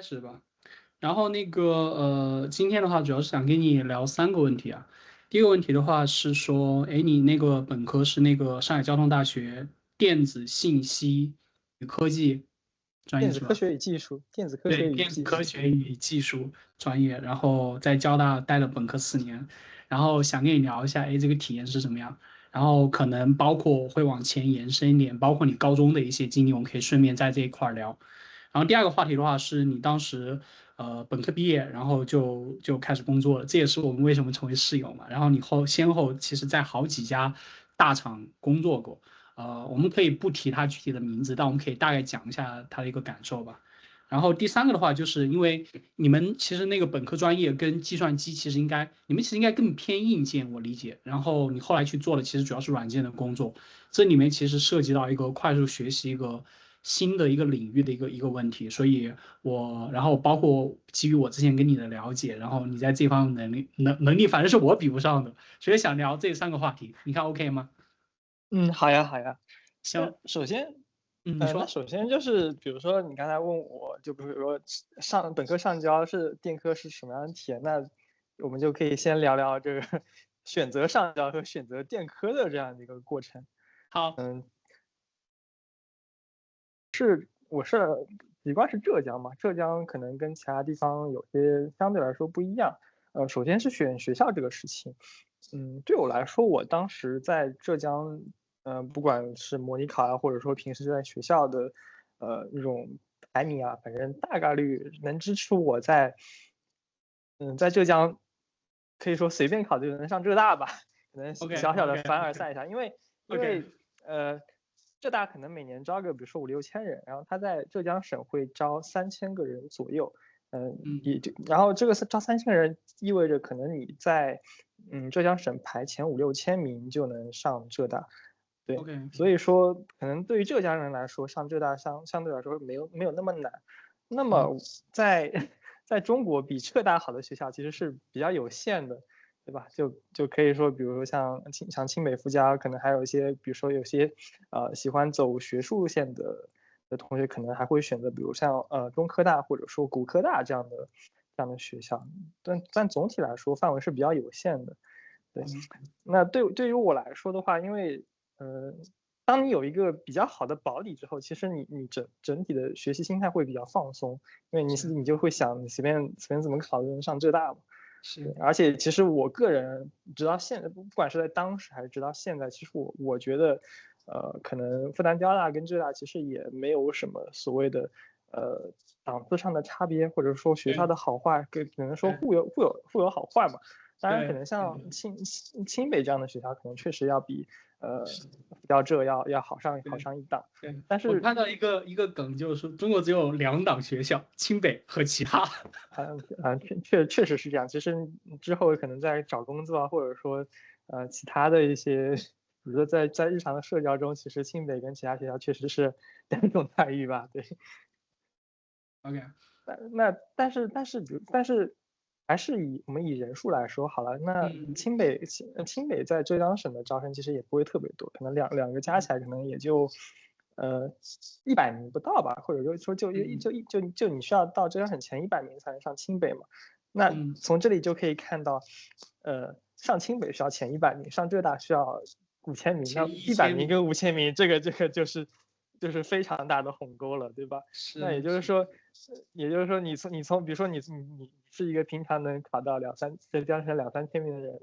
始吧。然后今天的话主要是想跟你聊3个问题啊。第一个问题的话是说，哎，你那个本科是那个上海交通大学电子信息与科技专业是吧？电子科学与技术，电子科对，学与电子技术。科学与技术专业，然后在交大待了本科4年，然后想跟你聊一下，哎，这个体验是怎么样？然后可能包括会往前延伸一点，包括你高中的一些经历，我们可以顺便在这一块儿聊。然后第二个话题的话，是你当时本科毕业，然后就开始工作了，这也是我们为什么成为室友嘛。然后你先后其实在好几家大厂工作过，我们可以不提他具体的名字，但我们可以大概讲一下他的一个感受吧。然后第三个的话，就是因为你们其实那个本科专业跟计算机其实你们其实应该更偏硬件，我理解。然后你后来去做的其实主要是软件的工作，这里面其实涉及到一个快速学习一个新的一个领域的一个问题。所以然后包括基于我之前跟你的了解，然后你在这方面能力反正是我比不上的，所以想聊这3个话题，你看 OK 吗？嗯，好呀，好呀。那行，首先，你说。那首先就是，比如说你刚才问我，就比如说本科上交是电科是什么样的体验，那我们就可以先聊聊这个选择上交和选择电科的这样的一个过程。好。嗯，我是籍贯是浙江嘛，浙江可能跟其他地方有些相对来说不一样。首先是选学校这个事情，对我来说，我当时在浙江，不管是模拟考啊，或者说平时在学校的，那种排名啊，反正大概率能支持我在浙江可以说随便考就能上浙大吧，可能 OK 小小的 OK 凡尔 OK 赛一下，因为因 OK。为浙大可能每年招个比如说5、6千人，然后他在浙江省会招3000个人左右，然后这个招3000个人意味着可能你在浙江省排前5、6千名就能上浙大，对，OK。所以说可能对于浙江人来说上浙大相对来说没有那么难。那么在在中国比浙大好的学校其实是比较有限的，对吧？就可以说，比如说像清北复交，可能还有一些，比如说有些喜欢走学术路线的同学，可能还会选择，比如像中科大或者说古科大这样的学校，但总体来说范围是比较有限的。对，那对于我来说的话，因为当你有一个比较好的保底之后，其实你整体的学习心态会比较放松，因为你就会想你随便怎么考都能上浙大嘛。对，是。而且其实我个人直到现在，不管是在当时还是直到现在，其实我觉得，可能复旦交大跟浙大其实也没有什么所谓的档次上的差别，或者说学校对的好坏，可能说对互有好坏嘛。当然，可对能像清北这样的学校，可能确实要比是。复交浙要好上一档，对，我但是看到一个梗，就是说中国只有2档学校，清北和其他。确实是这样。其实之后可能在找工作啊，或者说其他的一些，比如说在日常的社交中，其实清北跟其他学校确实是两种待遇吧。对，OK。但是还是我们以人数来说好了。那清北在浙江省的招生其实也不会特别多，可能两个加起来可能也就呃100名不到吧，或者说就你需要到浙江省前100名才能上清北嘛。那从这里就可以看到，上清北需要前100名，上浙大需要5000名，那前一千100名名。跟5000名，这个就是非常大的鸿沟了，对吧？那也是是。就是说，你从比如说你是一个平常能考到浙江省2、3千名的人，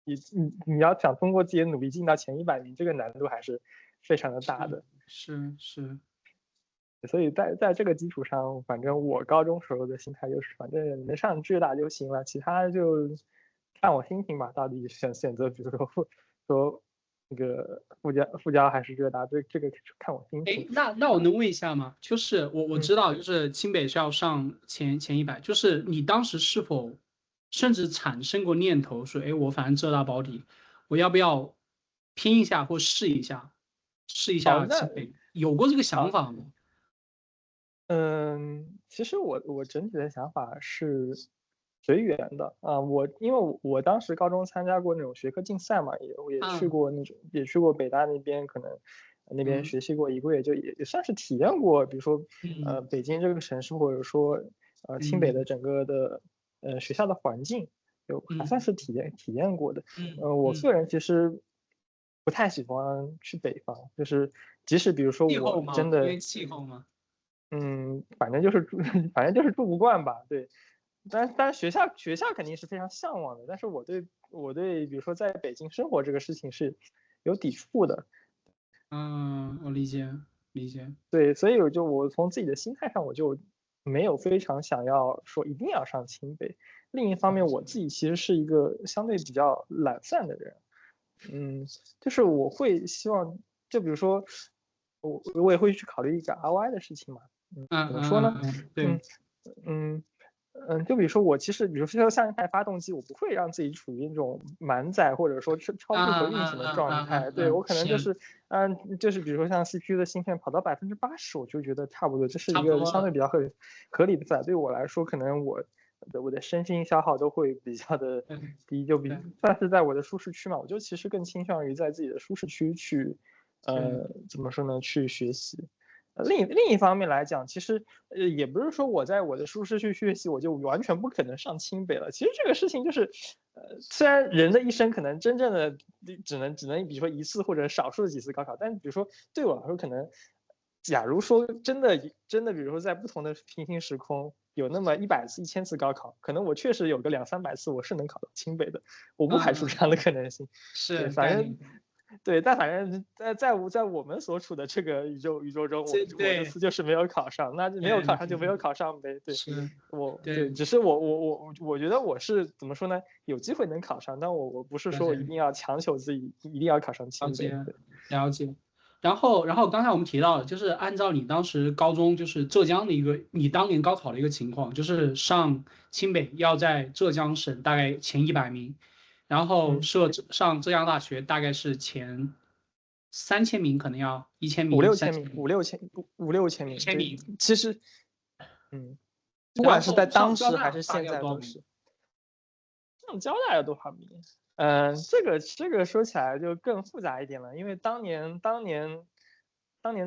你要想通过自己的努力进到前100名，这个难度还是非常的大的。是是。所以在这个基础上，反正我高中时候的心态就是，反正能上浙大就行了，其他就看我心情吧。到底选择，比如说那个复交还是浙大，这个看我心哎，情。那我能问一下吗？就是我嗯。知道，就是清北是要上前100，就是你当时是否甚至产生过念头说，哎，我反正浙大保底，我要不要拼一下或试一下那清北？有过这个想好。法吗？其实我整体的想法是随缘的啊。因为我当时高中参加过那种学科竞赛嘛，我也去啊。过北大那边，可能那边学习过1个月，就也算是体验过，比如说北京这个城市，或者说清北的整个的学校的环境，就还算是体验过的。我个人其实不太喜欢去北方，就是即使比如说我真的因为气候吗？反正就是住不惯吧，对。但学校肯定是非常向往的，但是我对比如说在北京生活这个事情是有抵触的。我理解。对，所以我从自己的心态上，我就没有非常想要说一定要上清北。另一方面，我自己其实是一个相对比较懒散的人，就是我会希望，就比如说我也会去考虑一个 ROI 的事情嘛，怎么说呢？对。就比如说我其实，比如说像一台发动机，我不会让自己处于那种满载或者说超负荷运行的状态。对，我可能就是比如说像 CPU 的芯片跑到80%，我就觉得差不多，这是一个相对比较合理的载。对我来说，可能我的身心消耗都会比较的低，就算是在我的舒适区嘛，我就其实更倾向于在自己的舒适区去怎么说呢，去学习。另一方面来讲，其实也不是说我在我的舒适区学习，我就完全不可能上清北了。其实这个事情就是，虽然人的一生可能真正的只能比如说1次或者少数的几次高考，但比如说对我来说，可能假如说真的，比如说在不同的平行时空有那么100次、1000次高考，可能我确实有个200-300次我是能考到清北的，我不排除这样的可能性。是，反正。对，但反正在我们所处的这个宇宙中，我这次就是没有考上，那没有考上就没有考上呗。对，对，只是我觉得我是怎么说呢？有机会能考上，但我不是说我一定要强求自己一定要考上清北。了解。然后刚才我们提到，就是按照你当时高中就是浙江的你当年高考的一个情况，就是上清北要在浙江省大概前100名。然后上浙江大学大概是前3000名，可能要1000名、5、6千名。其实，不管是在当时还是现在都是。上交大有多少名？这个说起来就更复杂一点了，因为当年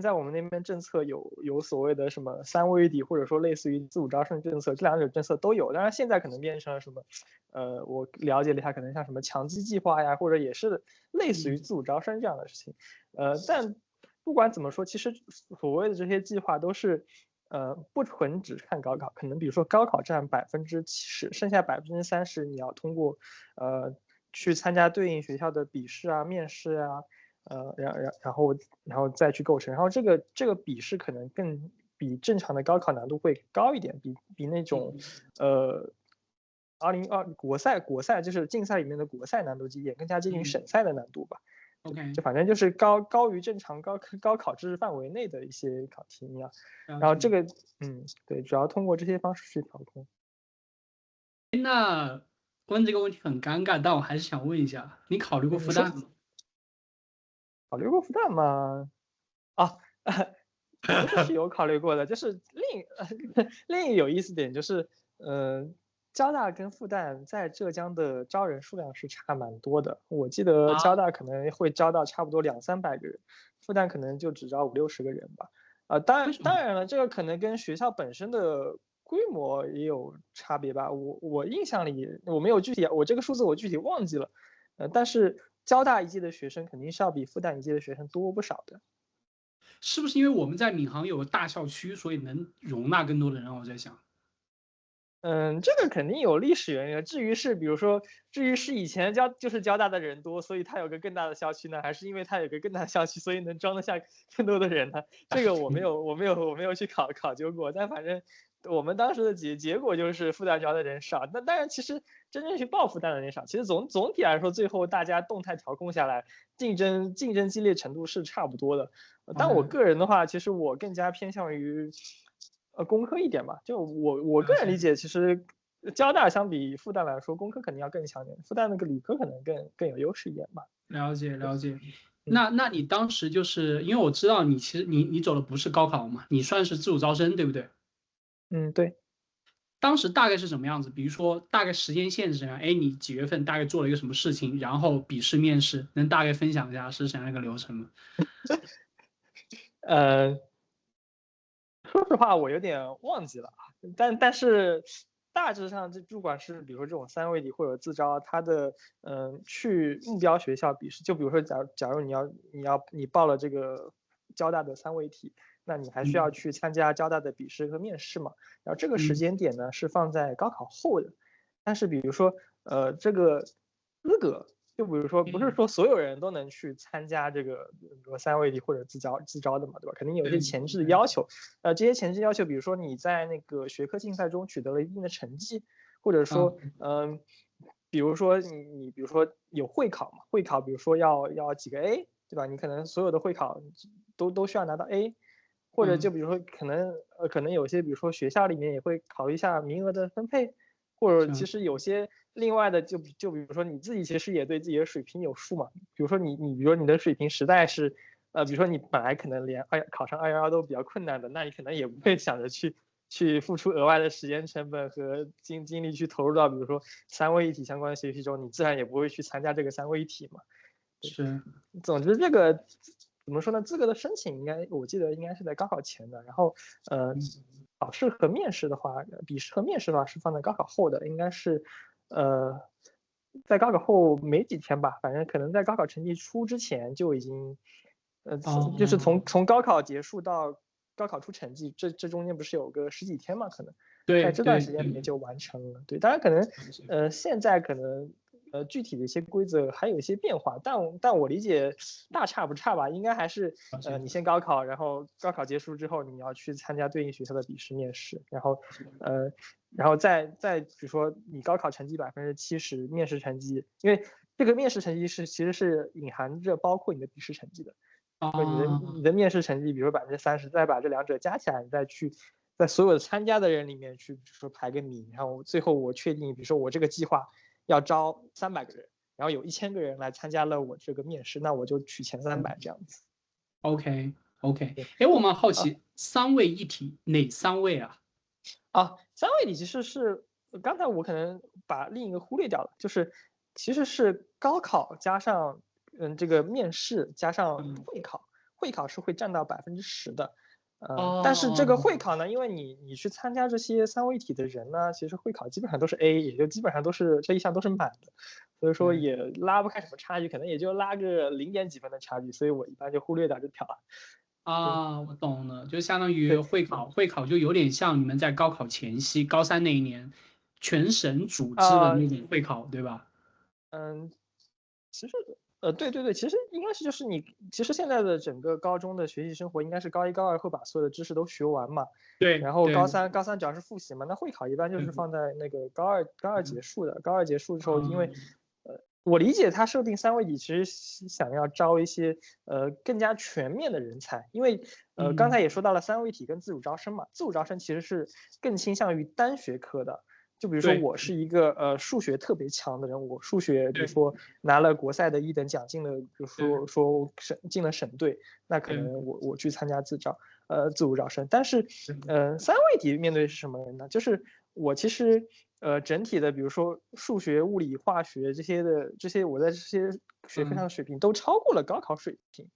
在我们那边政策有所谓的什么3位一底，或者说类似于自主招生政策，这2种政策都有。当然现在可能变成了什么，我了解了一下，可能像什么强基计划呀，或者也是类似于自主招生这样的事情。但不管怎么说，其实所谓的这些计划都是不纯只看高考，可能比如说高考占70%，剩下30%你要通过去参加对应学校的笔试啊、面试啊。然后再去构成，然后这个笔试可能更比正常的高考难度会高一点，比那种2022国赛就是竞赛里面的国赛难度也更加接近省赛的难度吧。OK， 就反正就是高于正常高考知识范围内的一些考题一样。然后这个对，主要通过这些方式去调控。那问这个问题很尴尬，但我还是想问一下，你考虑过复旦吗？考虑过复旦吗？是有考虑过的，就是另一个有意思点就是，交大跟复旦在浙江的招人数量是差蛮多的。我记得交大可能会招到差不多200-300个人，复旦可能就只招50-60个人吧。当然了，这个可能跟学校本身的规模也有差别吧。我印象里我没有具体，我这个数字我具体忘记了。但是交大一届的学生肯定是要比复旦一届的学生多不少的。是不是因为我们在闵行有个大校区，所以能容纳更多的人？我在想。这个肯定有历史原因。至于是以前就是交大的人多，所以它有个更大的校区呢，还是因为它有个更大的校区，所以能装得下更多的人呢？这个我没有去考究过。但反正我们当时的结果就是复旦招的人少。那当然，其实真正去报复旦的人少。其实总体来说，最后大家动态调控下来，竞争激烈程度是差不多的。但我个人的话，其实我更加偏向于工科一点吧。就我个人理解，其实交大相比复旦来说，工科肯定要更强一点，复旦那个理科可能更有优势一点吧。了解。那你当时就是因为我知道你其实你走的不是高考嘛，你算是自主招生对不对？对。当时大概是什么样子？比如说大概时间线是怎样？你几月份大概做了一个什么事情？然后笔试面试，能大概分享一下是怎样一个流程吗？呃，说实话我有点忘记了啊，但是大致上这不管是比如说这种三位题或者自招，它的去目标学校笔试，就比如说假如你报了这个交大的三位题，那你还需要去参加交大的笔试和面试嘛，然后这个时间点呢是放在高考后的，但是比如说这个资格。就比如说，不是说所有人都能去参加这个，比如说三位题或者自招的嘛，对吧？肯定有一些前置的要求。这些前置要求，比如说你在那个学科竞赛中取得了一定的成绩，或者说，比如说你比如说有会考嘛，会考比如说要几个 A，对吧？你可能所有的会考都需要拿到 A，或者就比如说可能有些比如说学校里面也会考虑一下名额的分配。或者其实有些另外的就比如说你自己其实也对自己的水平有数嘛，比如说你比如说你的水平实在是比如说你本来可能连考上211都比较困难的，那你可能也不会想着去付出额外的时间成本和精力去投入到比如说三位一体相关的学习中，你自然也不会去参加这个三位一体嘛。是，总之这个怎么说呢？资格的申请我记得应该是在高考前的，然后考试和面试的话，笔试和面试的话是放在高考后的，应该是在高考后没几天吧，反正可能在高考成绩出之前就已经就是从高考结束到高考出成绩，这中间不是有个十几天嘛，可能在这段时间里面就完成了。对，当然可能现在可能具体的一些规则还有一些变化，但我理解大差不差吧，应该还是你先高考，然后高考结束之后你要去参加对应学校的笔试面试，然后再比如说你高考成绩70%，面试成绩，因为这个面试成绩其实是隐含着包括你的笔试成绩的，你的面试成绩比如说30%，再把这两者加起来，你再去在所有的参加的人里面去比如说排个名，然后最后我确定比如说我这个计划要招300个人，然后有1000个人来参加了我这个面试，那我就取前300这样子。OK，哎，我蛮好奇，三位一体哪3位啊？三位一体其实是刚才我可能把另一个忽略掉了，就是其实是高考加上这个面试加上会考，会考是会占到10%的。但是这个会考呢，因为你去参加这些三位一体的人呢，其实会考基本上都是 A， 也就基本上都是这一项都是满的，所以说也拉不开什么差距，可能也就拉个0点几分的差距，所以我一般就忽略掉这条了。我懂了，就相当于会考就有点像你们在高考前夕，高3那一年全省组织的那种会考，对吧？其实对，其实应该是就是其实现在的整个高中的学习生活应该是高1高2会把所有的知识都学完嘛，对，然后高三主要是复习嘛，那会考一般就是放在那个高二结束的，高2结束之后，因为我理解他设定三位一体其实想要招一些更加全面的人才，因为刚才也说到了三位一体跟自主招生嘛，自主招生其实是更倾向于单学科的。就比如说我是一个数学特别强的人，我数学比如说拿了国赛的1等奖，进了比如说进了省队，那可能我去参加自主招生。但是三位一体面对是什么人呢？就是我其实整体的比如说数学、物理、化学这些我在这些学科上的水平都超过了高考水平。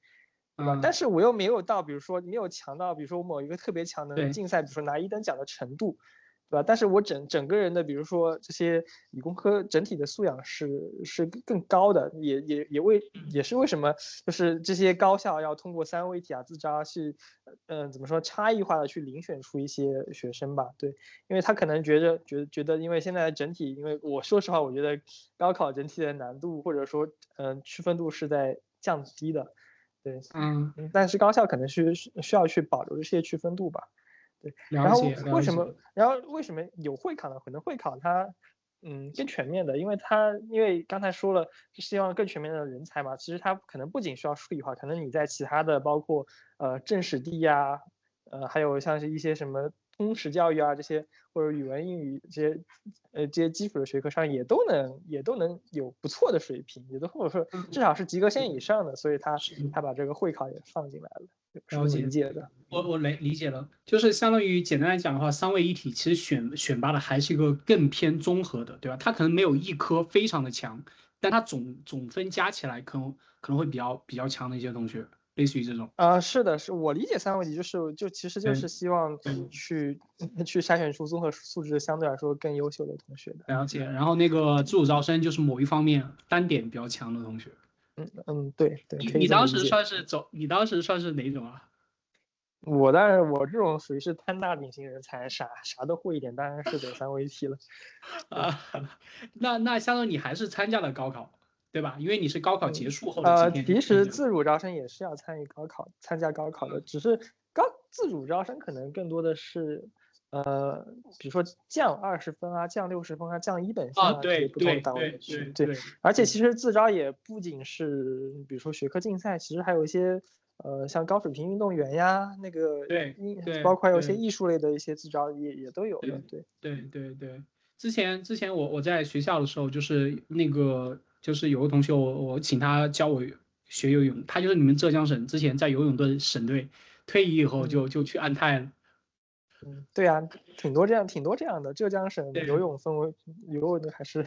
对吧？但是我又没有到，比如说没有强到，比如说某一个特别强的竞赛，比如说拿1等奖的程度，对吧？但是我整个人的，比如说这些理工科整体的素养是更高的，也是为什么就是这些高校要通过三位一体自招去，怎么说差异化的去遴选出一些学生吧？对，因为他可能觉得，因为现在整体，因为我说实话，我觉得高考整体的难度或者说区分度是在降低的。对，但是高校可能是需要去保留这些区分度吧。对，然后为什么有会考呢？可能会考它更全面的，因为刚才说了是希望更全面的人才嘛，其实它可能不仅需要数理化，可能你在其他的包括政史地呀，还有像是一些什么通识教育啊这些，或者语文英语这些基础的学科上也都能有不错的水平，也都或者说至少是及格线以上的，所以他把这个会考也放进来了，是我理解的。我理解了，就是相当于简单来讲的话，三位一体其实选拔的还是一个更偏综合的，对吧？它可能没有一科非常的强，但它总分加起来可能会比较强的一些同学。类似于这种。是的，是我理解三位一体其实就是希望去筛选出综合素质相对来说更优秀的同学的。了解。然后那个自主招生就是某一方面单点比较强的同学。对，可以你这么理解。你当时算是哪种啊？我当然，我这种属于是贪大典型人才，啥都会一点，当然是得三位一体了。那相当于你还是参加了高考，对吧？因为你是高考结束后的几天。其实自主招生也是要参加高考的，只是自主招生可能更多的是比如说降20分啊，降60分啊，降1本线啊这些不同单位去。对，而且其实自招也不仅是比如说学科竞赛，其实还有一些像高水平运动员呀，那个包括有一些艺术类的一些自招也都有的。对。之前我在学校的时候，就是那个就是有个同学我请他教我学游泳，他就是你们浙江省之前在游泳的省队，退役以后就去安泰了。对啊，挺多这样的。浙江省游泳氛围，游泳还是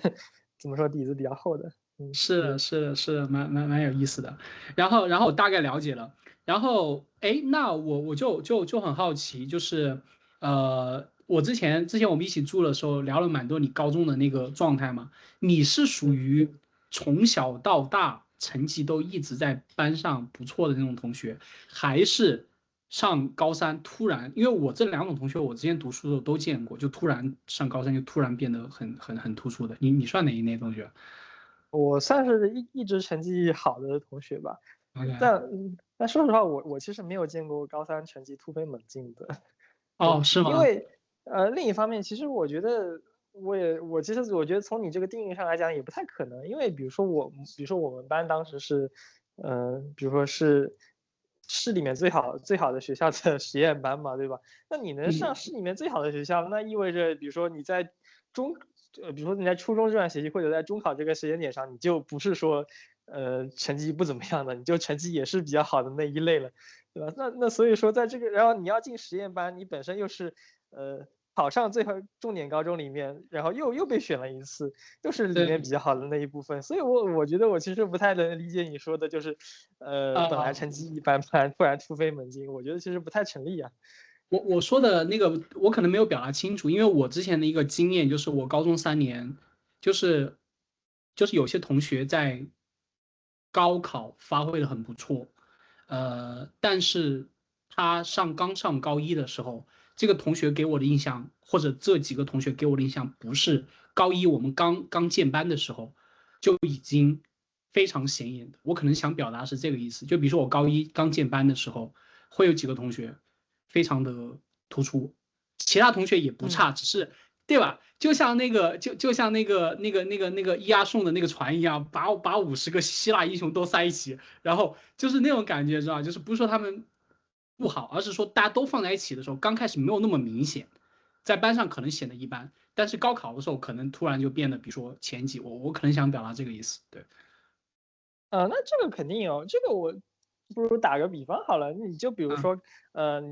怎么说底子比较厚的。是的，蛮有意思的。然后我大概了解了。然后那我就很好奇，就是我之前我们一起住的时候聊了蛮多你高中的那个状态嘛。你是属于从小到大成绩都一直在班上不错的那种同学，还是上高三突然？因为我这两种同学我之前读书的时候都见过，就突然上高三就突然变得很突出的。你算哪一类同学？我算是一直成绩好的同学吧。但说实话，我其实没有见过高三成绩突飞猛进的。是吗？因为另一方面，其实我觉得其实我觉得从你这个定义上来讲也不太可能。因为比如说我们班当时是比如说是市里面最好的学校的实验班嘛，对吧？那你能上市里面最好的学校，那意味着比如说你在比如说你在初中这段学习或者在中考这个时间点上，你就不是说成绩不怎么样的，你就成绩也是比较好的那一类了，对吧？那所以说在这个，然后你要进实验班，你本身又是考上最后重点高中里面，然后又被选了一次，又是里面比较好的那一部分。所以我觉得我其实不太能理解你说的就是本来成绩一般般，突然突飞猛进，我觉得其实不太成立啊。我说的那个我可能没有表达清楚，因为我之前的一个经验就是我高中3年，就是有些同学在高考发挥的很不错，但是他刚上高一的时候，这个同学给我的印象，或者这几个同学给我的印象，不是高一我们刚建班的时候就已经非常显眼的。我可能想表达是这个意思，就比如说我高一刚建班的时候，会有几个同学非常的突出，其他同学也不差，只是对吧？就像那个伊阿宋的那个船一样，把50个希腊英雄都塞一起，然后就是那种感觉，知道？就是不是说他们不好，而是说大家都放在一起的时候，刚开始没有那么明显，在班上可能显得一般，但是高考的时候可能突然就变得，比如说前几，我可能想表达这个意思，对。那这个肯定有，这个我不如打个比方好了，你就比如说，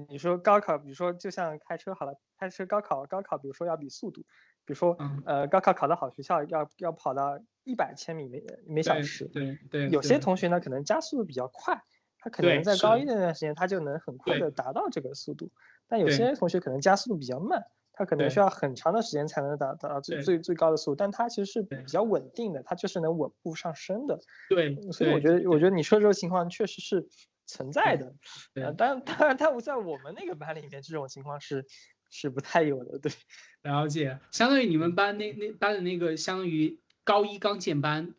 你说高考，比如说就像开车好了，开车高考，比如说要比速度，比如说高考考到好学校要跑到100千米每小时，对，有些同学呢可能加速度比较快，他可能在高一的那段时间他就能很快的达到这个速度，但有些同学可能加速度比较慢。它可能需要很长的时间才能达到最高的速度，但它其实是比较稳定的，它就是能稳步上升的。所以我觉得你说这个情况确实是存在的。当然在我们那个班里面，这种情况是不太有的。对，了解。相当于你们班那班的那个，相当于高一刚建班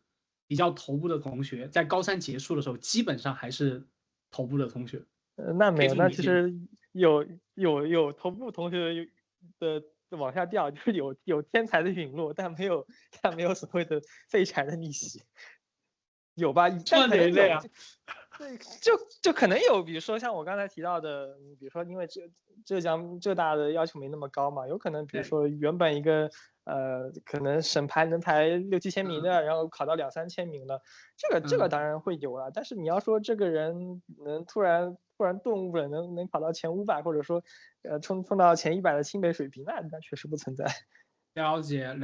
比较头部的同学，在高三结束的时候，基本上还是头部的同学。那没有，那其实有头部同学的往下掉，就是有天才的陨落，但没有所谓的废柴的逆袭，有吧？但可能有，对，就可能有，比如说像我刚才提到的，比如说因为浙大的要求没那么高嘛，有可能比如说原本一个可能省排能排6、7千名的，然后考到2、3千名的，这个当然会有了。但是你要说这个人能突然顿悟了，能考到前500，或者说冲到前100的清北水平，那确实不存在。了解，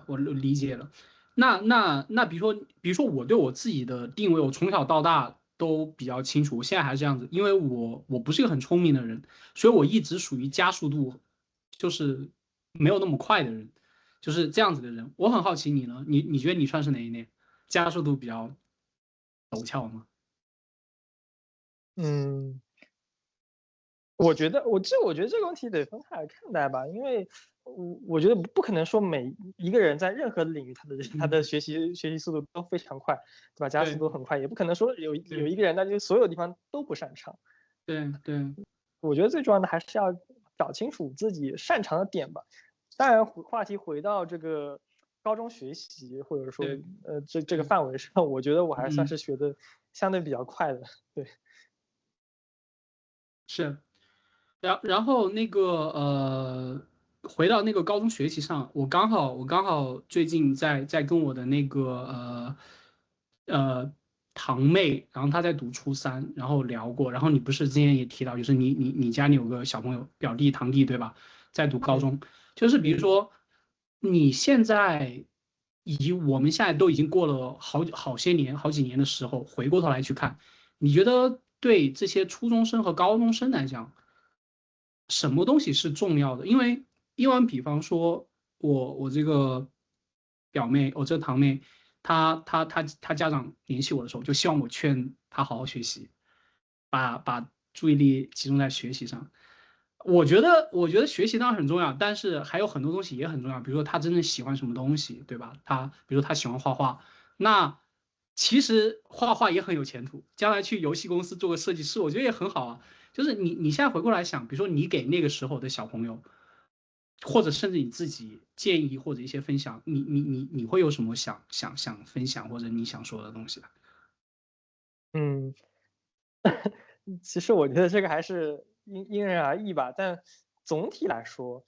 我理解了。那比如说我对我自己的定位，我从小到大都比较清楚，我现在还是这样子，因为我不是一个很聪明的人，所以我一直属于加速度就是没有那么快的人，就是这样子的人。我很好奇你呢，你觉得你算是哪一类？加速度比较陡峭吗？嗯，我觉得这个问题得分开来看待吧，因为我觉得不可能说每一个人在任何领域他的学习速度都非常快，对吧？加速对度很快，也不可能说有对一个人他就所有地方都不擅长。对对我觉得最重要的还是要找清楚自己擅长的点吧。当然，话题回到这个高中学习，或者说对这个范围上，我觉得我还算嗯是学的相对比较快的。对，是。然后那个回到那个高中学习上，我刚好最近在跟我的那个呃堂妹，然后她在读初三，然后聊过，然后你不是之前也提到，就是你家里有个小朋友表弟堂弟对吧，在读高嗯中，就是比如说你现在我们现在都已经过了好些年好几年的时候，回过头来去看，你觉得对这些初中生和高中生来讲？什么东西是重要的？因为比方说我这个表妹，我这个堂妹，她家长联系我的时候，就希望我劝她好好学习，把注意力集中在学习上。我觉得学习当然很重要，但是还有很多东西也很重要，比如说他真正喜欢什么东西，对吧？比如他喜欢画画，那其实画画也很有前途，将来去游戏公司做个设计师，我觉得也很好啊。就是你现在回过来想，比如说你给那个时候的小朋友，或者甚至你自己建议或者一些分享，你会有什么想分享或者你想说的东西？嗯，其实我觉得这个还是因人而异吧，但总体来说，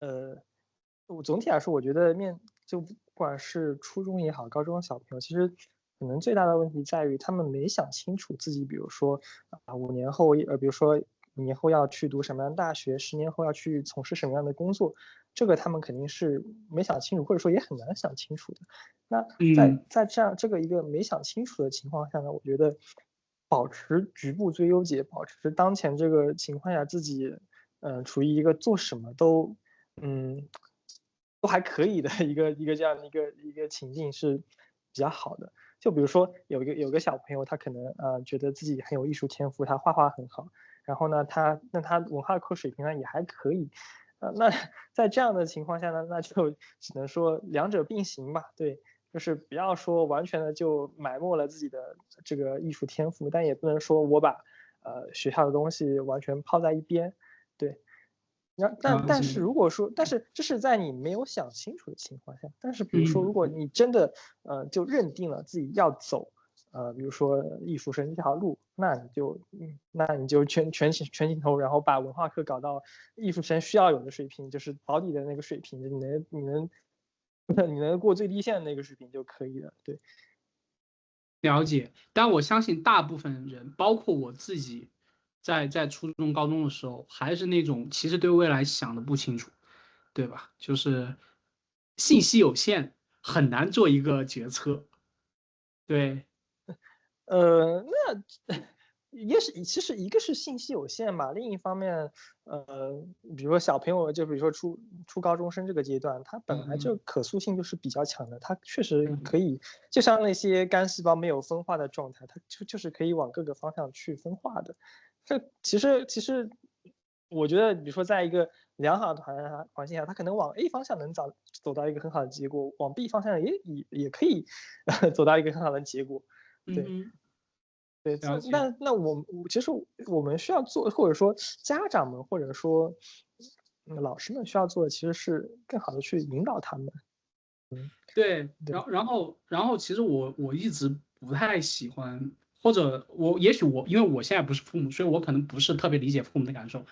呃，我觉得就不管是初中也好，高中的小朋友，其实可能最大的问题在于他们没想清楚自己，比如说5年后，比如说5年后要去读什么样的大学，10年后要去从事什么样的工作，这个他们肯定是没想清楚，或者说也很难想清楚的。那嗯在这个一个没想清楚的情况下呢，我觉得保持局部最优解，保持当前这个情况下自己处于一个做什么嗯都还可以的一个这样的一个情境是比较好的。就比如说有个小朋友，他可能觉得自己很有艺术天赋，他画画很好，然后呢他文化课水平呢也还可以，那在这样的情况下呢，那就只能说两者并行吧，对。就是不要说完全的就埋没了自己的这个艺术天赋，但也不能说我把学校的东西完全抛在一边，对。但是了解如果说，但是这是在你没有想清楚的情况下，但是比如说，如果嗯你真的就认定了自己要走比如说艺术生这条路，那你就全情投，然后把文化课搞到艺术生需要有的水平，就是保底的那个水平，你能过最低线的那个水平就可以了，对。了解，但我相信大部分人，包括我自己，在初中、高中的时候，还是那种其实对未来想的不清楚，对吧？就是信息有限，很难做一个决策。对，那其实一个是信息有限嘛，另一方面，比如说小朋友，就比如说初高中生这个阶段，他本来就嗯可塑性就是比较强的，他确实嗯可以，就像那些干细胞没有分化的状态，它就是可以往各个方向去分化的。这其实我觉得，比如说在一个良好的环境下，他可能往 A 方向能走到一个很好的结果，往 B 方向也可以走到一个很好的结果，对。嗯，对，了解。那其实我们需要做，或者说家长们，或者说老师们需要做的，其实是更好的去引导他们。对，对，然后其实我一直不太喜欢，或者也许因为我现在不是父母，所以我可能不是特别理解父母的感受，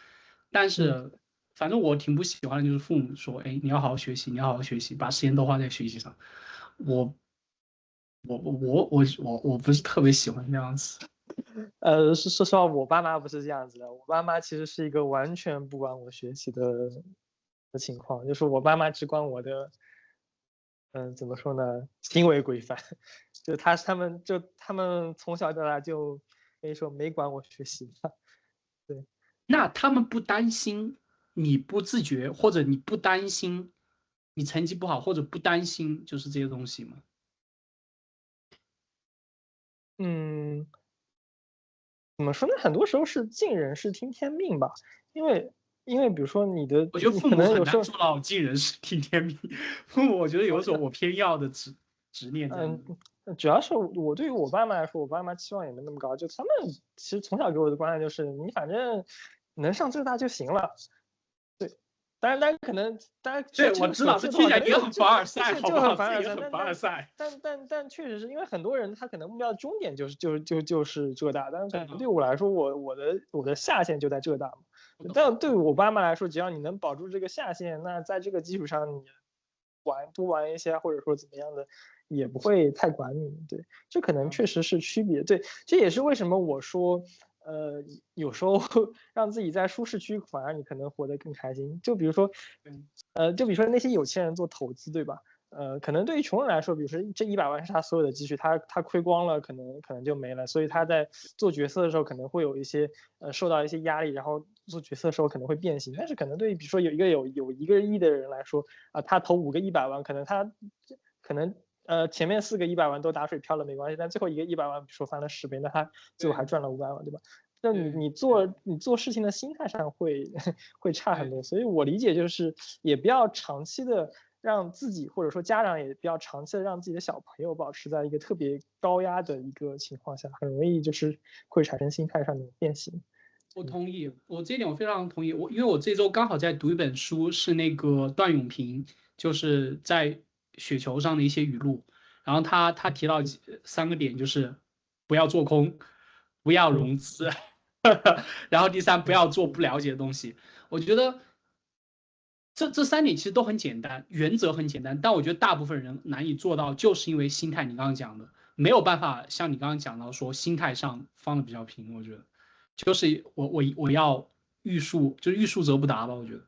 但嗯，是反正我挺不喜欢的就是父母说，哎，你要好好学习，你要好好学习，把时间都花在学习上。我我不是特别喜欢这样子。说实话，我爸妈不是这样子的，我爸妈其实是一个完全不管我学习的情况，就是我爸妈只管我的怎么说呢，行为规范，就他们从小到大就可以说没管我学习吧。对，那他们不担心你不自觉，或者你不担心你成绩不好，或者不担心就是这些东西吗？嗯，怎么说呢？很多时候是尽人事听天命吧，因为比如说我觉得你父母很可能有时候难做到尽人事听天命。父母我觉得有时候我偏要的执念在那里。主要是我对于我爸妈来说，我爸妈期望也没那么高，就他们其实从小给我的观念就是你反正能上浙大就行了。对，当然可能对，这个我知道，这所知的话，听起来也很可能凡尔赛，好就不好？很凡尔赛。这也很凡尔赛。但确实是因为很多人他可能目标的终点就是浙大，但是可能对嗯，我来说，我的下限就在浙大嘛。但对我爸妈来说，只要你能保住这个下限，那在这个基础上你多玩一些，或者说怎么样的，也不会太管你。对，这可能确实是区别。对，这也是为什么我说，有时候让自己在舒适区，反而你可能活得更开心。就比如说，那些有钱人做投资，对吧？可能对于穷人来说，比如说这100万是他所有的积蓄，他亏光了，可能就没了，所以他在做决策的时候可能会有一些受到一些压力，然后做决策的时候可能会变形。但是可能对于比如说有1个亿的人来说他投5个100万，可能前面4个100万都打水漂了没关系，但最后一个100万，比如说翻了10倍，那他最后还赚了500万，对吧？那你做事情的心态上会会差很多，所以我理解就是也不要长期的让自己或者说家长也不要长期的让自己的小朋友保持在一个特别高压的一个情况下，很容易就是会产生心态上的变形。我同意，我这一点我非常同意。因为我这周刚好在读一本书，是那个段永平，就是在雪球上的一些语录。然后他提到3个点，就是不要做空，不要融资，然后第3不要做不了解的东西。我觉得这3点其实都很简单，原则很简单，但我觉得大部分人难以做到，就是因为心态，你刚刚讲的没有办法像你刚刚讲到说心态上放的比较平。我觉得就是我要欲速，就是欲速则不达吧，我觉得。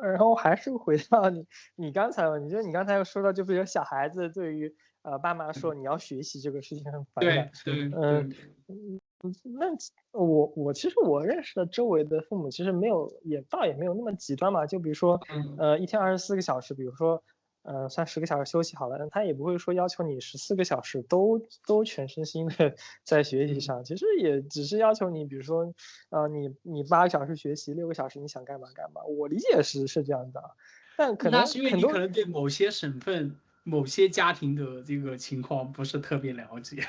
然后还是回到你刚才，你觉得你刚才又说到，就比如小孩子对于爸妈说你要学习这个事情很反感。对嗯，那我其实我认识的周围的父母其实没有，倒也没有那么极端嘛。就比如说一天24个小时，比如说算10个小时休息好了，他也不会说要求你14个小时都全身心的在学习上，其实也只是要求你，比如说你8个小时学习，6个小时你想干嘛干嘛。我理解是这样的，但可能那是因为你可能对某些省份、某些家庭的这个情况不是特别了解。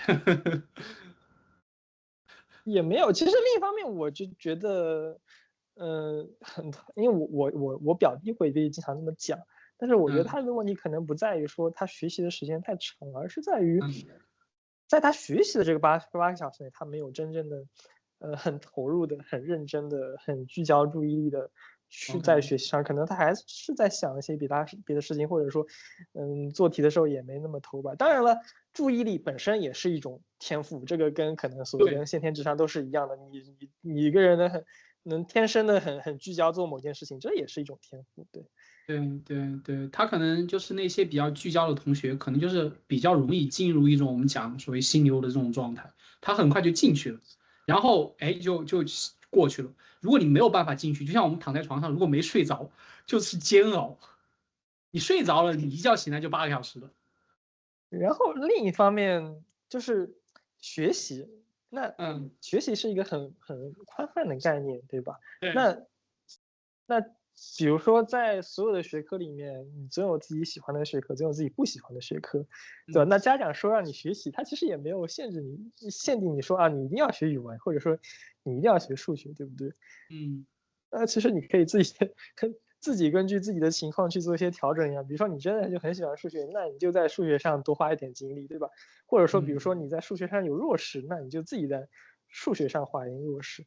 也没有。其实另一方面，我就觉得，因为我表弟会经常这么讲，但是我觉得他的问题可能不在于说他学习的时间太长，而是在于，在他学习的这个八个小时内，他没有真正的，很投入的、很认真的、很聚焦注意力的去在学习上，可能他还是在想一些别的事情，或者说，做题的时候也没那么投入。当然了，注意力本身也是一种天赋，这个跟可能所谓的先天智商都是一样的。你一个人能天生的很聚焦做某件事情，这也是一种天赋。对。对，他可能就是那些比较聚焦的同学，可能就是比较容易进入一种我们讲所谓心流的这种状态，他很快就进去了，然后就过去了。如果你没有办法进去，就像我们躺在床上，如果没睡着，就是煎熬。你睡着了，你一觉醒来就8个小时了。然后另一方面就是学习，那学习是一个很宽泛的概念，对吧？对。那比如说在所有的学科里面，你总有自己喜欢的学科，总有自己不喜欢的学科，对吧？那家长说让你学习，他其实也没有限定你说你一定要学语文，或者说你一定要学数学，对不对？其实你可以自己根据自己的情况去做一些调整呀。比如说你真的就很喜欢数学，那你就在数学上多花一点精力，对吧？或者说比如说你在数学上有弱势，那你就自己在数学上花一点弱势，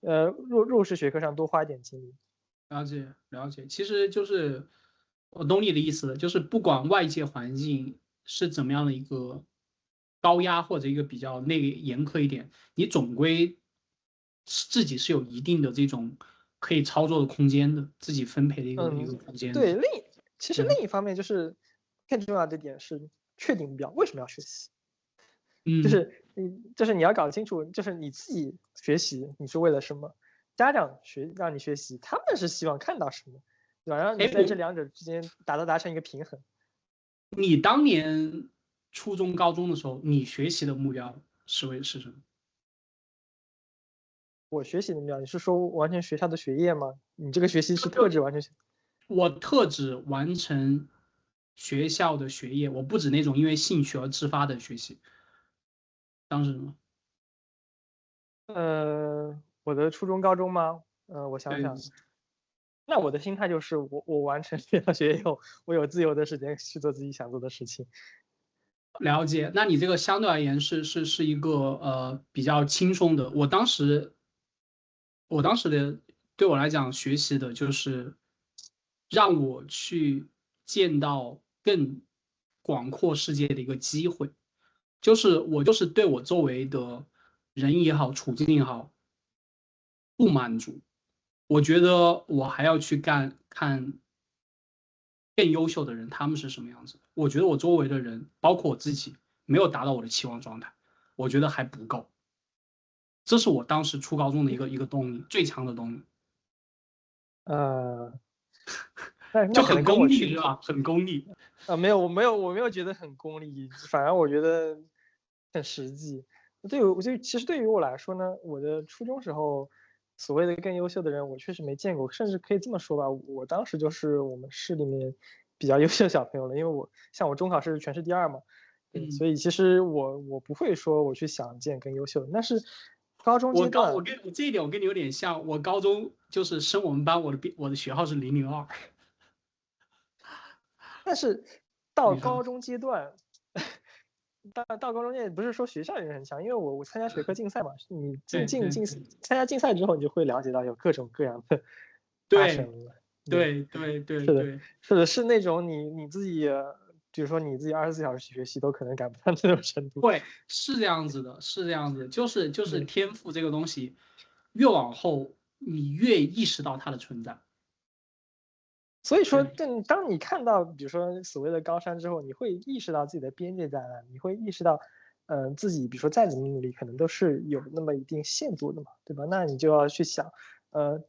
弱势学科上多花一点精力。了解，其实就是我懂你的意思，就是不管外界环境是怎么样的一个高压或者一个比较严苛一点，你总归自己是有一定的这种可以操作的空间的，自己分配的一个空间的。对，其实另一方面就是更重要的点是确定目标，为什么要学习？嗯，就是你要搞清楚，就是你自己学习你是为了什么，家长让你学习，他们是希望看到什么，对吧？让你哎，在这两者之间达成一个平衡。你当年初中、高中的时候，你学习的目标是什么？我学习的目标，你是说完成学校的学业吗？你这个学习是特指完成？我特指完成学校的学业，我不指那种因为兴趣而自发的学习。当时什么？我的初中、高中吗？我想对，想，那我的心态就是我完成学校学业后，我有自由的时间去做自己想做的事情。了解。那你这个相对而言是一个比较轻松的。我当时的对我来讲，学习的就是让我去见到更广阔世界的一个机会。就是我就是对我周围的人也好，处境也好不满足，我觉得我还要去看更优秀的人他们是什么样子的。我觉得我周围的人，包括我自己，没有达到我的期望状态，我觉得还不够。这是我当时初高中的一个动力，最强的动力，呃，那就可能很功利，跟我去是吧？很功利。没有，我没有觉得很功利，反而我觉得很实际。其实对于我来说呢，我的初中时候所谓的更优秀的人，我确实没见过，甚至可以这么说吧，我当时就是我们市里面比较优秀的小朋友了，因为像我中考是全市第2嘛，对，嗯，所以其实我不会说我去想见更优秀的，但是高中阶段，我这一点我跟你有点像，我高中就是升我们班，我的学号是002。但是到你说高中阶段。到高中阶不是说学校也很强，因为我参加学科竞赛嘛，你对对参加竞赛之后，你就会了解到有各种各样的发生对了。对，对对对是的，对是的，是那种你自己，比如说你自己24小时学习都可能赶不上这种程度。对，是这样子的，是这样子的，就是对，天赋这个东西，越往后你越意识到它的存在。所以说，对当你看到比如说所谓的高山之后，你会意识到自己的边界在哪，你会意识到，自己比如说再怎么努力，可能都是有那么一定限度的嘛，对吧？那你就要去想，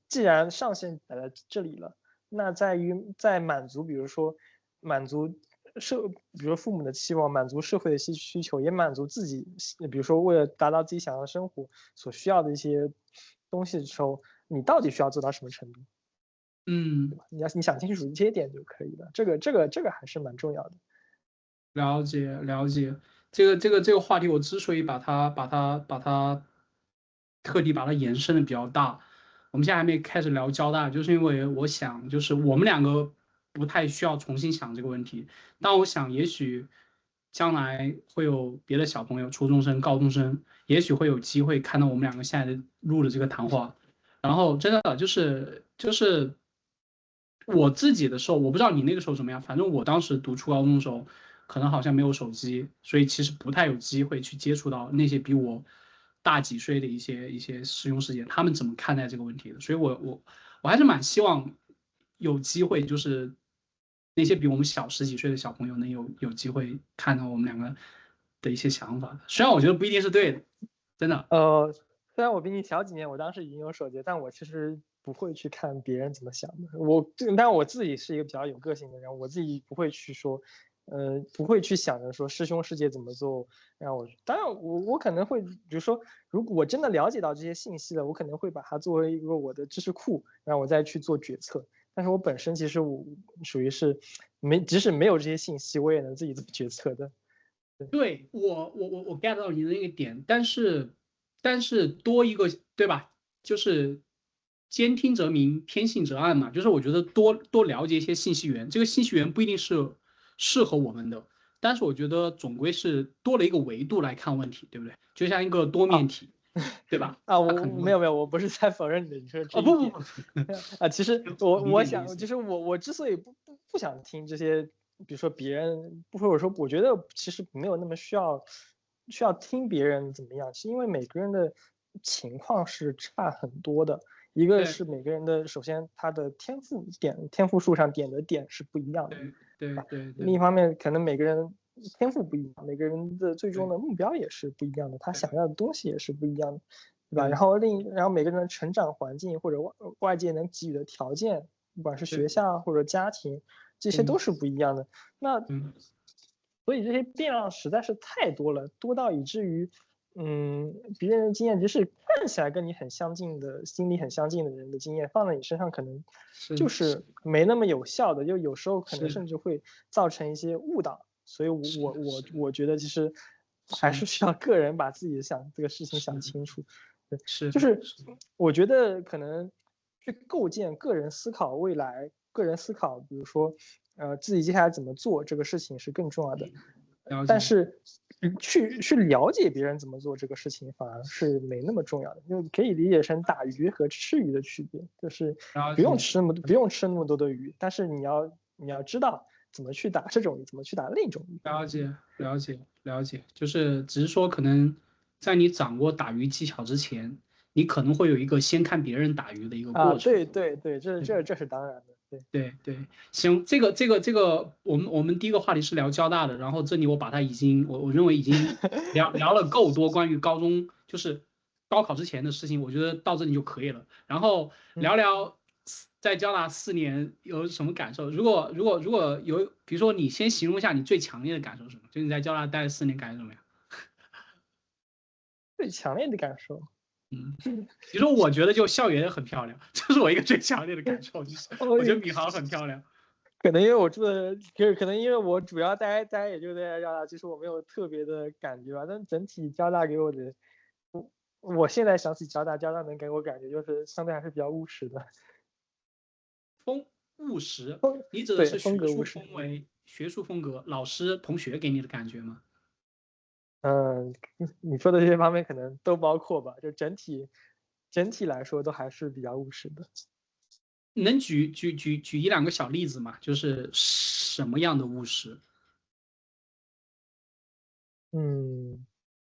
既然上限摆在这里了，那在满足，比如说满足比如说父母的期望，满足社会的需求，也满足自己，比如说为了达到自己想要的生活所需要的一些东西的时候，你到底需要做到什么程度？嗯，你想清楚这些点就可以了，这个还是蛮重要的。了解了解。这个话题，我之所以把它特地把它延伸的比较大，我们现在还没开始聊交大，就是因为我想，就是我们两个不太需要重新想这个问题，但我想也许将来会有别的小朋友，初中生、高中生，也许会有机会看到我们两个现在的录的这个谈话，然后真的就是我自己的时候，我不知道你那个时候怎么样，反正我当时读初高中的时候，可能好像没有手机，所以其实不太有机会去接触到那些比我大几岁的一些师兄师姐，他们怎么看待这个问题的。所以我还是蛮希望有机会，就是那些比我们小十几岁的小朋友能有机会看到我们两个的一些想法的。虽然我觉得不一定是对的，真的。虽然我比你小几年，我当时已经有手机，但我其实不会去看别人怎么想的。但我自己是一个比较有个性的人，我自己不会去说，不会去想着说师兄师姐怎么做，让我。当然我可能会，比如说，如果我真的了解到这些信息了，我可能会把它作为一个我的知识库，然后我再去做决策。但是我本身其实我属于是即使没有这些信息，我也能自己做决策的。对我 get 到你的那个点，但是多一个对吧？就是兼听则明，偏信则暗嘛。就是我觉得多了解一些信息源，这个信息源不一定是适合我们的，但是我觉得总归是多了一个维度来看问题，对不对？就像一个多面啊，体，对吧？它我可能会没有没有，我不是在否认你说这哦一点。不不不，其实我理我解你的意思。想就是我之所以不想听这些，比如说别人，或者说我觉得其实没有那么需要听别人怎么样，是因为每个人的情况是差很多的。一个对是每个人的，首先他的天赋树上点的点是不一样的。对对对对另一方面，可能每个人天赋不一样，每个人的最终的目标也是不一样的，他想要的东西也是不一样的，对吧？对然后每个人的成长环境或者外界能给予的条件，不管是学校或者家庭，这些都是不一样的。那所以这些变量实在是太多了，多到以至于，别人的经验即使看起来跟你很相近的、心理很相近的人的经验，放在你身上可能就是没那么有效的，就有时候可能甚至会造成一些误导。所以我觉得其实还是需要个人把自己这个事情想清楚。就是我觉得可能去构建个人思考未来、个人思考，比如说自己接下来怎么做这个事情是更重要的。但是去了解别人怎么做这个事情反而是没那么重要的，就可以理解成打鱼和吃鱼的区别，就是不用吃那么多的鱼，但是你要知道怎么去打这种鱼，怎么去打另一种鱼。了解，就是只是说可能在你掌握打鱼技巧之前，你可能会有一个先看别人打鱼的一个过程。对，这是当然的。对，行，这个，我们第一个话题是聊交大的，然后这里我把它我认为已经聊了够多关于高中就是高考之前的事情，我觉得到这里就可以了。然后聊聊在交大4年有什么感受。如果有，比如说你先形容一下你最强烈的感受是什么？就你在交大待了4年感受怎么样？最强烈的感受。比如说我觉得就校园很漂亮，这是我一个最强烈的感受，就是我觉得闵行很漂亮。可能因为我住的，就是可能因为我主要待也就在交大，其实我没有特别的感觉吧。但整体交大给我的，我现在想起交大能给我感觉就是相对还是比较务实的。务实，你指的是学术风格，老师同学给你的感觉吗？你说的这些方面可能都包括吧，就整体来说都还是比较务实的。能举1-2个小例子吗？就是什么样的务实？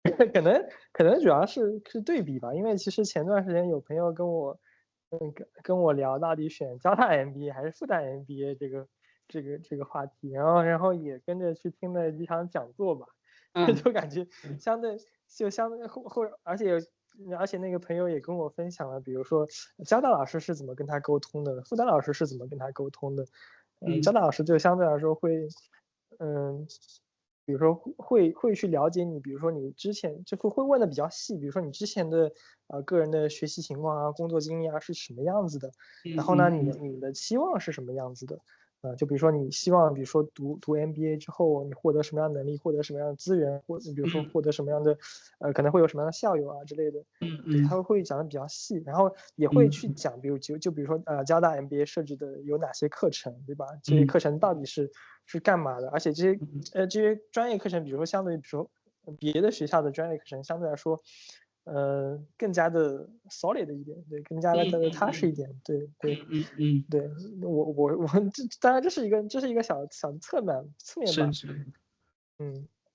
可能主要是对比吧，因为其实前段时间有朋友跟我聊到底选交大 MBA 还是复旦 MBA 这个话题，然后也跟着去听了几场讲座吧，就感觉相对而且那个朋友也跟我分享了，比如说交大老师是怎么跟他沟通的，复旦老师是怎么跟他沟通的。交大老师就相对来说会，比如说会去了解你，比如说你之前就会问的比较细，比如说你之前的个人的学习情况啊、工作经历啊是什么样子的，然后呢你的期望是什么样子的。就比如说你希望，比如说读 MBA 之后，你获得什么样的能力，获得什么样的资源，或比如说获得什么样的，可能会有什么样的校友啊之类的，对，他会讲的比较细，然后也会去讲，比如说交大 MBA 设置的有哪些课程，对吧？这些课程到底是干嘛的？而且这些专业课程，比如说相对于比如说别的学校的专业课程，相对来说，更加的 solid 一点，对，更加的踏实一点，对。对，我当然这是一个小的侧面吧。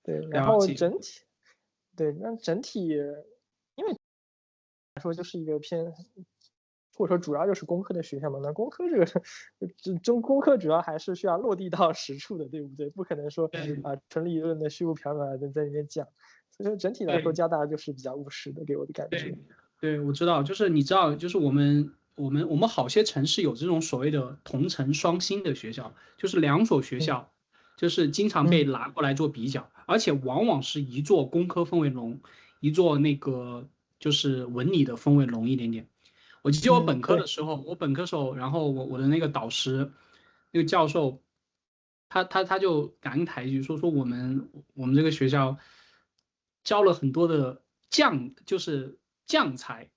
对，然后整体，因为来说就是一个偏，或者说主要就是工科的学校嘛，那工科工科主要还是需要落地到实处的，对不对？不可能说纯理论的虚无缥缈的在里面讲。所以整体来说，交大就是比较务实的，给我的感觉。对，我知道，就是你知道，就是我们好些城市有这种所谓的同城双星的学校，就是2所学校，就是经常被拿过来做比较，而且往往是一座工科氛围浓，一座那个就是文理的氛围浓一点点。我记得我本科的时候，然后我的那个导师，那个教授，他就感慨一句说我们这个学校教了很多的就是将才，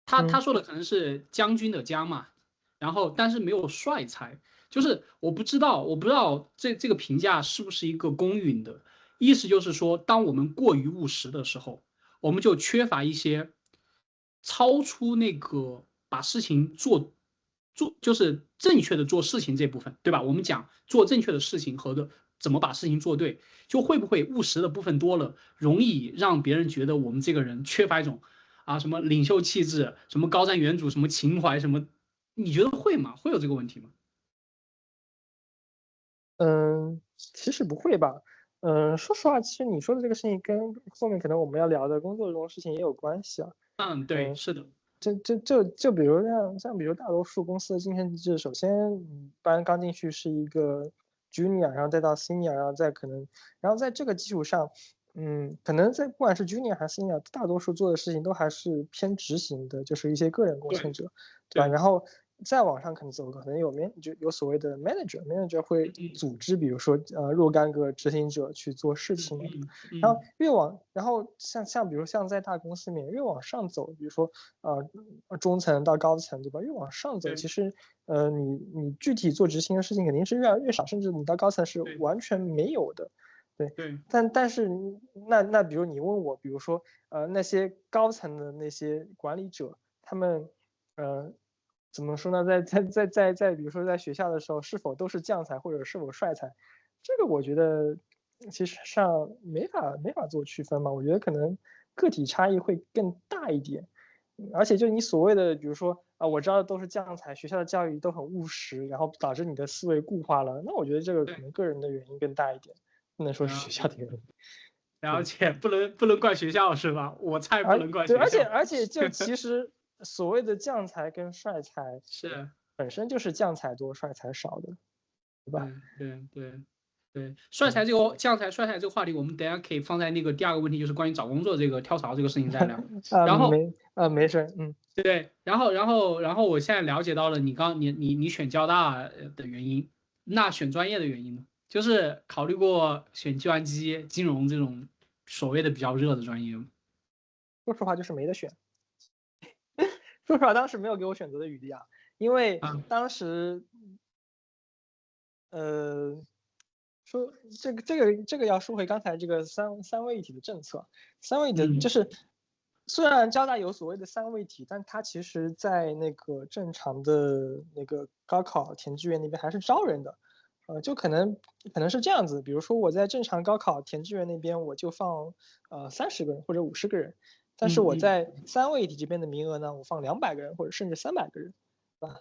他说的可能是将军的将嘛，然后但是没有帅才，就是我不知道这个评价是不是一个公允的，意思就是说，当我们过于务实的时候，我们就缺乏一些超出那个把事情做就是正确的做事情这部分，对吧？我们讲做正确的事情和怎么把事情做对，就会不会务实的部分多了，容易让别人觉得我们这个人缺乏一种什么领袖气质，什么高瞻远瞩，什么情怀，什么？你觉得会吗？会有这个问题吗？其实不会吧。说实话，其实你说的这个事情跟后面可能我们要聊的工作中的事情也有关系啊。嗯，对，是的，就比如比如大多数公司的晋升机制，首先你刚进去是一个 junior，然后再到 senior，然后在这个基础上，可能不管是 junior 还是 senior，大多数做的事情都还是偏执行的，就是一些个人贡献者，对吧？对，然后再往上可能有所谓的 manager 会组织，比如说若干个执行者去做事情嘛。然后然后比如像在大公司里面越往上走，比如说中层到高层，对吧？越往上走，其实你具体做执行的事情肯定是越来越少，甚至你到高层是完全没有的。对，但是那比如你问我，比如说那些高层的那些管理者，他们怎么说呢？比如说在学校的时候，是否都是将才或者是否帅才，这个我觉得其实上没法做区分嘛。我觉得可能个体差异会更大一点。而且就你所谓的，比如说我知道的都是将才，学校的教育都很务实，然后导致你的思维固化了，那我觉得这个可能个人的原因更大一点，不能说是学校的原因。了解，不能怪学校是吧？我才不能怪对，学校。而且就其实所谓的将才跟帅才是，本身就是将才多帅才少的，对吧？对，帅才这个话题，我们等下可以放在那个第二个问题，就是关于找工作这个跳槽这个事情再聊。然后没事，对，然后我现在了解到了你选交大的原因，那选专业的原因呢？就是考虑过选计算机、金融这种所谓的比较热的专业吗？说实话就是没得选。说实话，当时没有给我选择的余地啊，因为当时，说这个要说回刚才这个三位一体的政策，三位一体就是虽然交大有所谓的三位一体，但它其实在那个正常的那个高考填志愿那边还是招人的，就可能是这样子，比如说我在正常高考填志愿那边我就放30个人或者50个人。但是我在三位一体这边的名额呢，我放200个人或者甚至300个人，对吧？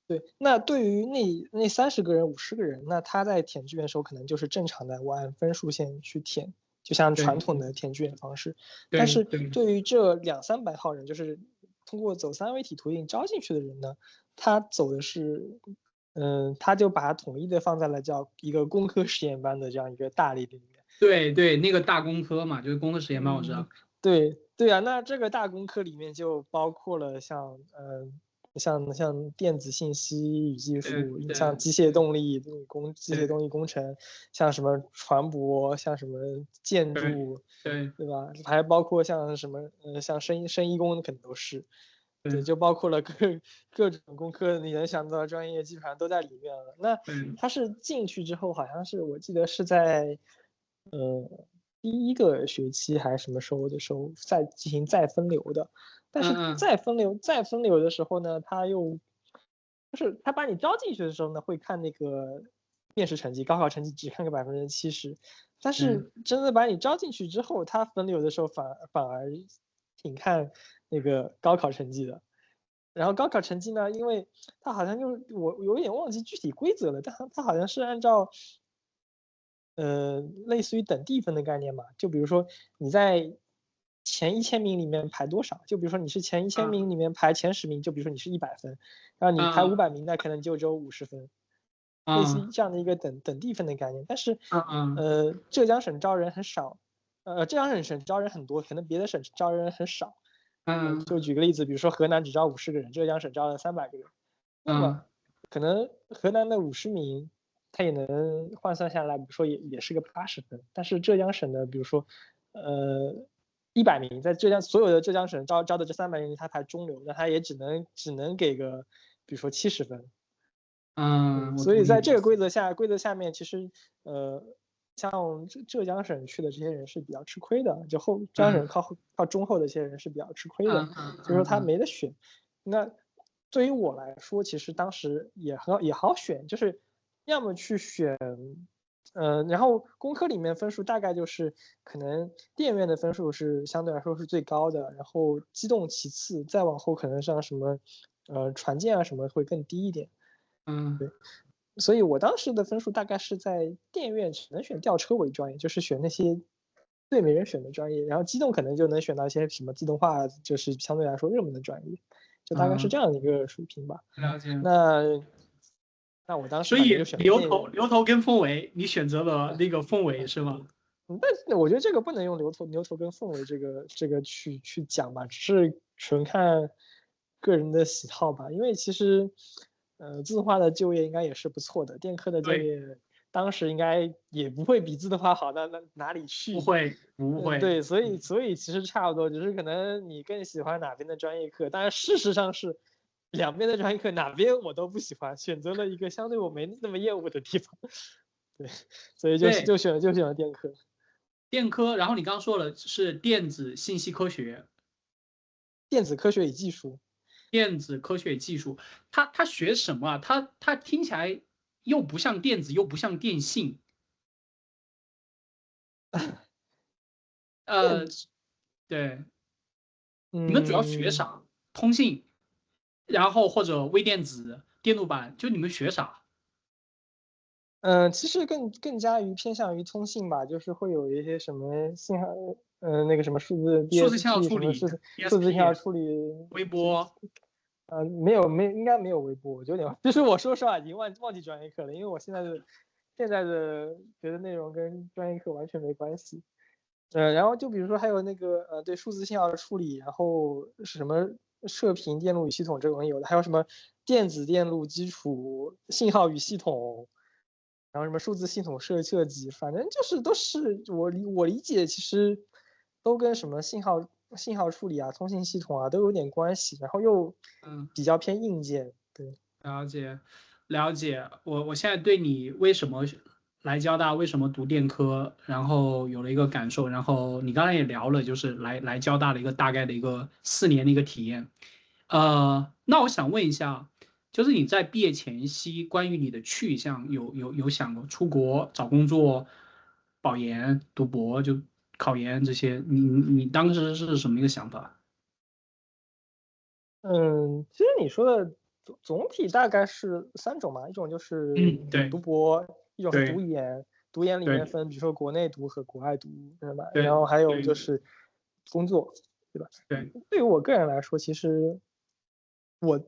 对，那对于那30个人、50个人，那他在填志愿的时候可能就是正常的我按分数线去填，就像传统的填志愿方式。但是对于这200-300号人，就是通过走三位一体途径招进去的人呢，他走的是，他就把它统一的放在了叫一个工科实验班的这样一个大类里面。对，那个大工科嘛，就是工科实验班，我知道。对啊，那这个大工科里面就包括了像电子信息与技术，像机械动力工程，像什么船舶，像什么建筑，对吧？还包括像什么像生医工可能都是，对，就包括了各种工科你能想到的专业基本上都在里面了。那他是进去之后，好像是我记得是在第一个学期还是什么时候的时候再进行再分流的，但是再分流的时候呢，就是他把你招进去的时候呢，会看那个面试成绩，高考成绩只看个70%，但是真的把你招进去之后，他分流的时候反而挺看那个高考成绩的。然后高考成绩呢，因为他好像我有点忘记具体规则了，但他好像是按照类似于等地分的概念嘛，就比如说你在前1000名里面排多少，就比如说你是前1000名里面排前10名，就比如说你是100分，然后你排500名，那可能就只有50分，类似于这样的一个等地分的概念。但是浙江省招人很少，浙江省招人很多，可能别的省招人很少。就举个例子，比如说河南只招50个人，浙江省招了300个人，那么可能河南的50名。它也能换算下来，比如说也是个80分，但是浙江省的，比如说100名，在所有的浙江省招的这300名，他排中流，那他也只能给个，比如说70分。所以在这个规则下面，其实像浙江省去的这些人是比较吃亏的，就浙江省靠中后的一些人是比较吃亏的，所以说他没得选。那对于我来说，其实当时也好选，就是要么去选，然后工科里面分数大概就是可能电院的分数是相对来说是最高的，然后机动其次，再往后可能像什么船建啊什么会更低一点。对。所以我当时的分数大概是在电院只能选吊车尾专业，就是选那些最没人选的专业，然后机动可能就能选到一些什么自动化，就是相对来说热门的专业，就大概是这样的一个水平吧。了解。那我当时所以反正就选牛头跟凤尾，你选择了那个凤尾是吗？但是我觉得这个不能用牛头跟凤尾这个去讲吧，只是纯看个人的喜好吧。因为其实自动化的就业应该也是不错的，电科的就业当时应该也不会比自动化好到哪里去。不会。对，所以其实差不多，只是可能你更喜欢哪边的专业课，当然事实上是两边的专业课哪边我都不喜欢，选择了一个相对我没那么厌恶的地方。对，所以就选了电科。电科，然后你刚刚说了是电子信息科学，电子科学与技术，电子科学与技术，他学什么啊？他听起来又不像电子，又不像电信。对，你们主要学啥？通信，然后或者微电子、电路板，就你们学啥？其实更加偏向于通信吧，就是会有一些什么信号，那个什么数字信号处理、数字信号处理、微波。没有应该没有微波，我有点，就是我说实话已经忘记专业课了，因为我现在的学的内容跟专业课完全没关系。然后就比如说还有那个对数字信号的处理，然后是什么射频电路与系统这种有的，还有什么电子电路基础、信号与系统。然后什么数字系统设计，反正就是都是我理解，其实都跟什么信号处理啊、通信系统啊都有点关系，然后又比较偏硬件。对，了解。我现在对你为什么来交大，为什么读电科，然后有了一个感受。然后你刚才也聊了，就是来交大的一个大概的一个4年的一个体验。那我想问一下，就是你在毕业前夕，关于你的去向有想过出国找工作、保研、读博、就考研这些？你当时是什么一个想法？其实你说的总体大概是3种嘛，一种就是对，读博，一种是读研，读研里面对分，比如说国内读和国外读，对吧？对然后还有就是工作，对吧？对，对于我个人来说，其实我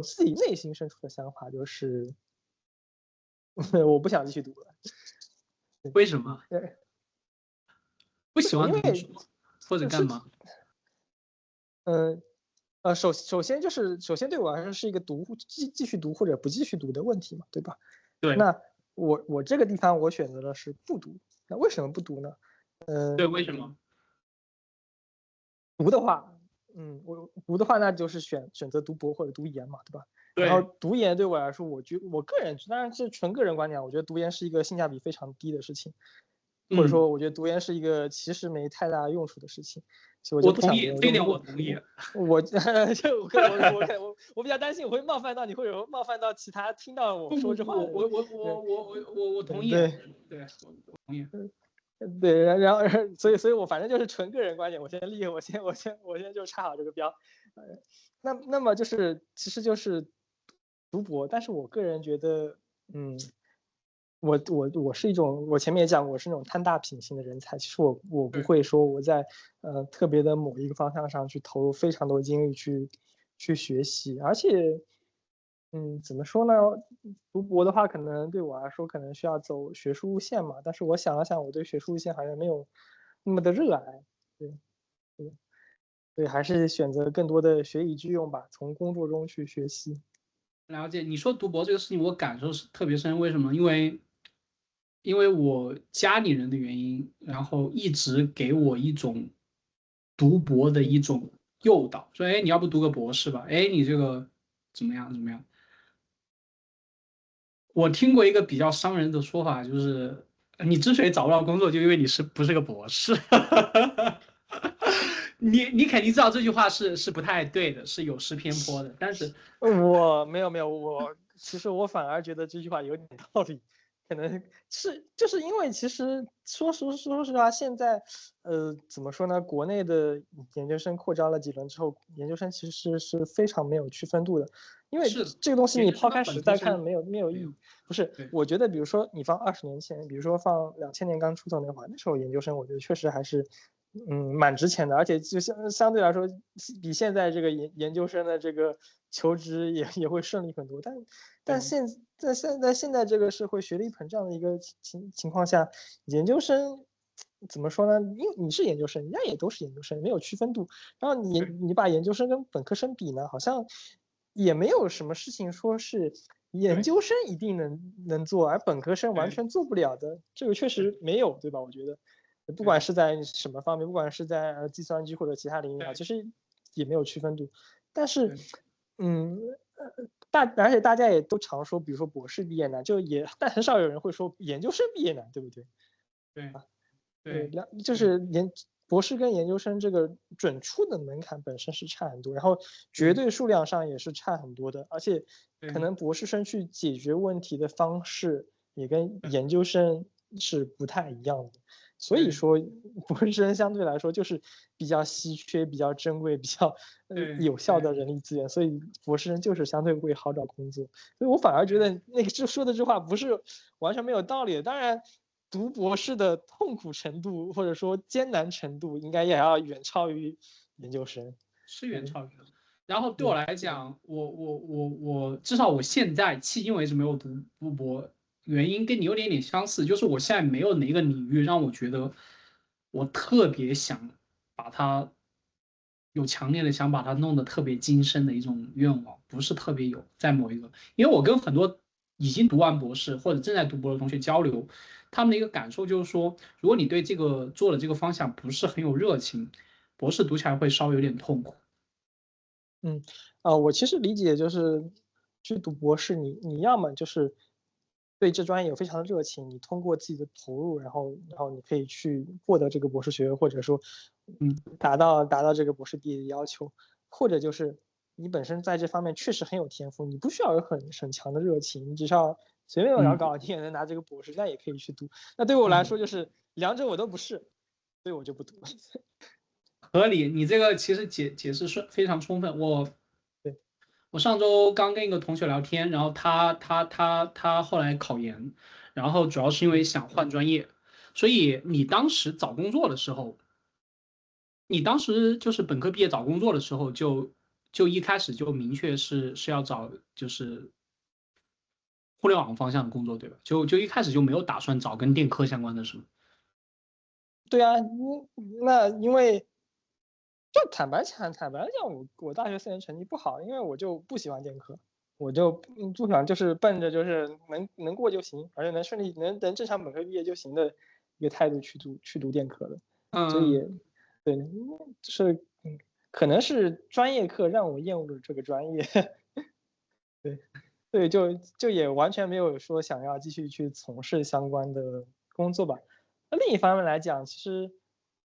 自己内心深处的想法就是，我不想继续读了。为什么？不喜欢因为读书或者干嘛？首先对我来说是一个继续读或者不继续读的问题嘛，对吧？对。那我这个地方我选择的是不读，那为什么不读呢？对，为什么？读的话，我读的话那就是选择读博或者读研嘛，对吧？对。然后读研对我来说，我个人当然是纯个人观点，我觉得读研是一个性价比非常低的事情，或者说我觉得读研是一个其实没太大用处的事情。我同意，这点我同意。我比较担心我会冒犯到你，或者冒犯到其他听到我说这话的人。我同意。对，我同意。对，然后所以我反正就是纯个人观点，我先就插好这个标。那么就是其实就是读博，但是我个人觉得，我是一种，我前面也讲过，我是那种贪大品型的人才。其实我不会说我在特别的某一个方向上去投入非常多精力去学习，而且怎么说呢？读博的话，可能对我来说可能需要走学术路线嘛，但是我想了想，我对学术路线好像没有那么的热爱，对，还是选择更多的学以致用吧，从工作中去学习。了解。你说读博这个事情，我感受是特别深。为什么？因为我家里人的原因，然后一直给我一种读博的一种诱导，说，哎，你要不读个博士吧？哎，你这个怎么样？我听过一个比较伤人的说法，就是你之所以找不到工作，就因为你不是个博士。你肯定知道这句话是不太对的，是有失偏颇的。但是我没有，其实我反而觉得这句话有点道理。可能就是因为其实说实话，现在怎么说呢？国内的研究生扩招了几轮之后，研究生其实是非常没有区分度的，因为是的，这个东西你抛开研究生跟本时代看科生没有意义。不是，对我觉得比如说你放20年前，比如说放2000年刚出头那会儿，那时候研究生我觉得确实还是蛮值钱的，而且就相对来说比现在这个研究生的这个求职也会顺利很多，但现在这个社会学历膨胀的一个情况下，研究生怎么说呢？因为你是研究生，人家也都是研究生，没有区分度。然后你把研究生跟本科生比呢，好像也没有什么事情说是研究生一定能做，而本科生完全做不了的，这个确实没有，对吧？我觉得，不管是在什么方面，不管是在计算机或者其他领域啊，其实也没有区分度。但是，而且大家也都常说，比如说博士毕业难，但很少有人会说研究生毕业难，对不对？对，就是博士跟研究生这个准出的门槛本身是差很多，然后绝对数量上也是差很多的，而且可能博士生去解决问题的方式也跟研究生是不太一样的，所以说博士生相对来说就是比较稀缺、比较珍贵、比较有效的人力资源，所以博士生就是相对会好找工作，所以我反而觉得那个说的这话不是完全没有道理的，当然。读博士的痛苦程度或者说艰难程度，应该也要远超于研究生，是远超于的。然后对我来讲，我至少我现在迄今为止没有读博，原因跟你有点相似，就是我现在没有哪个领域让我觉得我特别想把它有强烈的想把它弄得特别精深的一种愿望，不是特别有在某一个，因为我跟很多已经读完博士或者正在读博的同学交流，他们的一个感受就是说，如果你对这个做的这个方向不是很有热情，博士读起来会稍微有点痛苦。我其实理解就是去读博士，你要么就是对这专业有非常的热情，你通过自己的投入，然后你可以去获得这个博士学位，或者说达到这个博士毕业的要求，或者就是你本身在这方面确实很有天赋，你不需要有很强的热情，你只需要随便找稿，你也能拿这个博士，那也可以去读。那对我来说就是两者我都不是，所以我就不读。合理，你这个其实解释是非常充分。我上周刚跟一个同学聊天，然后他后来考研，然后主要是因为想换专业，所以你当时找工作的时候，你当时就是本科毕业找工作的时候就一开始就明确是要找就是互联网方向的工作，对吧？就一开始就没有打算找跟电科相关的，是吗？对啊，那因为就坦白讲，我大学4年成绩不好，因为我就不喜欢电科，我就不想就是奔着就是能过就行，而且能顺利能正常本科毕业就行的一个态度去读电科的，所以对，就是可能是专业课让我厌恶了这个专业，对，就也完全没有说想要继续去从事相关的工作吧。那另一方面来讲，其实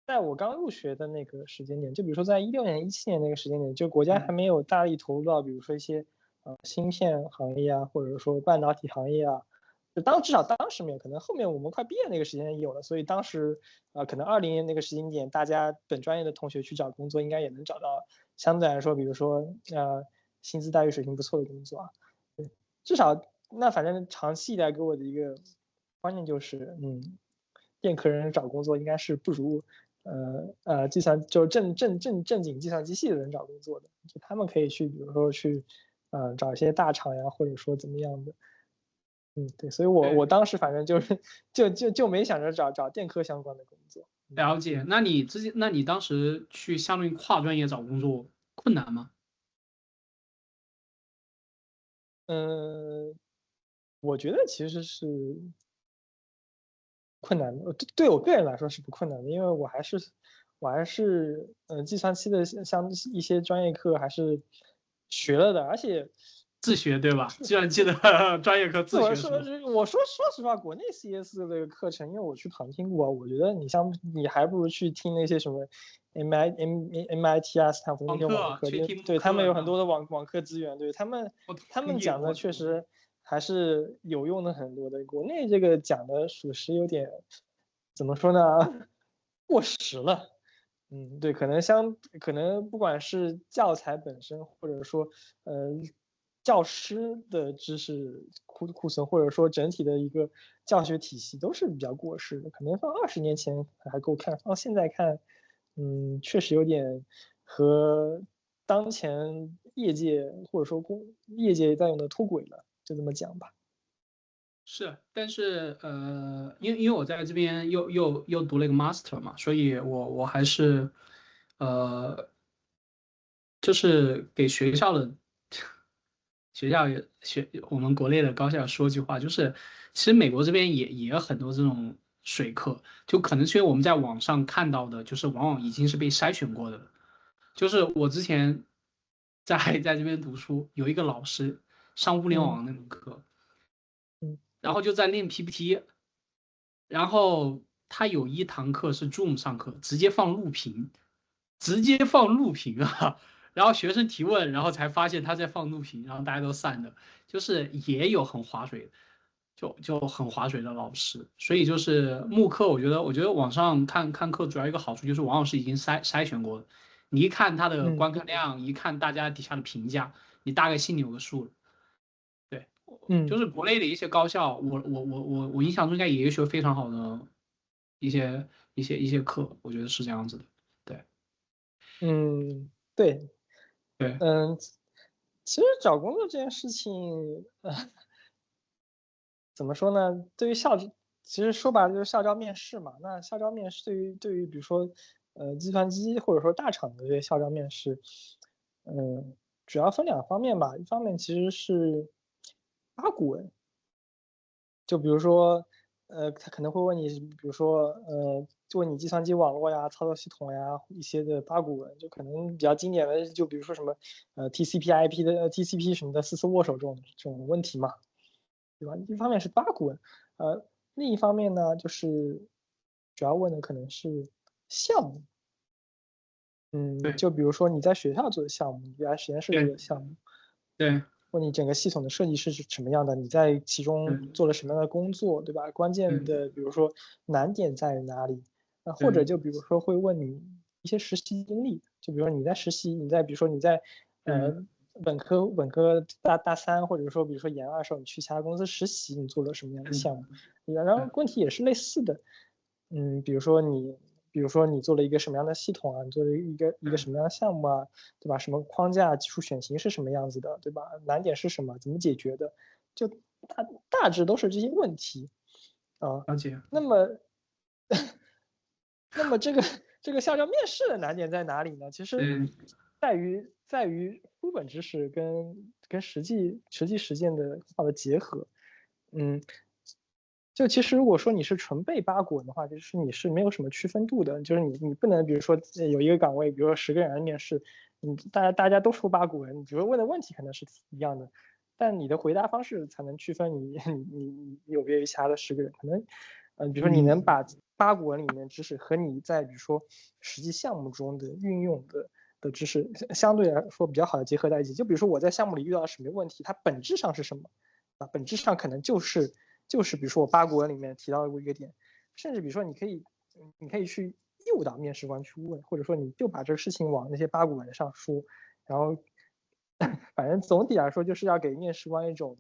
在我刚入学的那个时间点，就比如说在16年、17年那个时间点，就国家还没有大力投入到，比如说一些芯片行业啊，或者说半导体行业啊，至少当时没有，可能后面我们快毕业那个时间有了，所以当时可能20年那个时间点，大家本专业的同学去找工作，应该也能找到相对来说，比如说薪资待遇水平不错的工作啊。至少那反正长期以来给我的一个观念就是，电科人找工作应该是不如正经计算机系的人找工作的，就他们可以去比如说去找一些大厂呀，或者说怎么样的，对，所以我当时反正就是就没想着找电科相关的工作。了解，那你当时去相当于跨专业找工作困难吗？我觉得其实是困难的，对我个人来说是不困难的，因为我还是计算机的像一些专业课还是学了的，而且自学对吧？计算机的专业课自学是吧？说实话，国内 CS 的这个课程，因为我去旁听过，我觉得你还不如去听那些什么 MIT 啊、斯坦福那些网课，对他们有很多的网课资源，对他们讲的确实还是有用的很多的。国内这个讲的属实有点怎么说呢，过时了。对，可能不管是教材本身，或者说教师的知识库存，或者说整体的一个教学体系都是比较过时的。可能放20年前还够看，放现在看，确实有点和当前业界或者说业界在用的脱轨了，就这么讲吧。是，但是因为我在这边又读了一个 master 嘛，所以我还是就是给学校的我们国内的高校说句话，就是其实美国这边也有很多这种水课，就可能是因为我们在网上看到的，就是往往已经是被筛选过的了。就是我之前在这边读书，有一个老师上物联嗯网那门课，嗯然后就在练 PPT，然后他有一堂课是 Zoom 上课，直接放录屏，直接放录屏啊，然后学生提问，然后才发现他在放录屏，然后大家都散的，就是也有很划水，就很划水的老师，所以就是慕课，我觉得网上看课主要一个好处就是往往是已经筛选过的，你一看他的嗯观看量，一看大家底下的评价，你大概心里有个数了。对，就嗯是国内的一些高校，我印象中应该也有学非常好的一些课，我觉得是这样子的。对对。对其实找工作这件事情，怎么说呢？其实说白了就是校招面试嘛。那校招面试对于比如说计算机或者说大厂的这些校招面试，嗯，主要分两方面吧。一方面其实是八股文，就比如说他可能会问你，比如说就问你计算机网络呀、操作系统呀一些的八股文，就可能比较经典的，就比如说什么TCP/IP 的TCP 什么的4次握手这种问题嘛。对吧？一方面是八股文，另一方面呢，就是主要问的可能是项目，对就比如说你在学校做的项目，你在实验室做对的项目，对问你整个系统的设计是什么样的，你在其中对做了什么样的工作，对吧？关键对的，比如说难点在于哪里？或者对就比如说会问你一些实习经历，就比如说你在实习，比如说你在对本科大三，或者说比如说研二的时候，你去其他公司实习，你做了什么样的项目？然后问题也是类似的，比如说你做了一个什么样的系统啊，你做了一个什么样的项目啊，对吧？什么框架、技术选型是什么样子的，对吧？难点是什么？怎么解决的？就大致都是这些问题啊。了解。那么这个校招面试的难点在哪里呢？其实对在于书本知识跟实际实践的好的结合。嗯，就其实如果说你是纯背八股文的话，就是你是没有什么区分度的，就是你不能比如说有一个岗位，比如说10个人面试，大家都说八股文，你比如说问的问题可能是一样的，但你的回答方式才能区分你有别于其他的10个人。可能比如说你能把八股文里面知识和你在比如说实际项目中的运用的知识相对来说比较好的结合在一起。就比如说我在项目里遇到了什么问题，它本质上是什么啊？本质上可能就是比如说我八股文里面提到过一个点，甚至比如说你可以去诱导面试官去问，或者说你就把这个事情往那些八股文上说，然后反正总体来说就是要给面试官一种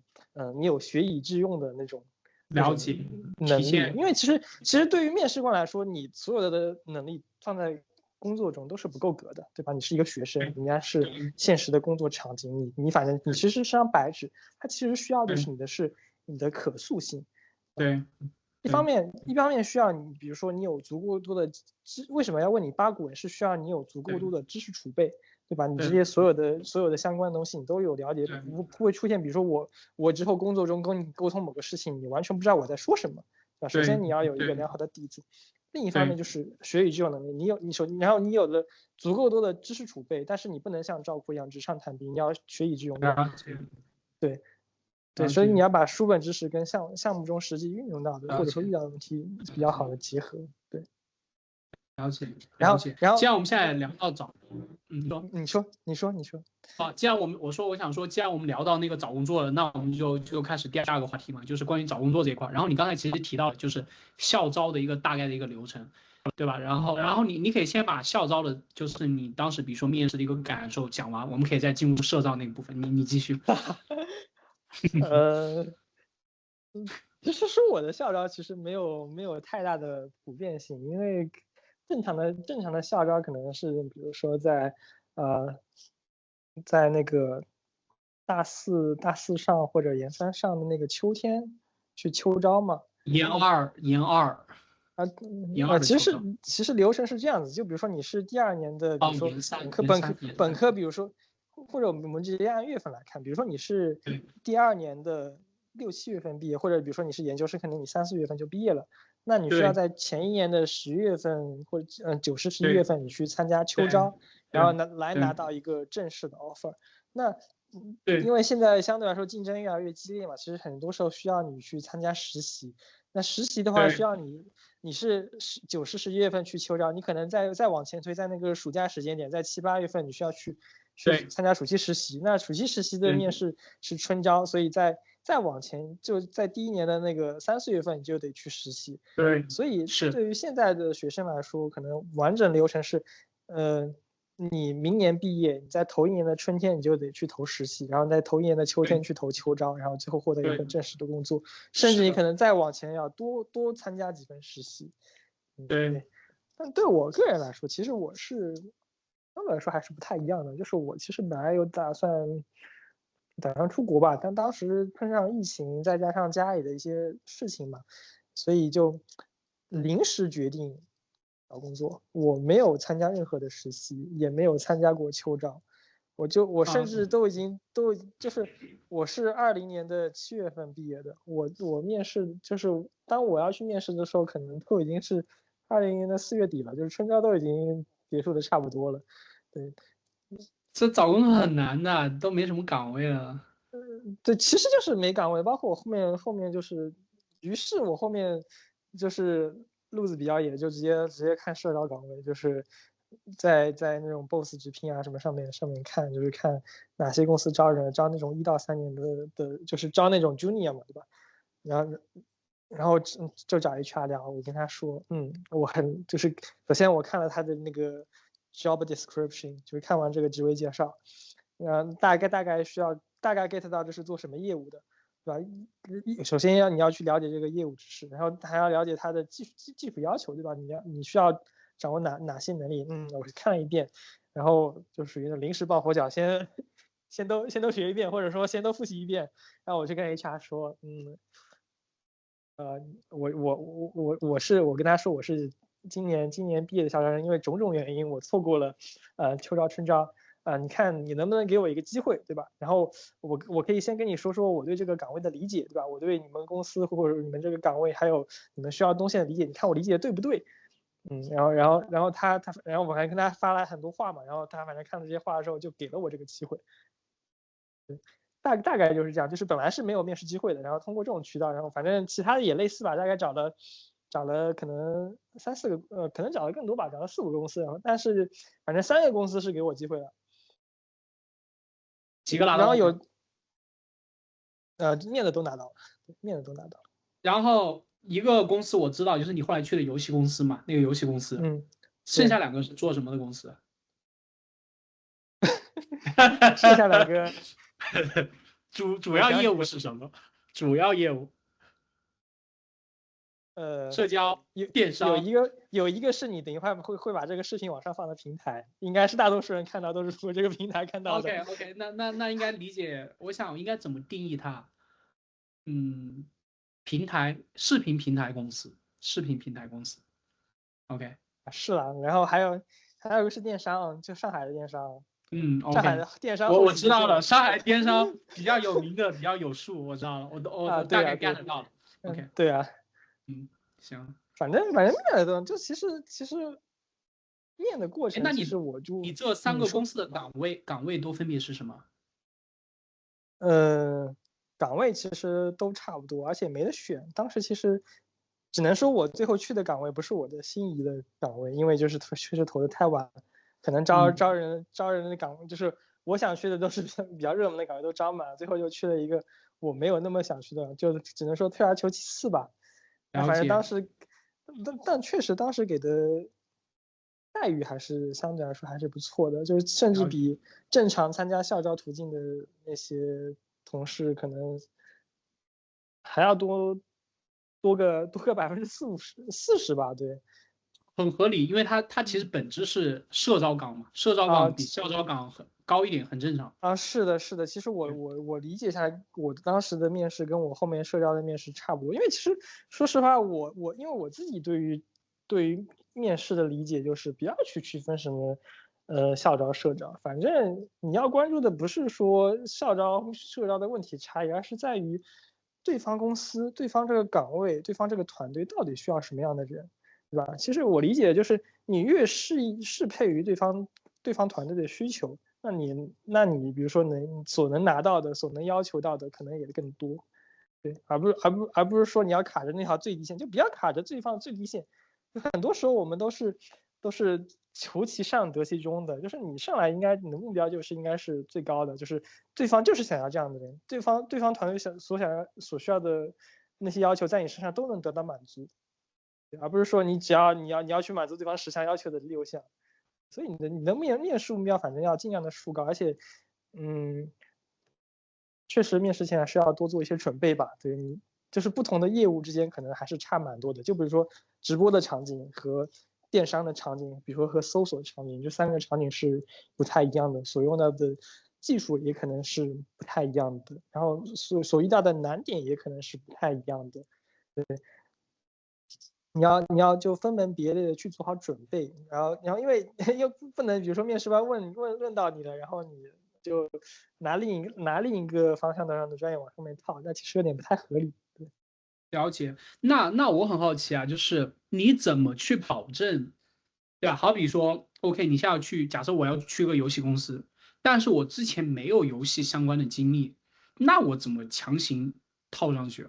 你有学以致用的那种了解能力。体现。因为其实对于面试官来说，你所有的能力放在工作中都是不够格的，对吧？你是一个学生，人家是现实的工作场景，你反正你其实是张白纸，他其实需要的是你的可塑性。对一方面需要你，比如说你有足够多的为什么要问你八股文？是需要你有足够多的知识储备，对吧？你这些所有的相关的东西你都有了解，不会出现比如说我之后工作中跟你沟通某个事情，你完全不知道我在说什么，对吧？首先你要有一个良好的底子，另一方面就是学以致用能力，然后你有了足够多的知识储备，但是你不能像赵普一样纸上谈兵，你要学以致用。对，所以你要把书本知识跟项目中实际运用到的，或者说遇到的问题比较好的结合。对。了解然后了解。既然我们现在聊到你说。好，既然我想说，既然我们聊到那个找工作了，那我们就开始第二个话题嘛，就是关于找工作这一块。然后你刚才其实提到了就是校招的一个大概的一个流程，对吧？然后你可以先把校招的，就是你当时比如说面试的一个感受讲完，我们可以再进入社招那个部分。你继续。其实说我的校招其实没有太大的普遍性，因为正常的校招可能是比如说在那个大四上或者研三上的那个秋天去秋招嘛。研二的其秋招。实流程是这样子，就比如说你是第2年的，比如说本科，比如说或者我们直接按月份来看，比如说你是第2年的6、7月份毕业，或者比如说你是研究生，可能你3、4月份就毕业了，那你需要在前1年的10月份或者9、10、11月份你去参加秋招，然后来拿到一个正式的 offer。那因为现在相对来说竞争越来越激烈嘛，其实很多时候需要你去参加实习。那实习的话需要你是9、10、11月份去秋招，你可能再往前推，在那个暑假时间点，在7、8月份你需要去参加暑期实习。那暑期实习的面试是春招，所以再往前就在第1年的那个3、4月份你就得去实习。对，所以对于现在的学生来说，可能完整流程是你明年毕业，你在头1年的春天你就得去投实习，然后在头1年的秋天去投秋招，然后最后获得一份正式的工作，甚至你可能再往前要多参加几份实习。对。但对我个人来说，其实我是相对来说还是不太一样的，就是我其实本来有打算出国吧，但当时碰上疫情，再加上家里的一些事情嘛，所以就临时决定找工作。我没有参加任何的实习，也没有参加过秋招，我甚至就是我是20年的7月份毕业的，我面试就是当我要去面试的时候，可能都已经是20年的4月底了，就是春招都已经结束的差不多了。对，这找工作很难的，都没什么岗位了。对，其实就是没岗位，包括我后面就是，于是我后面就是路子比较野，就直接看社招岗位，就是在那种 BOSS 直聘啊什么上面看，就是看哪些公司招人，招那种1到3年的，就是招那种 junior 嘛，对吧？然后就找 HR 聊，我跟他说，就是首先我看了他的那个 job description， 就是看完这个职位介绍，大概需要大概 get 到这是做什么业务的，对吧？首先你要去了解这个业务知识，然后还要了解它的技术要求，对吧？你需要掌握哪些能力？我看了一遍，然后就属于临时抱佛脚，先都学一遍，或者说先都复习一遍，然后我就跟 HR 说，我跟他说我是今年毕业的校招生，因为种种原因我错过了秋招春招。你看你能不能给我一个机会，对吧？然后我可以先跟你说说我对这个岗位的理解，对吧？我对你们公司或者你们这个岗位还有你们需要东西的理解，你看我理解的对不对？然后我还跟他发了很多话嘛，然后他反正看了这些话的时候就给了我这个机会。大概就是这样，就是本来是没有面试机会的，然后通过这种渠道，然后反正其他的也类似吧，大概找了可能3、4个，可能找了更多吧，找了4、5个公司，然后但是反正3个公司是给我机会了。几个拿到？然后有面的都拿到了。然后一个公司我知道，就是你后来去的游戏公司嘛，那个游戏公司。剩下2个是做什么的公司？剩下2个主要业务是什么？主要业务社交电商。有一个是你等一会儿会把这个视频往上放的平台，应该是大多数人看到都是通过这个平台看到的。OK， 那应该理解，我想应该怎么定义它？视频平台公司。OK。是了，然后还有一个是电商，就上海的电商。OK， 上海的电商我知道了，上海电商比较有名的，比较有数，我知道了，我大概 get 到了。OK。对啊。行。反正面的就其实面的过程，那其实你这3个公司的岗位都分别是什么？岗位其实都差不多，而且没得选。当时其实只能说我最后去的岗位不是我的心仪的岗位，因为就是确实投的太晚了，可能招人的岗位就是我想去的都是比较热门的岗位都招满了，最后又去了一个我没有那么想去的，就只能说退而求其次吧。那反正当时，但确实当时给的待遇还是相对来说还是不错的，就是甚至比正常参加校招途径的那些同事可能还要多个40%-50%吧，对。很合理，因为它其实本质是社招岗嘛，社招岗比校招岗很高一点，很正常。是的，是的。其实我理解下来，我当时的面试跟我后面社招的面试差不多，因为其实说实话，因为我自己对于面试的理解就是不要去区分什么校招社招，反正你要关注的不是说校招社招的问题差异，而是在于对方公司、对方这个岗位、对方这个团队到底需要什么样的人。对吧？其实我理解就是你越适配于对方团队的需求，那你比如说所能拿到的、所能要求到的可能也更多，对，而不是说你要卡着那条最低线，就不要卡着对方最低线。很多时候我们都是求其上得其中的，就是你上来你的目标就是应该是最高的，就是对方就是想要这样的人，对方团队所需要的那些要求在你身上都能得到满足。而不是说你要去满足对方10项要求的6项，所以你的面试目标反正要尽量的树高，而且确实面试前还是要多做一些准备吧。对，你就是不同的业务之间可能还是差蛮多的，就比如说直播的场景和电商的场景，比如说和搜索场景，这3个场景是不太一样的，所用到的技术也可能是不太一样的，然后所遇到的难点也可能是不太一样的。对，你要就分门别类的去做好准备，然后因为又不能比如说面试官问到你了，然后你就拿另一个方向的专业往上面套，那其实有点不太合理。对，了解。那我很好奇啊，就是你怎么去保证，对吧？好比说，OK，你现在假设我要去个游戏公司，但是我之前没有游戏相关的经历，那我怎么强行套上去？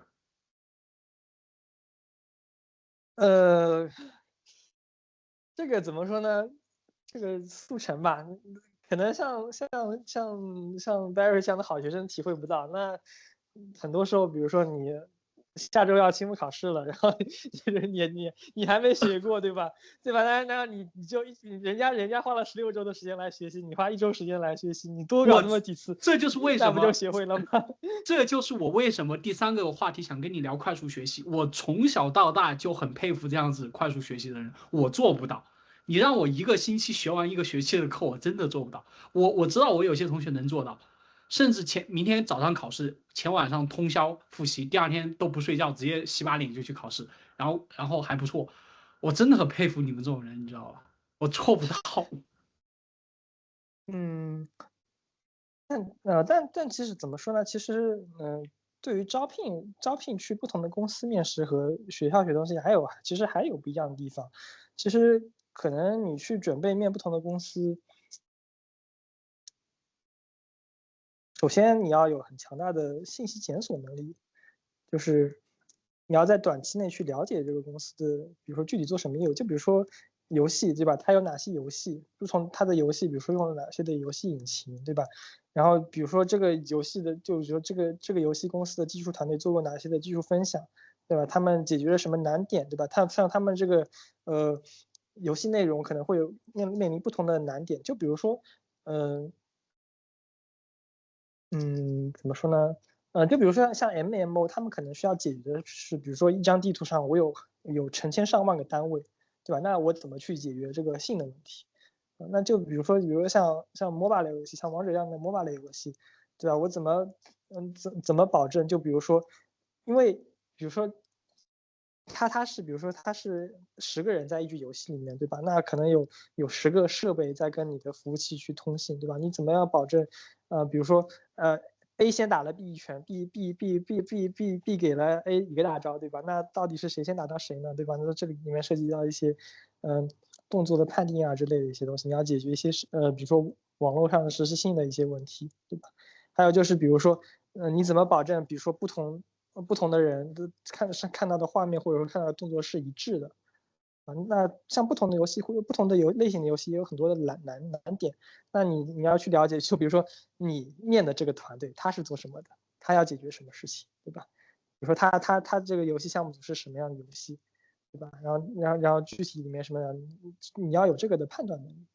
这个怎么说呢？这个速成吧，可能像 Barry 这样的好学生体会不到。那很多时候，比如说你下周要期末考试了，然后你还没学过，对吧？对吧？那你就人家花了16周的时间来学习，你花1周时间来学习，你多搞那么几次，这就是为什么，那不就学会了吗？这就是我为什么第3个话题想跟你聊快速学习。我从小到大就很佩服这样子快速学习的人，我做不到。你让我1个星期学完1个学期的课，我真的做不到。我知道我有些同学能做到，甚至明天早上考试，前晚上通宵复习，第2天都不睡觉，直接洗把脸就去考试，然后还不错。我真的很佩服你们这种人，你知道吧？我做不到。但其实怎么说呢？其实对于招聘去不同的公司面试和学校学东西，其实还有不一样的地方。其实可能你去准备面不同的公司，首先你要有很强大的信息检索能力，就是你要在短期内去了解这个公司的，比如说具体做什么业务，就比如说游戏，对吧？它有哪些游戏？就从它的游戏，比如说用了哪些的游戏引擎，对吧？然后比如说这个游戏的，就是说这个游戏公司的技术团队做过哪些的技术分享，对吧？他们解决了什么难点，对吧？像他们这个游戏内容可能会有面临不同的难点，就比如说怎么说呢？就比如说像 MMO，他们可能需要解决的是，比如说一张地图上我有成千上万个单位，对吧？那我怎么去解决这个性能问题？那就比如说像 MOBA 类游戏，像王者这样的 MOBA 类游戏，对吧？我怎么保证？就比如说，因为比如说比如说他是10个人在一局游戏里面，对吧？那可能有10个设备在跟你的服务器去通信，对吧？你怎么样保证？比如说A 先打了 B 一拳，B 给了 A 一个大招，对吧？那到底是谁先打到谁呢？对吧？那这里面涉及到一些动作的判定啊之类的一些东西，你要解决一些比如说网络上的实时性的一些问题，对吧？还有就是比如说你怎么保证，比如说不同不同的人的看到的画面或者说看到的动作是一致的。那像不同的游戏或者不同的类型的游戏也有很多的难点，那你要去了解，就比如说你面的这个团队他是做什么的，他要解决什么事情，对吧？比如说他这个游戏项目组是什么样的游戏，对吧？然后具体里面什么样，你要有这个的判断能力。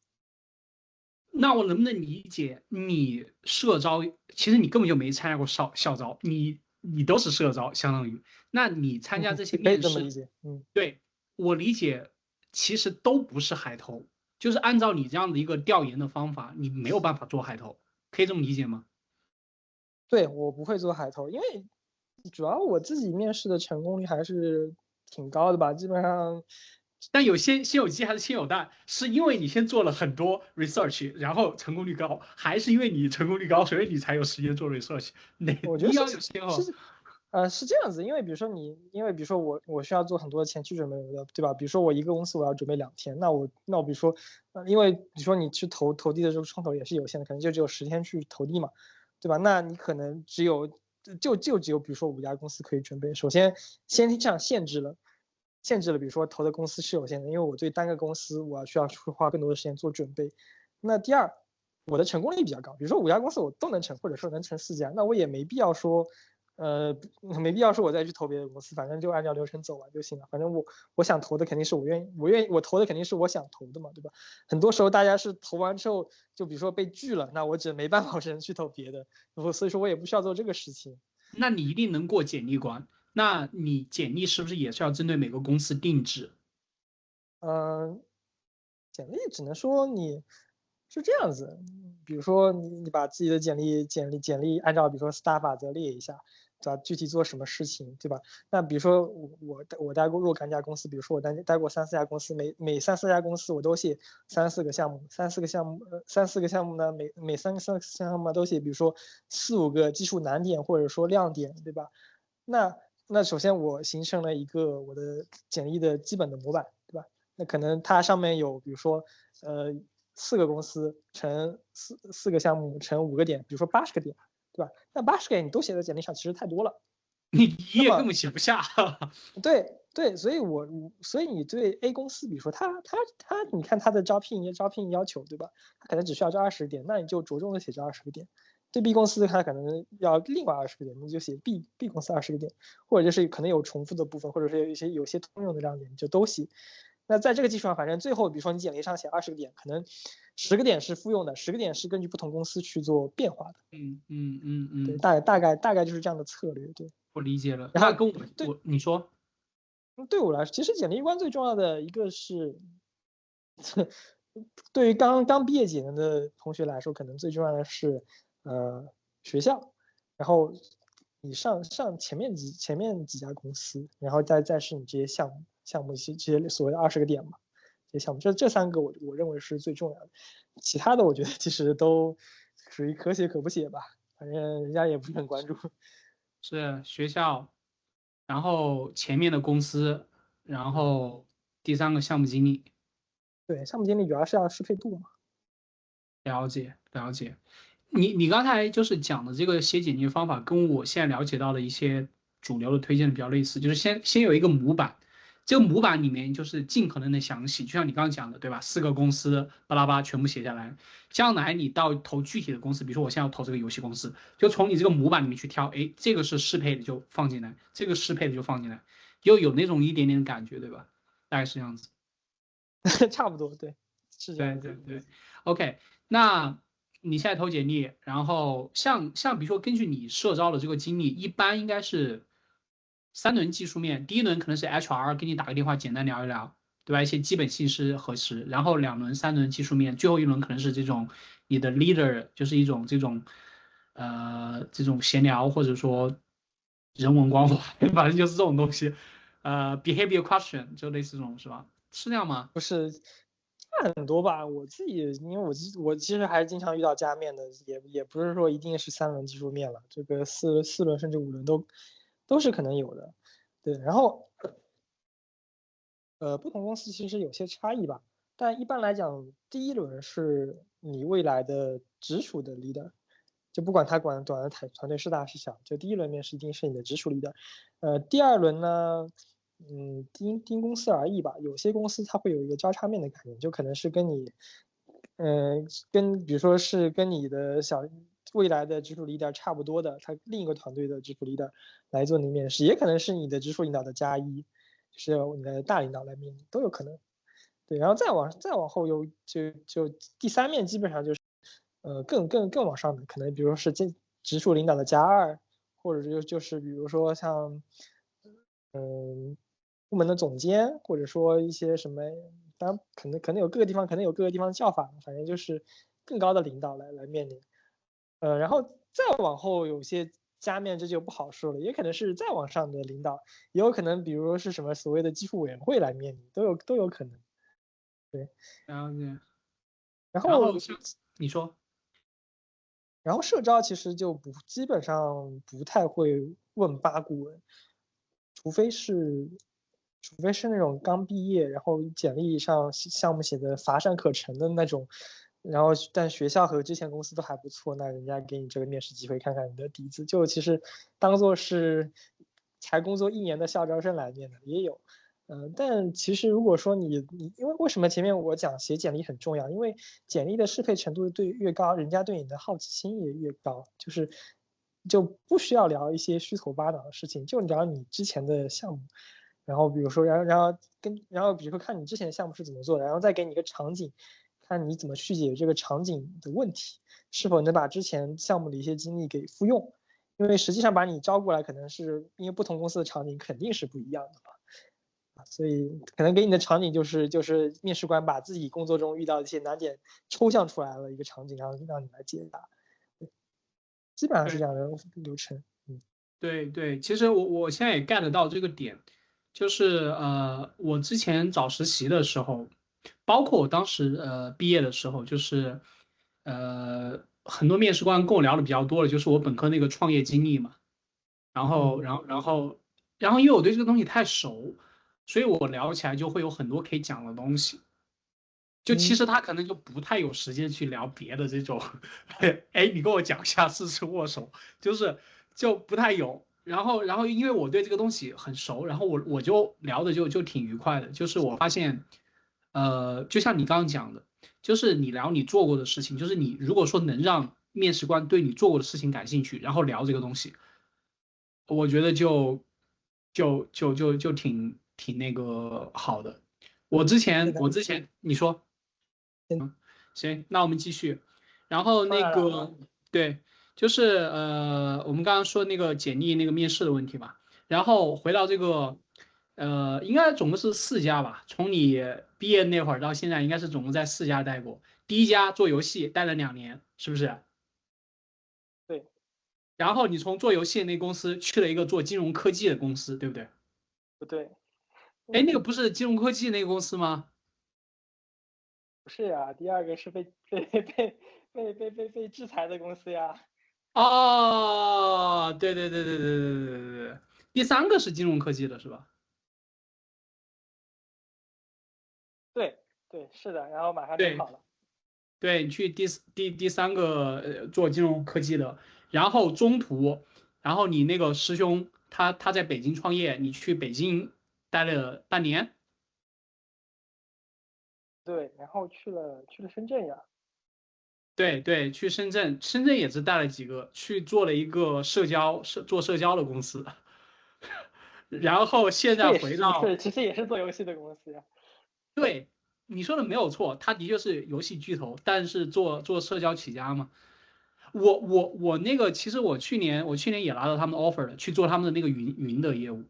那我能不能理解你社招，其实你根本就没参加过校招，你都是社招，相当于，那你参加这些可以面试，这么理解，对，我理解，其实都不是海投，就是按照你这样的一个调研的方法，你没有办法做海投，可以这么理解吗？对，我不会做海投，因为主要我自己面试的成功率还是挺高的吧，基本上。但有先有鸡还是先有蛋？是因为你先做了很多 research，然后成功率高，还是因为你成功率高，所以你才有时间做 research？我觉得一要有先后。是这样子，因为比如说我需要做很多前期准备的，对吧？比如说我一个公司我要准备2天，那我比如说，因为比如说你去投递的这个窗口也是有限的，可能就只有10天去投递嘛，对吧？那你可能只有比如说5家公司可以准备。首先先这样限制了，比如说投的公司是有限的，因为我对单个公司我需要去花更多的时间做准备。那第二，我的成功率比较高，比如说5家公司我都能成，或者说能成4家，那我也没必要说。没必要说我再去投别的公司，反正就按照流程走完就行了。反正我想投的肯定是我投的肯定是我想投的嘛，对吧？很多时候大家是投完之后，就比如说被拒了，那我没办法，我只能去投别的，所以说我也不需要做这个事情。那你一定能过简历关。那你简历是不是也是要针对每个公司定制？嗯，简历只能说你是这样子，比如说你把自己的简历按照比如说 STAR 法则列一下，对吧？具体做什么事情，对吧？那比如说我待过若干家公司，比如说我待过3、4家公司，每3、4家公司我都写3、4个项目，3、4个项目呢，每3个项目都写，比如说4、5个技术难点或者说亮点，对吧？那首先我形成了一个我的简历的基本的模板，对吧？那可能它上面有，比如说4个公司乘四个项目乘5个点，比如说80个点，对吧？那80个点你都写在简历上，其实太多了。你一那么页根本写不下。对，所以你对 A 公司，比如说你看他的招聘要求，对吧？他可能只需要这20个点，那你就着重的写这20个点。对 B 公司他可能要另外20个点，你就写 B 公司20个点，或者就是可能有重复的部分，或者是有些通用的亮点，你就都写。那在这个基础上，反正最后比如说你简历上写20个点，可能10个点是复用的，10个点是根据不同公司去做变化的。对，大概就是这样的策略，对。我理解了。然后那跟对你说，对我来说，其实简历关最重要的一个是，对于刚毕业几年的同学来说，可能最重要的是学校，然后你上前面几家公司，然后再是你这些项目这些所谓的20个点嘛，这些项目这3个我认为是最重要的，其他的我觉得其实都属于可写可不写吧，反正人家也不是很关注。是学校，然后前面的公司，然后第三个项目经理。对，项目经理主要是要适配度嘛。了解了解。你刚才就是讲的这个写简历方法，跟我现在了解到的一些主流的推荐的比较类似，就是先有一个模板，这个模板里面就是尽可能的详细，就像你刚刚讲的，对吧？4个公司巴拉巴全部写下来，将来你到投具体的公司，比如说我现在要投这个游戏公司，就从你这个模板里面去挑，哎，这个是适配的就放进来，这个适配的就放进来，又有那种一点点的感觉，对吧？大概是这样子。差不多，对，是这样子。对对对，OK，那你现在投简历，然后像比如说根据你社招的这个经历，一般应该是3轮技术面，第一轮可能是 HR 给你打个电话简单聊一聊，对吧？一些基本信息核实，然后2轮、3轮技术面，最后一轮可能是这种你的 leader，就是一种这种闲聊或者说人文关怀，反正就是这种东西，behavior question 就类似这种是吧？是这样吗？不是差很多吧？我自己因为我其实还是经常遇到加面的，也不是说一定是3轮技术面了，这个四轮甚至5轮都是可能有的。对，然后不同公司其实有些差异吧，但一般来讲，第一轮是你未来的直属的 leader，就不管他管的团队是大是小，就第一轮面试一定是你的直属 leader。第二轮呢，因公司而异吧，有些公司它会有一个交叉面的概念，就可能是跟你，比如说是跟你的未来的直属 leader 差不多的，他另一个团队的直属 leader 来做你面试，也可能是你的直属领导的加一，就是你的大领导来面都有可能。对，然后再往后就第三面基本上就是更往上的，可能比如说是直属领导的加二，或者就是比如说像部门的总监，或者说一些什么，当然可能有各个地方的叫法，反正就是更高的领导来面临。然后再往后有些加面这就不好说了，也可能是再往上的领导，也有可能比如说是什么所谓的技术委员会来面临，都有可能。对，了解。然后你说。然后社招其实就基本上不太会问八股文，除非是那种刚毕业，然后简历上项目写的乏善可陈的那种，然后但学校和之前公司都还不错，那人家给你这个面试机会，看看你的底子，就其实当做是才工作1年的校招生来面的也有。但其实如果说你因为什么前面我讲写简历很重要，因为简历的适配程度越高，人家对你的好奇心也越高，就不需要聊一些虚头巴脑的事情，就聊你之前的项目，然后比如说然后比如说看你之前的项目是怎么做的，然后再给你一个场景，看你怎么去解决这个场景的问题，是否能把之前项目的一些经历给复用，因为实际上把你招过来，可能是因为不同公司的场景肯定是不一样的嘛。所以可能给你的场景就是面试官把自己工作中遇到的一些难点抽象出来了一个场景，然后让你来解答，基本上是这样的流程。对，其实我现在也 get 到这个点，就是我之前找实习的时候，包括我当时毕业的时候，就是很多面试官跟我聊的比较多的，就是我本科那个创业经历嘛，然后因为我对这个东西太熟，所以我聊起来就会有很多可以讲的东西。就其实他可能就不太有时间去聊别的这种，哎，你跟我讲一下试试握手，就不太有。然后因为我对这个东西很熟，然后我就聊的就挺愉快的。就是我发现，就像你刚刚讲的，就是你聊你做过的事情，就是你如果说能让面试官对你做过的事情感兴趣，然后聊这个东西，我觉得就挺那个好的。我之前你说。行，那我们继续。然后那个，对，就是我们刚刚说那个简历那个面试的问题嘛。然后回到这个，应该总共是4家吧。从你毕业那会儿到现在，应该是总共在4家待过。第一家做游戏待了2年，是不是？对。然后你从做游戏的那公司去了一个做金融科技的公司，对不对？不对。哎，那个不是金融科技那个公司吗？不是呀，第二个是被制裁的公司呀。哦，对，第三个是金融科技的是吧？对，是的，然后马上就对考了。对，你去第三个做金融科技的，然后中途，然后你那个师兄他在北京创业，你去北京待了半年。对，然后去了深圳呀。对，去深圳也是带了几个，去做了一个做社交的公司，然后现在回到。其实也是做游戏的公司呀。对，你说的没有错，他的确是游戏巨头，但是做社交起家嘛。我那个，其实我去年也拿到他们的 offer 了，去做他们的那个云的业务。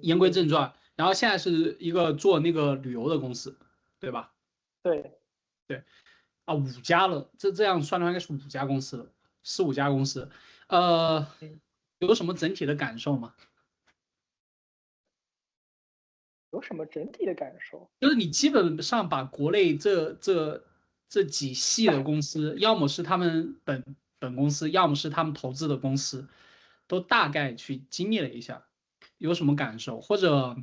言归正传，然后现在是一个做那个旅游的公司，对吧？对。啊，5家了，这样算的话应该是5家公司了，4、5家公司。呃，有什么整体的感受吗？有什么整体的感受？就是你基本上把国内这几系的公司，要么是他们本公司，要么是他们投资的公司，都大概去经历了一下，有什么感受？或者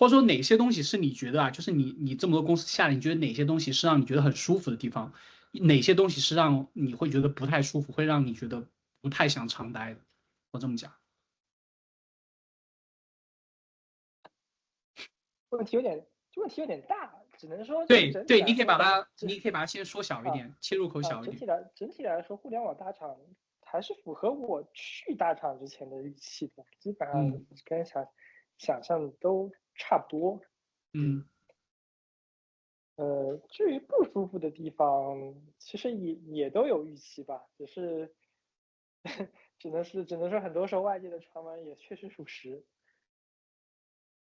说哪些东西是你觉得啊，就是你这么多公司下来，你觉得哪些东西是让你觉得很舒服的地方？哪些东西是让你会觉得不太舒服，会让你觉得不太想常待的？我这么讲。问题有点大，只能说就是对对，整体来说，你可以把它先缩小一啊点，切入口小一点。整体来说，互联网大厂还是符合我去大厂之前的预期的，基本上嗯跟想象的都差不多。嗯。至于不舒服的地方，其实也都有预期吧，只是只能说很多时候外界的传闻也确实属实。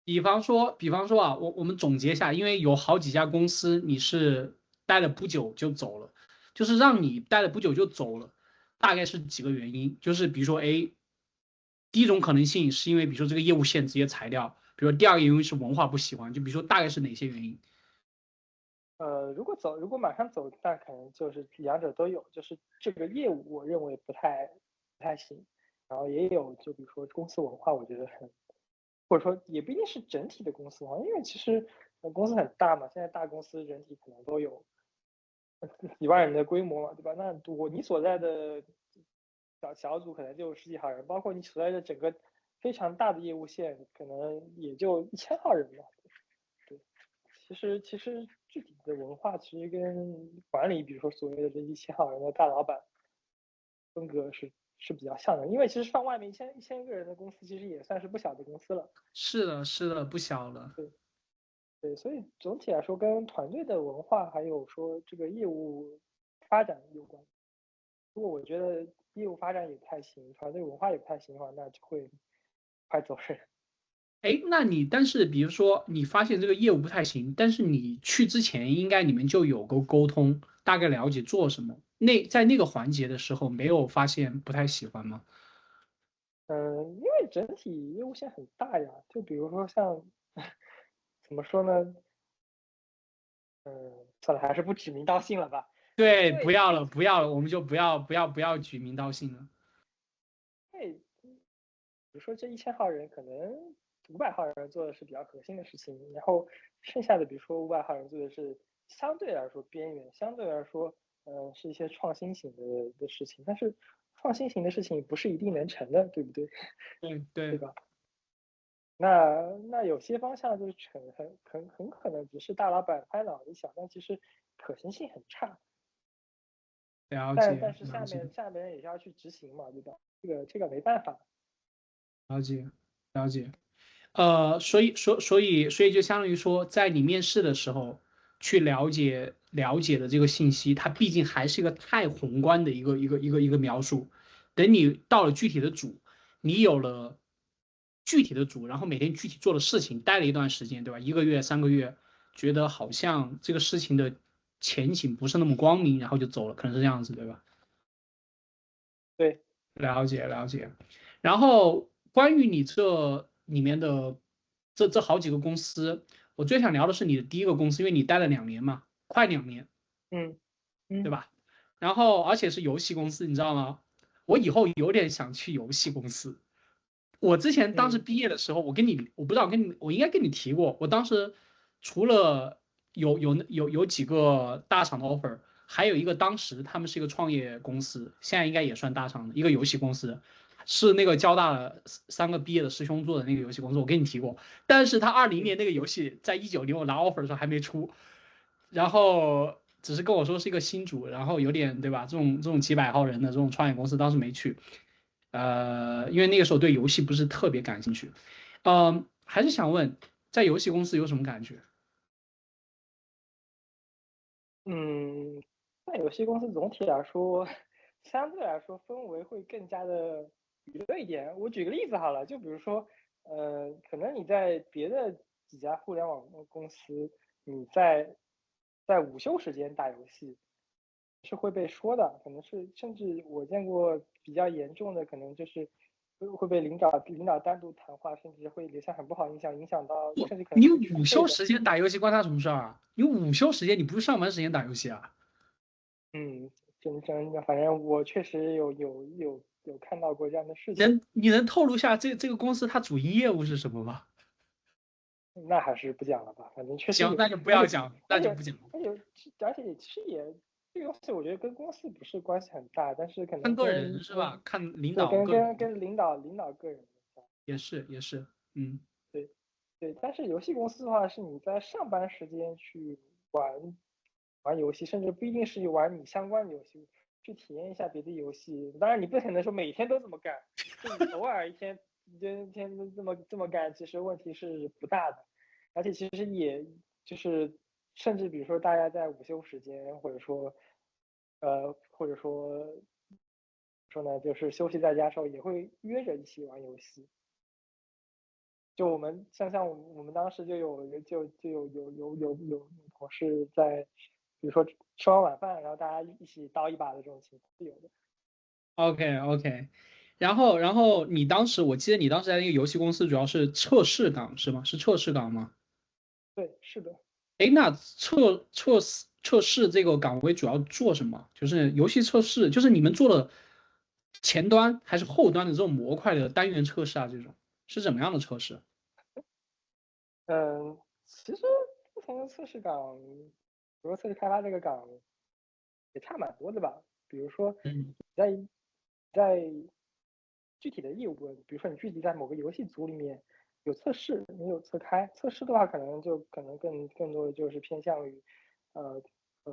比方说啊，我们总结一下，因为有好几家公司你是待了不久就走了，就是让你待了不久就走了，大概是几个原因，就是比如说，哎，第一种可能性是因为比如说这个业务线直接裁掉，比如说第二个原因是文化不喜欢，就比如说大概是哪些原因？如果马上走，那可能就是两者都有，就是这个业务我认为不太行，然后也有就比如说公司文化，我觉得或者说也不一定是整体的公司文化，因为其实公司很大嘛，现在大公司整体可能都有几万人的规模嘛，对吧？那你所在的小组可能就十几号人，包括你所在的整个非常大的业务线，可能也就1000号人嘛。对，其实具体的文化其实跟管理，比如说所谓的这1000号人的大老板风格是比较像的，因为其实放外面一千个人的公司，其实也算是不小的公司了。是的，是的，不小了。对。对，所以总体来说跟团队的文化还有说这个业务发展有关。如果我觉得业务发展也不太行，团队文化也不太行的话，那就会快走人。哎，但是比如说你发现这个业务不太行，但是你去之前应该你们就有过沟通，大概了解做什么。在那个环节的时候没有发现不太喜欢吗？因为整体业务线很大呀，就比如说像怎么说呢？算了，还是不指名道姓了吧。对，因为不要了，我们就不要举名道姓了。因为比如说这1000号人，可能500号人做的是比较核心的事情，然后剩下的比如说500号人做的是相对来说边缘，相对来说是一些创新型的事情，但是创新型的事情不是一定能成的，对不对？对对，对吧？那有些方向就是很可能只是大老板拍脑子想，但其实可行性很差。了解但是了解下面人也是要去执行嘛，对吧？这个没办法。了解了解。所以就相当于说，在你面试的时候去了解的这个信息，它毕竟还是一个太宏观的一个描述。等你到了具体的组，你有了具体的组，然后每天具体做的事情，待了一段时间，对吧？1个月、3个月，觉得好像这个事情的前景不是那么光明，然后就走了，可能是这样子，对吧？对。了解了解。然后关于你这里面的这好几个公司，我最想聊的是你的第一个公司，因为你待了2年嘛，快2年，嗯嗯对吧？然后而且是游戏公司，你知道吗？我以后有点想去游戏公司。我之前当时嗯毕业的时候，我不知道我应该跟你提过，我当时除了有几个大厂的 offer，还有一个当时他们是一个创业公司，现在应该也算大厂的一个游戏公司，是那个交大的3个毕业的师兄做的那个游戏公司，我跟你提过。但是他20年嗯那个游戏在19年我拿 offer 的时候还没出，然后只是跟我说是一个新主，然后有点对吧？这种几百号人的这种创业公司当时没去。因为那个时候对游戏不是特别感兴趣，还是想问，在游戏公司有什么感觉？嗯，那游戏公司总体来说，相对来说氛围会更加的娱乐一点。我举个例子好了，就比如说，可能你在别的几家互联网公司，你在午休时间打游戏是会被说的，可能是甚至我见过比较严重的，可能就是会被领导单独谈话，甚至会留下很不好印象，影响到甚至可能你是被劝午休退的。时间打游戏关他什么事儿啊？你午休时间你不是上班时间打游戏啊？嗯，真的，反正我确实有看到过这样的事情。你能透露下这个公司它主营业务是什么吗？那还是不讲了吧，反正确实行，有，那就不而且要讲，那而且就不讲。而且而且其实也这个东西我觉得跟公司不是关系很大，但是可能看个人是吧？跟看领对导个人跟领导个人的。也是，嗯对对，但是游戏公司的话，是你在上班时间去玩游戏，甚至不一定是玩你相关的游戏，去体验一下别的游戏。当然，你不可能说每天都这么干，就你偶尔一天都这么干，其实问题是不大的。而且其实也就是甚至比如说大家在午休时间，或者说就是休息在家的时候，也会约着一起玩游戏。就我们像我们当时就有同事在，比如说吃完晚饭，然后大家一起刀一把的这种情况是有的。，OK，然后我记得你当时在那个游戏公司主要是测试岗是吗？是测试岗吗？对，是的。哎，那测试这个岗位主要做什么？就是游戏测试，就是你们做的前端还是后端的这种模块的单元测试啊？这种是怎么样的测试？其实不同的测试岗，比如说测试开发这个岗也差蛮多的吧。比如说嗯在具体的业务部分，比如说你具体在某个游戏组里面有测试，你有测开。测试的话，可能更多的就是偏向于呃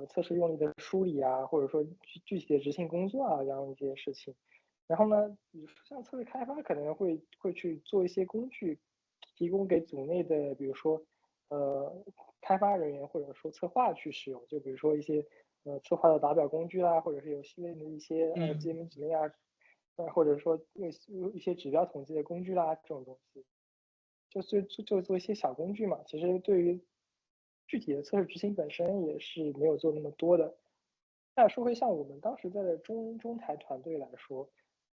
测试用例的梳理啊，或者说具体的执行工作啊这样一些事情。然后呢，比如说像测试开发可能会去做一些工具，提供给组内的，比如说开发人员或者说策划去使用，就比如说一些策划的打表工具啦，或者是游戏类的一些嗯界面指令啊，或者说有一些指标统计的工具啦这种东西，就做一些小工具嘛。其实对于具体的测试执行本身也是没有做那么多的。那说回像我们当时在的中台团队来说，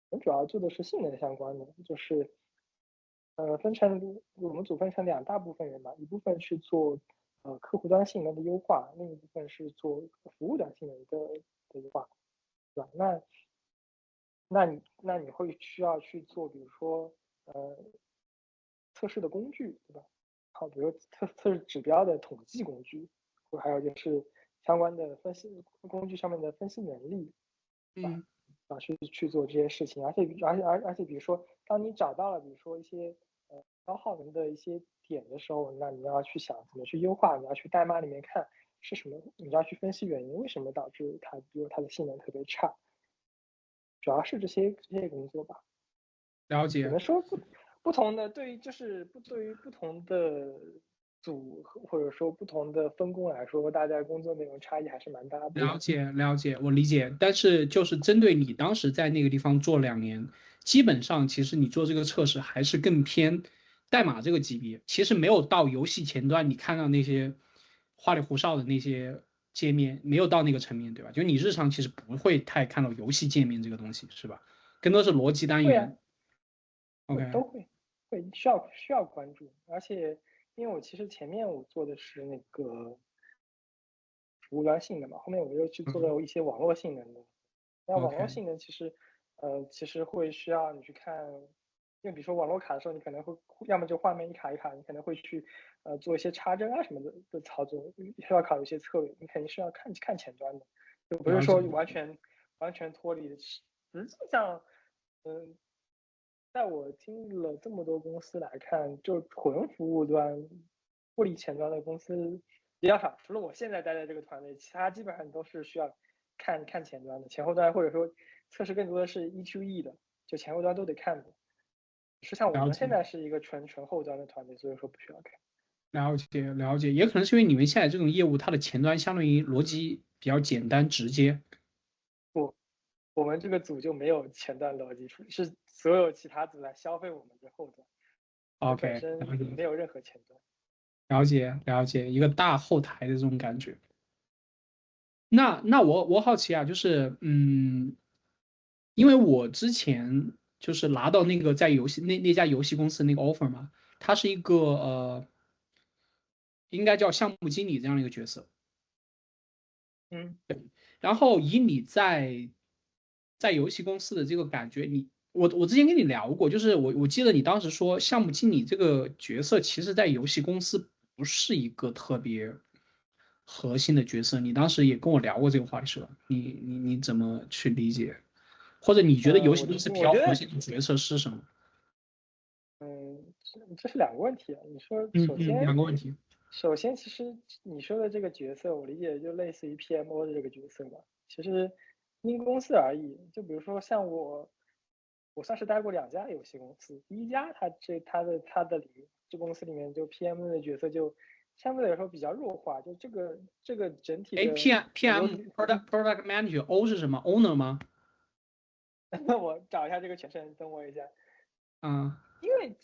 我们主要做的是性能相关的，就是我们组分成两大部分人吧，一部分是做客户端性能的优化，另一部分是做服务端性能的优化，对吧？那你会需要去做，比如说测试的工具，对吧？好，比如测试指标的统计工具，还有就是相关的分析工具上面的分析能力，对吧？嗯，去做这些事情，而且，比如说，当你找到了，比如说一些高耗能的一些点的时候，那你要去想怎么去优化，你要去代码里面看是什么，你要去分析原因，为什么导致它，比如它的性能特别差，主要是这些工作吧。只了解。能说不同的对于不同的组或者说不同的分工来说，大家工作内容差异还是蛮大的。了解，我理解。但是就是针对你当时在那个地方做2年，基本上其实你做这个测试还是更偏代码这个级别，其实没有到游戏前端你看到那些花里胡哨的那些界面，没有到那个层面，对吧？就你日常其实不会太看到游戏界面这个东西，是吧？更多是逻辑单会啊，元。OK，会需要关注，而且因为我其实前面我做的是那个服务端性能嘛，后面我又去做了一些网络性能的。那网络 OK，性能其实会需要你去看，因为比如说网络卡的时候，你可能会要么就画面一卡一卡，你可能会去做一些插帧啊什么的操作，需要考虑一些策略，你肯定是要看前端的，就不是了解。说完全脱离的。实际上，嗯，在我经历了这么多公司来看，就纯服务端脱离前端的公司比较少，除了我现在待的这个团队，其他基本上都是需要看前端的，前后端或者说测试更多的是 E2E 的，就前后端都得看的。是像我了解，们现在是一个纯后端的团队，所以说不需要看。了解，也可能是因为你们现在这种业务，它的前端相对于逻辑比较简单直接。不，我们这个组就没有前端逻辑处理，是所有其他组来消费我们的后端，我们本 OK，身没有任何前端。了解，一个大后台的这种感觉。那我好奇啊，就是因为我之前就是拿到那个在那家游戏公司那个 offer 嘛，它是一个应该叫项目经理这样的一个角色。嗯然后以你在游戏公司的这个感觉，我之前跟你聊过，就是我记得你当时说项目经理这个角色，其实在游戏公司不是一个特别核心的角色？你当时也跟我聊过这个话题是吧？你怎么去理解？或者你觉得游戏公司比较核心的角色是什么？这是两个问题啊。你说两个问题。首先其实你说的这个角色，我理解就类似于 PMO 的这个角色吧。其实因公司而异，就比如说像我算是待过2家游戏公司，第一家它的这公司里面就 PM 的角色就相对来说比较弱化，就这个整体的Product Manager O 是什么 Owner 吗？我找一下这个全称，等我一下。因为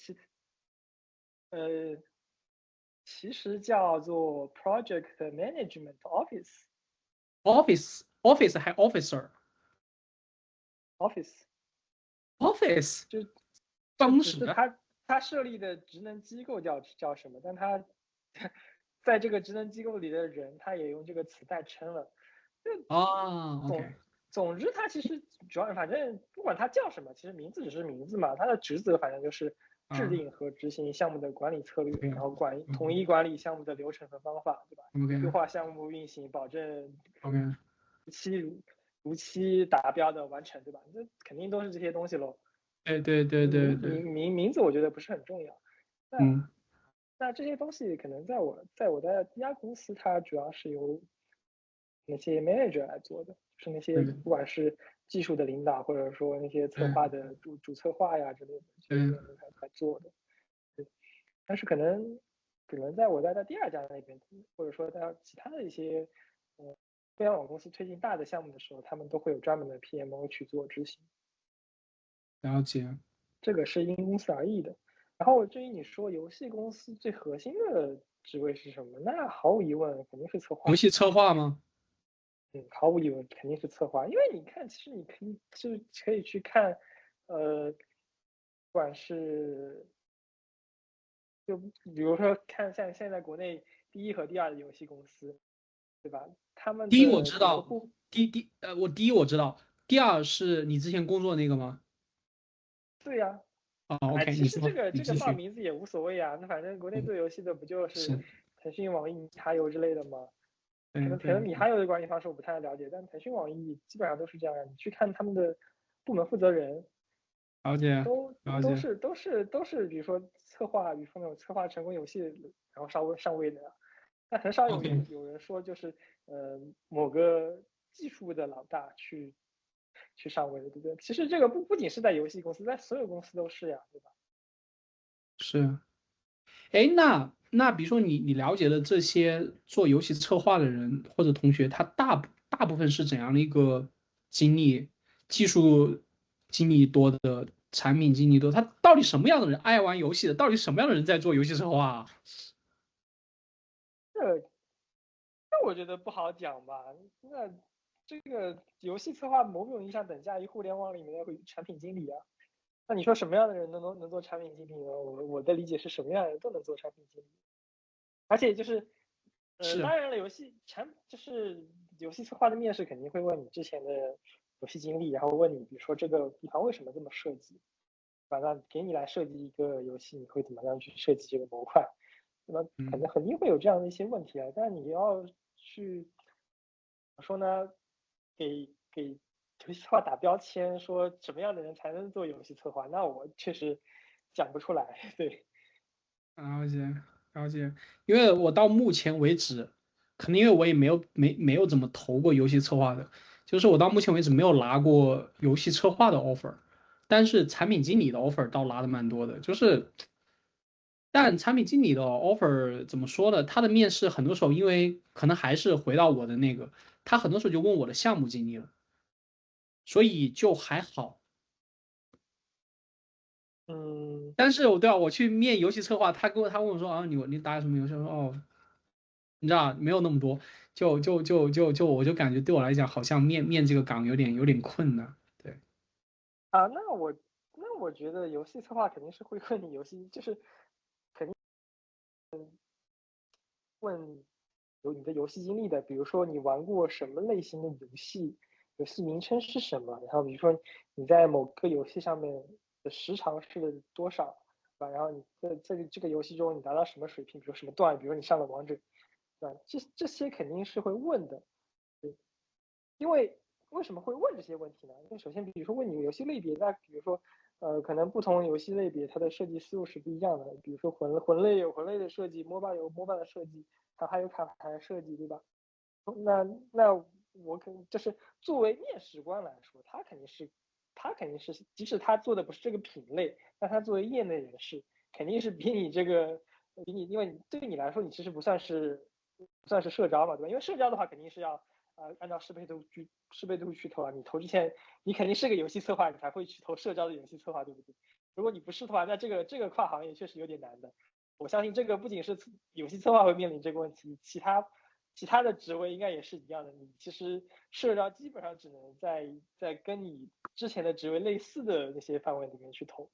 其实叫做 Project Management Office 还 Officer Office 就办公室只是它设立的职能机构叫什么，但它在这个职能机构里的人，他也用这个词代称了。OK。总之，它其实主要反正不管它叫什么，其实名字只是名字嘛，它的职责反正就是制定和执行项目的管理策略，然后统一管理项目的流程和方法，对吧？优化项目运行，保证如期达标的完成，对吧？这肯定都是这些东西喽。对。名字我觉得不是很重要。那这些东西可能在我的第一家公司，它主要是由那些 manager 来做的，就是那些不管是技术的领导，或者说那些策划的主策划呀之类的，这些人来做的。但是可能在我在第2家那边，或者说在其他的一些互联网公司推进大的项目的时候，他们都会有专门的 PMO 去做执行。了解。这个是因公司而异的。然后至于你说游戏公司最核心的职位是什么，那毫无疑问肯定是策划。游戏策划吗？毫无疑问肯定是策划，因为你看，其实你可以去看，不管是就比如说看像现在国内第1和第2的游戏公司，对吧？他们第一我知道，我第一我知道，第二是你之前工作那个吗？对呀。OK，其实这个报你继续。名字也无所谓啊，那反正国内做游戏的不就是腾讯、网易、米哈游之类的吗？可能米哈游的管理方式我不太了解，但腾讯、网易基本上都是这样。你去看他们的部门负责人，了解。都是，比如说策划，比如说那种策划成功游戏，然后上位的。但很少有人说就是某个技术的老大去上位的，对不对？其实这个不仅是在游戏公司，在所有公司都是呀，对吧？是。哎，那比如说你了解的这些做游戏策划的人或者同学，他大部分是怎样的一个经历？技术经历多的，产品经历多，他到底什么样的人爱玩游戏的？到底什么样的人在做游戏策划啊？这我觉得不好讲吧。那这个游戏策划某种意义上等价于互联网里面的产品经理啊。那你说什么样的人能做产品经理呢？我的理解是什么样的人都能做产品经理。而且就是当然了，就是游戏策划的面试肯定会问你之前的游戏经历，然后问你比如说这个地方为什么这么设计，把它给你来设计一个游戏，你会怎么样去设计这个模块？那么肯定会有这样的一些问题啊。但是你要去怎么说呢？给游戏策划打标签，说什么样的人才能做游戏策划，那我确实讲不出来。对。了解，因为我到目前为止，可能因为我也没有怎么投过游戏策划的，就是我到目前为止没有拿过游戏策划的 offer，但是产品经理的 offer 倒拿的蛮多的，但产品经理的 offer 怎么说呢？他的面试很多时候，因为可能还是回到我的那个，他很多时候就问我的项目经历了，所以就还好。但是我去面游戏策划，他问我说啊，你打什么游戏？我说哦，你知道没有那么多，我就感觉对我来讲，好像面这个岗有点困难。对。那我觉得游戏策划肯定是会问你游戏，就是肯定问你的游戏经历的，比如说你玩过什么类型的游戏，游戏名称是什么，然后比如说你在某个游戏上面的时长是多少，对吧？然后你在这个游戏中你达到什么水平，比如什么段，比如你上了王者，对吧？这些肯定是会问的，对，因为为什么会问这些问题呢？因为首先，比如说问你游戏类别，那比如说，可能不同游戏类别它的设计思路是不一样的。比如说魂类有魂类的设计，MOBA 有 MOBA 的设计，卡牌有卡牌的设计，对吧？那我肯就是作为面试官来说，他肯定是，即使他做的不是这个品类，但他作为业内人士，肯定是比你，因为对你来说，你其实不算是社招嘛，对吧？因为社招的话，肯定是要按照适配度去投啊。你投之前，你肯定是个游戏策划，你才会去投社招的游戏策划，对不对？如果你不是的话，那这个跨行业确实有点难的。我相信这个不仅是游戏策划会面临这个问题，其他的职位应该也是一样的。你其实社招基本上只能在跟你之前的职位类似的那些范围里面去投。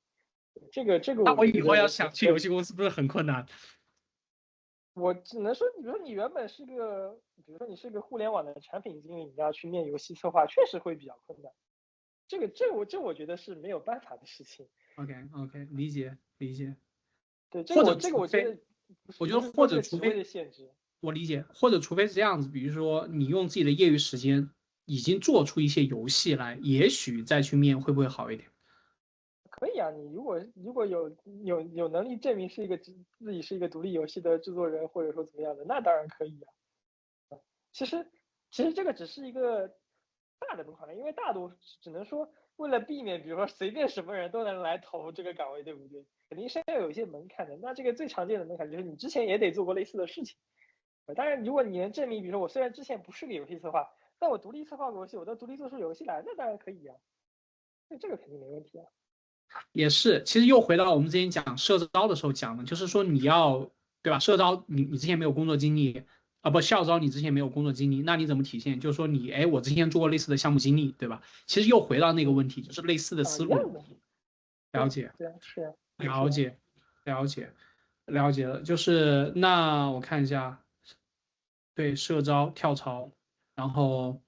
这个，那我以后要我觉得想去游戏公司，不是很困难？我只能说，比如说你原本是个，比如说你是个互联网的产品经理，你要去面游戏策划，确实会比较困难。这我觉得是没有办法的事情。OK OK，理解理解。对，这个或者我这个除非，我觉得不是我觉得或不是说这者除非个职位的限制。我理解，或者除非是这样子，比如说你用自己的业余时间已经做出一些游戏来，也许再去面会不会好一点？可以啊，你如果有能力证明自己是一个独立游戏的制作人，或者说怎么样的，那当然可以啊。其实其实这个只是一个大的门槛，因为大多只能说为了避免，比如说随便什么人都能来投这个岗位，对不对？肯定是要有一些门槛的。那这个最常见的门槛就是你之前也得做过类似的事情。当然，如果你能证明，比如说我虽然之前不是个游戏策划，但我独立策划过游戏，我都独立做出游戏来，那当然可以啊。那这个肯定没问题啊。也是，其实又回到我们之前讲社招的时候讲的，就是说你要对吧？社招你之前没有工作经历啊，不校招你之前没有工作经历，那你怎么体现？就是说你哎，我之前做过类似的项目经历，对吧？其实又回到那个问题，就是类似的思路。一样的。对啊，了解对啊，是啊，是啊。了解了解了解了，就是那我看一下，对社招跳槽，然后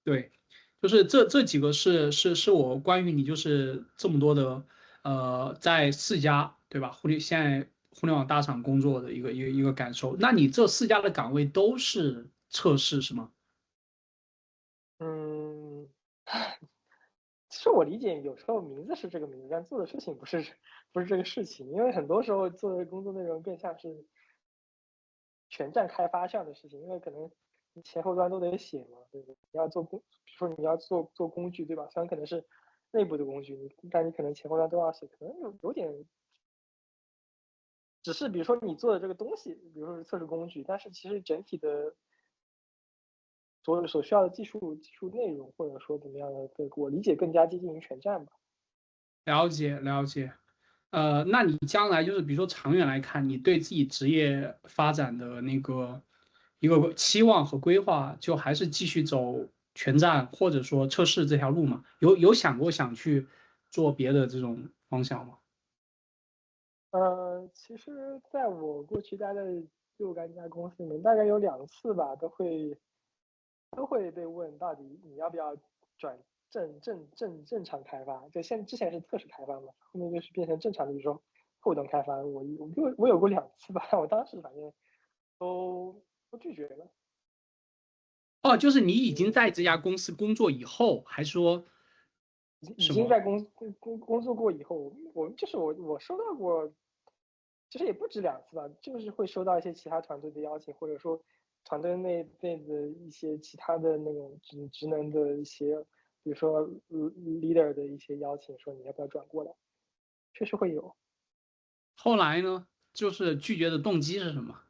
对。就是这几个是我关于你就是这么多的在4家对吧？现在互联网大厂工作的一个感受。那你这4家的岗位都是测试是吗？嗯，其实我理解，有时候名字是这个名字，但做的事情不是这个事情，因为很多时候做的工作内容更像是全站开发这样的事情，因为可能你前后端都得写嘛，对不对？你要比如说你要做工具，对吧？虽然可能是内部的工具，但你可能前后端都要写，可能有点，只是比如说你做的这个东西，比如说是测试工具，但是其实整体的所需要的技术内容，或者说怎么样的，对我理解更加接近于全站吧。了解了解。那你将来就是比如说长远来看，你对自己职业发展的那个一个期望和规划，就还是继续走全站或者说测试这条路吗？有想过想去做别的这种方向吗？其实在我过去待的若干家公司里面，大概有2次吧，都会被问到底你要不要转正常开发，就之前是测试开发嘛，后面就是变成正常的，比如说后端开发。我有过2次吧，我当时反正都拒绝了。哦，就是你已经嗯，在这家公司工作以后，还是说已什么？经在工作过以后，我收到过，其实也不止2次吧，就是会收到一些其他团队的邀请，或者说团队内的一些其他的那种职能的一些，比如说leader 的一些邀请，说你要不要转过来，确实会有。后来呢？就是拒绝的动机是什么？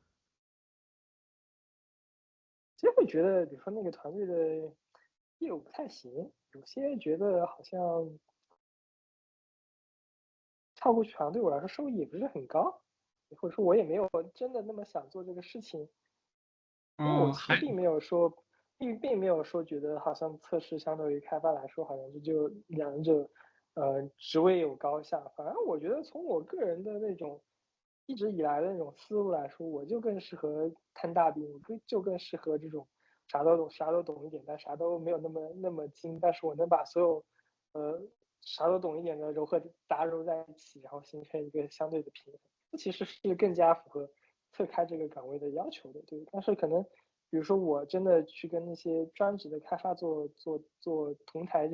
其实会觉得，比如说那个团队的业务不太行，有些觉得好像跳过去好像对我来说收益也不是很高，或者说我也没有真的那么想做这个事情。因为我哦，其实并没有说觉得好像测试相对于开发来说，好像就两者职位有高下。反而我觉得从我个人的那种一直以来的那种思路来说，我就更适合摊大饼，就更适合这种啥都懂一点，但啥都没有那么精，但是我能把所有呃啥都懂一点的杂糅在一起，然后形成一个相对的平衡。这其实是更加符合特开这个岗位的要求的，对。但是可能比如说我真的去跟那些专职的开发做同台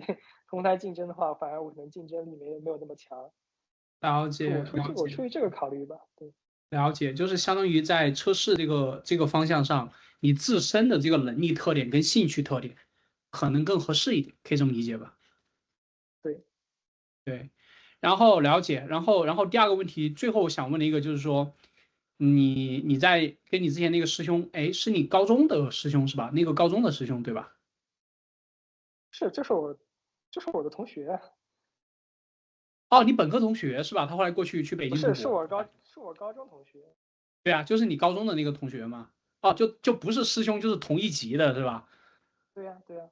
同台竞争的话，反而我可能竞争力没有那么强。了解我出于这个考虑吧，对。了解，就是相当于在测试这个方向上，你自身的这个能力特点跟兴趣特点可能更合适一点，可以这么理解吧？对。对，然后了解，然后第二个问题，最后想问的一个就是说，你在跟你之前那个师兄，哎，是你高中的师兄是吧？那个高中的师兄对吧？是，这是我的同学。哦，你本科同学是吧？他后来过去北不是，京读博。是我高中同学。对啊，就是你高中的那个同学嘛。哦，就不是师兄，就是同一级的是吧？对呀，对呀。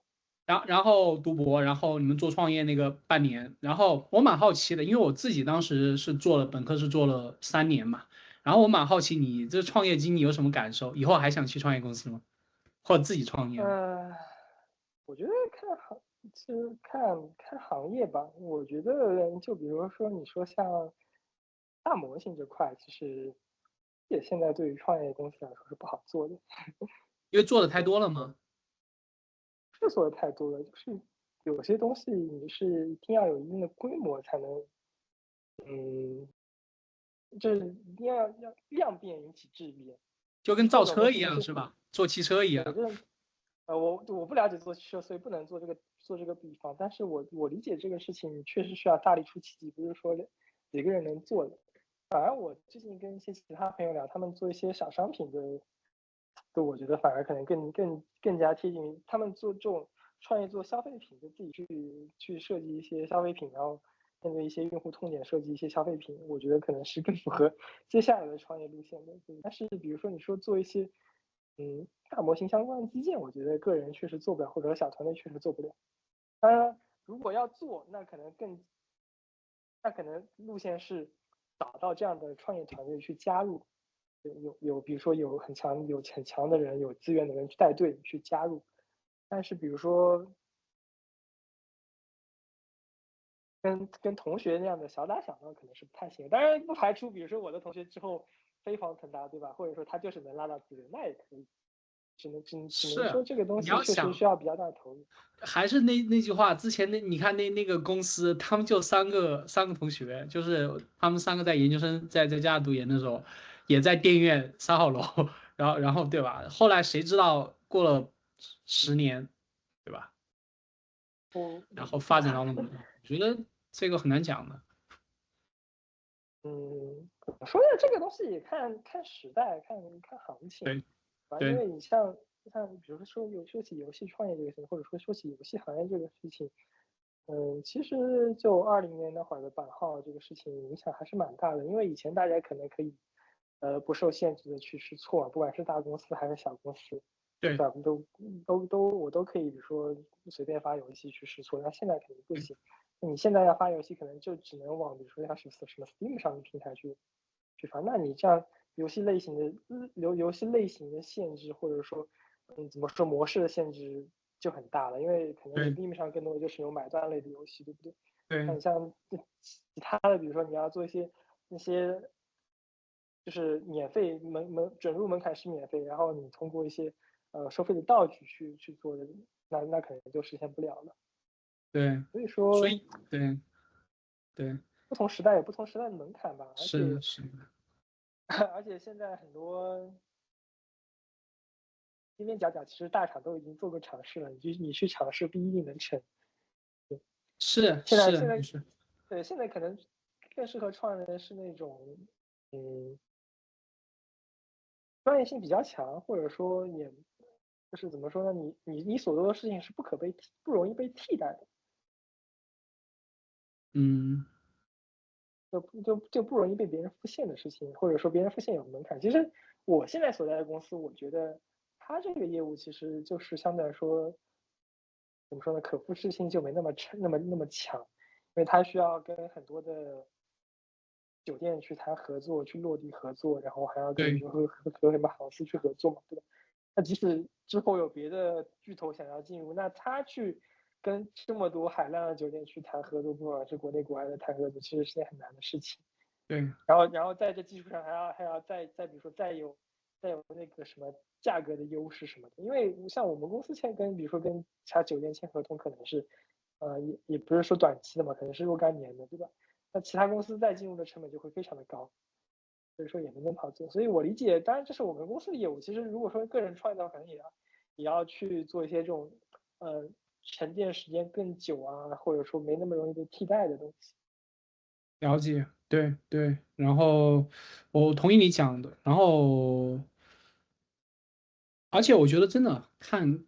然后读博，然后你们做创业那个半年，然后我蛮好奇的，因为我自己当时是做了本科是做了3年嘛，然后我蛮好奇你这创业经历有什么感受？以后还想去创业公司吗？或者自己创业吗？呃，我觉得其实看行业吧。我觉得就比如说你说像大模型这块，其实也现在对于创业公司来说是不好做的。因为做的太对。多了吗？是做的太多了，就是有些东西你是一定要有一定的规模才能，嗯，就是一定要量变引起质变。就跟造这种东车一西就是，样是吧？做汽车一对，样。我不了解做汽车，所以不能做这个比方。但是我理解这个事情确实需要大力出奇迹，不是说几个人能做的。反而我最近跟一些其他朋友聊，他们做一些小商品的我觉得反而可能更加贴近他们做这种创业做消费品，就自己去设计一些消费品，然后面对一些用户痛点设计一些消费品，我觉得可能是更符合接下来的创业路线的。对。但是比如说你说做一些大模型相关的基建，我觉得个人确实做不了，或者小团队确实做不了。当然，如果要做，那可能路线是找到这样的创业团队去加入，比如说有很强的人，有资源的人去带队去加入。但是比如说跟同学那样的小打小闹可能是不太行。当然不排除比如说我的同学之后飞黄腾达，对吧？或者说他就是能拉到资源，那也可以。只能是，说这个东你西确实要想需要比较大的投入。还是那句话，之前你看那个公司，他们就三个同学，就是他们3个在研究生在加拿大读研的时候，也在电影院3号楼，然后对吧？后来谁知道过了10年，对吧？我然后发展到那么多，我觉得这个很难讲的。怎么说呢？这个东西也看时代，看行情对啊。因对为你像比如说起游戏创业这个事情，或者说起游戏行业这个事情，其实就20年那会儿的版号这个事情影响还是蛮大的。因为以前大家可能可以不受限制的去试错，不管是大公司还是小公司，对对吧？我都可以，比如说随便发游戏去试错。那现在肯定不行。你现在要发游戏，可能就只能往比如说像什么 Steam 上的平台去发。那你这样游戏类型的游戏类型的限制，或者说怎么说模式的限制就很大了。因为可能 对 Steam 上更多的就是有买断类的游戏，对不对？那对你像其他的，比如说你要做一些那些就是免费准入门槛是免费，然后你通过一些收费的道具去做的，那可能就实现不了了。对，所以说所以对对不同时代有不同时代的门槛吧。而且 是而且现在很多边边角角，其实大厂都已经做过尝试了，你去尝试不一定能成。是现在现在是是，对，现在可能更适合创业的是那种嗯专业性比较强，或者说也就是怎么说呢？你所做的事情是不容易被替代的，嗯就不容易被别人复现的事情，或者说别人复现有门槛。其实我现在所在的公司，我觉得它这个业务其实就是相对来说怎么说呢？可复制性就没那么强。因为它需要跟很多的酒店去谈合作，去落地合作，然后还要跟比对如说和什么航司去合作嘛，对吧？那即使之后有别的巨头想要进入，那他去跟这么多海量的酒店去谈合作，不管是国内国外的谈合作，其实是件很难的事情。对，然后在这基础上还要再比如说再有那个什么价格的优势什么的，因为像我们公司比如说跟其他酒店签合同，可能是也不是说短期的嘛，可能是若干年的，对吧？那其他公司再进入的成本就会非常的高，所以说也没那么好做。所以我理解，当然这是我们公司的业务。其实如果说个人创业的话，可能也要去做一些这种沉淀时间更久啊，或者说没那么容易被替代的东西。了解，对对，然后我同意你讲的，然后而且我觉得真的看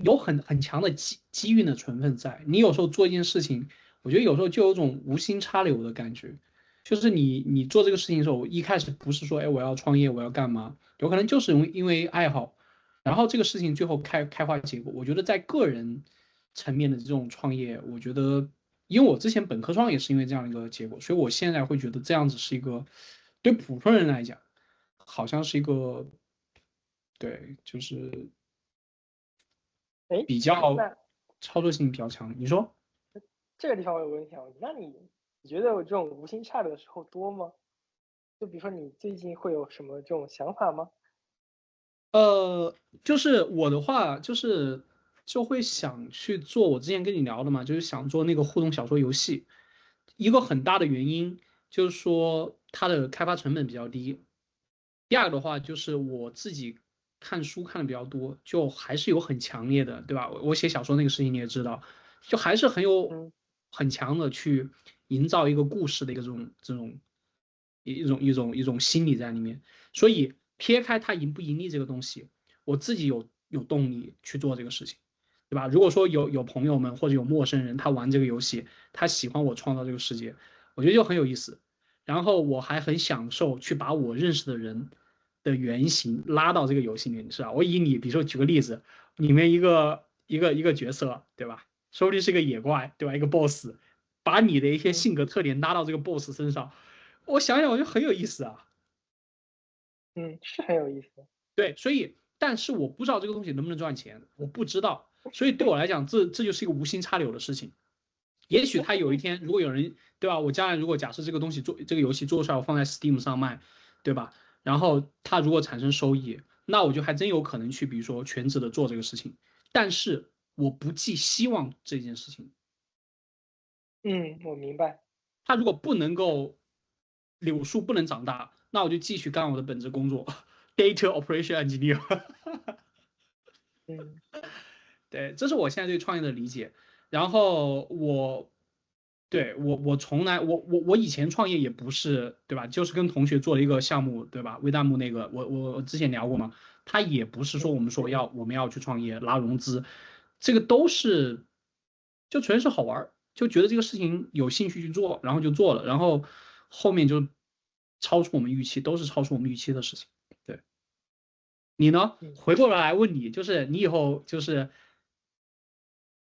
有很强的机遇的成分在。你有时候做一件事情，我觉得有时候就有种无心插柳的感觉，就是你做这个事情的时候，一开始不是说哎我要创业我要干嘛，有可能就是因为爱好，然后这个事情最后开花结果。我觉得在个人层面的这种创业，我觉得因为我之前本科创业是因为这样一个结果，所以我现在会觉得这样子是一个对普通人来讲，好像是一个对就是哎，比较那操作性比较强。你说？这个地方我有问题想问你，那你觉得我这种无心插柳的时候多吗？就比如说你最近会有什么这种想法吗？就是我的话，就会想去做我之前跟你聊的嘛，就是想做那个互动小说游戏。一个很大的原因就是说它的开发成本比较低。第二个的话就是我自己看书看的比较多，就还是有很强烈的，对吧？我写小说那个事情你也知道，就还是嗯很强的去营造一个故事的一个这种一种心理在里面。所以撇开它盈不盈利这个东西，我自己有动力去做这个事情，对吧？如果说有朋友们或者有陌生人他玩这个游戏，他喜欢我创造这个世界，我觉得就很有意思。然后我还很享受去把我认识的人的原型拉到这个游戏里面，是吧？我以你，比如说举个例子，里面一个角色，对吧？说不定是个野怪，对吧？一个 boss，把你的一些嗯性格特点拉到这个 boss 身上，我想想我就很有意思啊。嗯，是很有意思。对，所以但是我不知道这个东西能不能赚钱，我不知道，所以对我来讲，这就是一个无心插柳的事情。也许他有一天，如果有人，对吧？我将来如果假设这个东西这个游戏做出来，我放在 Steam 上卖，对吧？然后它如果产生收益，那我就还真有可能去，比如说全职的做这个事情。但是我不寄希望这件事情，嗯，我明白。它如果不能够柳树不能长大，那我就继续干我的本职工作，data operation engineer。嗯对，这是我现在对创业的理解。然后对我从来我以前创业也不是对吧，就是跟同学做了一个项目对吧，微弹幕那个我之前聊过嘛，他也不是说嗯我们要去创业拉融资，这个都是就纯是好玩就觉得这个事情有兴趣去做，然后就做了，然后后面就超出我们预期，都是超出我们预期的事情。对。你呢？嗯。回过来问你，就是你以后就是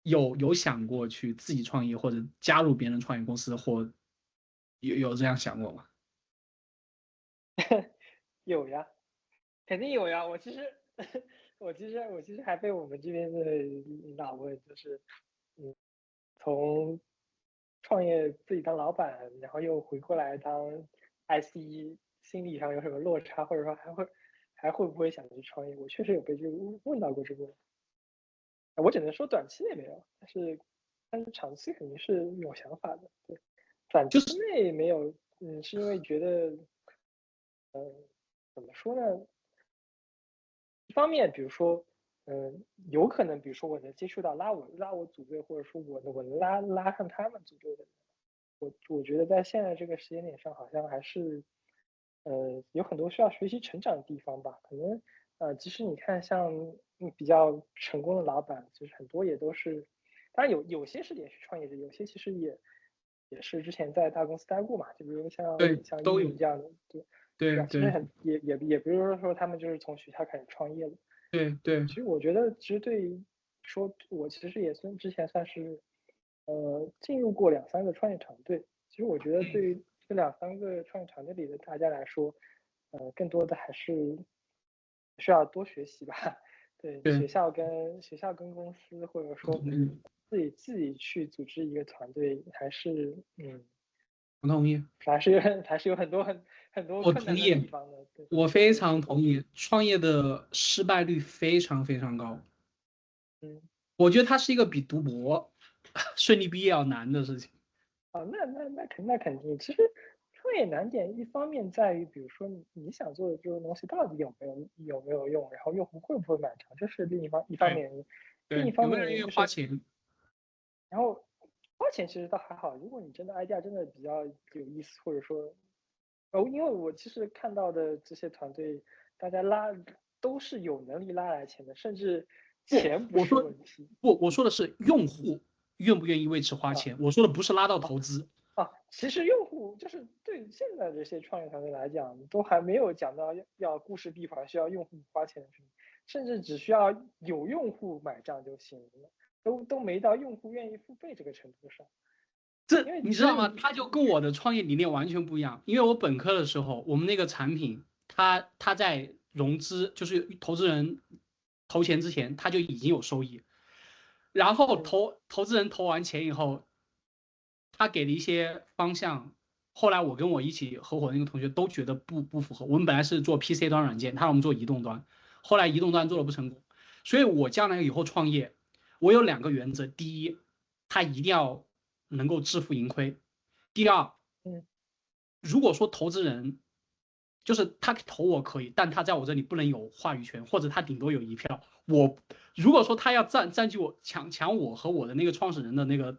有想过去自己创业或者加入别人创业公司，或有这样想过吗？有呀，肯定有呀。我其实我其实还被我们这边的领导问，就是嗯，从创业自己当老板，然后又回过来当 IC，心理上有什么落差，或者说还会不会想去创业？我确实有被这个问到过这个问题。我只能说短期内没有，但是长期肯定是有想法的。对，短期就是内没有，是因为觉得，怎么说呢？一方面，比如说，有可能，比如说我能接触到拉我组队，或者说我能拉上他们组队的人，我觉得在现在这个时间点上，好像还是，有很多需要学习成长的地方吧。可能，即使你看像比较成功的老板，其实很多也都是，当然有些是连续创业者，有些其实也是之前在大公司待过嘛，就比如对像一都有，鸣这样的，对。对吧？其实对对也不是说他们就是从学校开始创业的。对，对对，其实我觉得，其实对于说，我其实也之前算是，进入过两三个创业团队。其实我觉得对于这两三个创业团队里的大家来说，更多的还是需要多学习吧。对，对，学校跟公司，或者说，自己去组织一个团队，还是我同意，还是有很多我困难的地同意，方的。对我非对。常同意，创业的失败率非常非常高。嗯。我觉得它是一个比读博顺利毕业要难的事情。那肯定，其实创业难点一方面在于，比如说你想做的这个东西到底有没有用，然后用户会不会买账，这是另一方面对原因。另一对，有方没有人愿意面原因就是，花钱？然后花钱其实倒还好，如果你真的 idea 真的比较有意思，或者说，因为我其实看到的这些团队，大家都是有能力拉来钱的，甚至不，钱不是我说问题。不，我说的是用户愿不愿意为此花啊。钱。我说的不是拉到投资。其实用户就是对现在这些创业团队来讲，都还没有讲到要故事闭环需要用户花钱的事情，甚至只需要有用户买账就行了，都没到用户愿意付费这个程度上。因为你知道吗？其实你。他就跟我的创业理念完全不一样。因为我本科的时候，我们那个产品，他在融资，就是投资人投钱之前，他就已经有收益。然后投资人投完钱以后，他给了一些方向。后来我跟我一起合伙的那个同学都觉得不符合。我们本来是做 PC 端软件，他让我们做移动端，后来移动端做的不成功。所以我将来以后创业，我有2个原则：第一，他一定要能够自负盈亏；第二，嗯。如果说投资人就是他投我可以，但他在我这里不能有话语权，或者他顶多有1票。如果说他要占据我抢我和我的那个创始人的那个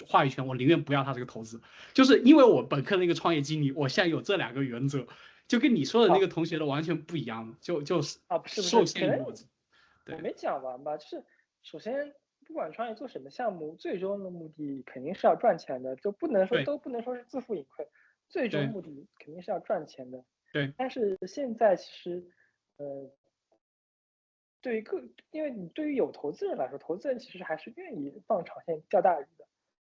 话语权，我宁愿不要他这个投资。就是因为我本科的那个创业经历，我现在有这2个原则，就跟你说的那个同学的完全不一样，就是不是，受可能限于我。对我没讲完吧，就是首先不管创业做什么项目，最终的目的肯定是要赚钱的，就对不能说是自负盈亏，最终对目的肯定是要赚钱的。对但是现在其实，呃，对于因为你对于有投资人来说，投资人其实还是愿意放长线钓大鱼的，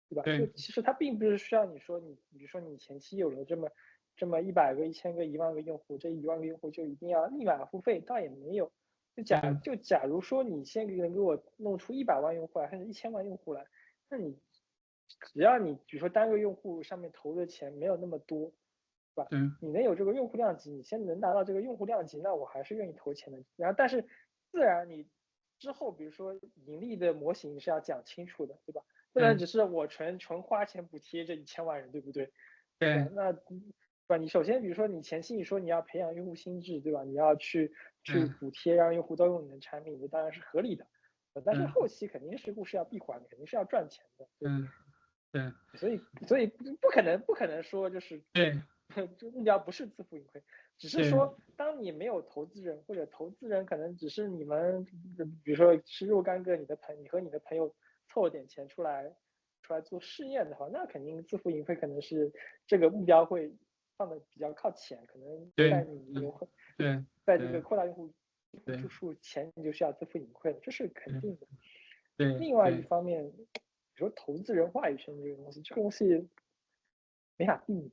对吧？就对其实他并不是需要你说比如说你前期有了这么100个、1000个、1万个用户，这1万个用户就一定要立马付费，倒也没有。对假如说你先能给我弄出100万用户来，甚至1000万用户来，那你只要你比如说单个用户上面投的钱没有那么多，对吧？对你能有这个用户量级，你先能达到这个用户量级，那我还是愿意投钱的。然后，但是自然你之后，比如说盈利的模型是要讲清楚的，对吧？不能对只是我纯花钱补贴这1000万人，对不对？对吧？对那对吧？你首先比如说你前期你说你要培养用户心智，对吧？你要去对补贴让用户都用你的产品，这当然是合理的。但是对后期肯定是故事要闭环，肯定是要赚钱的，对。嗯对所以不可能说就是对就目标不是自负盈亏，只是对说当你没有投资人，或者投资人可能只是你们，比如说是若干个你和你的朋友凑了点钱出来做试验的话，那肯定自负盈亏可能是这个目标会放的比较靠前，可能在对你对在这个对扩大用户对数前，你就需要自负盈亏了，这是肯定的。对另外一对方面，比如说投资人话语权这个东西没法避免。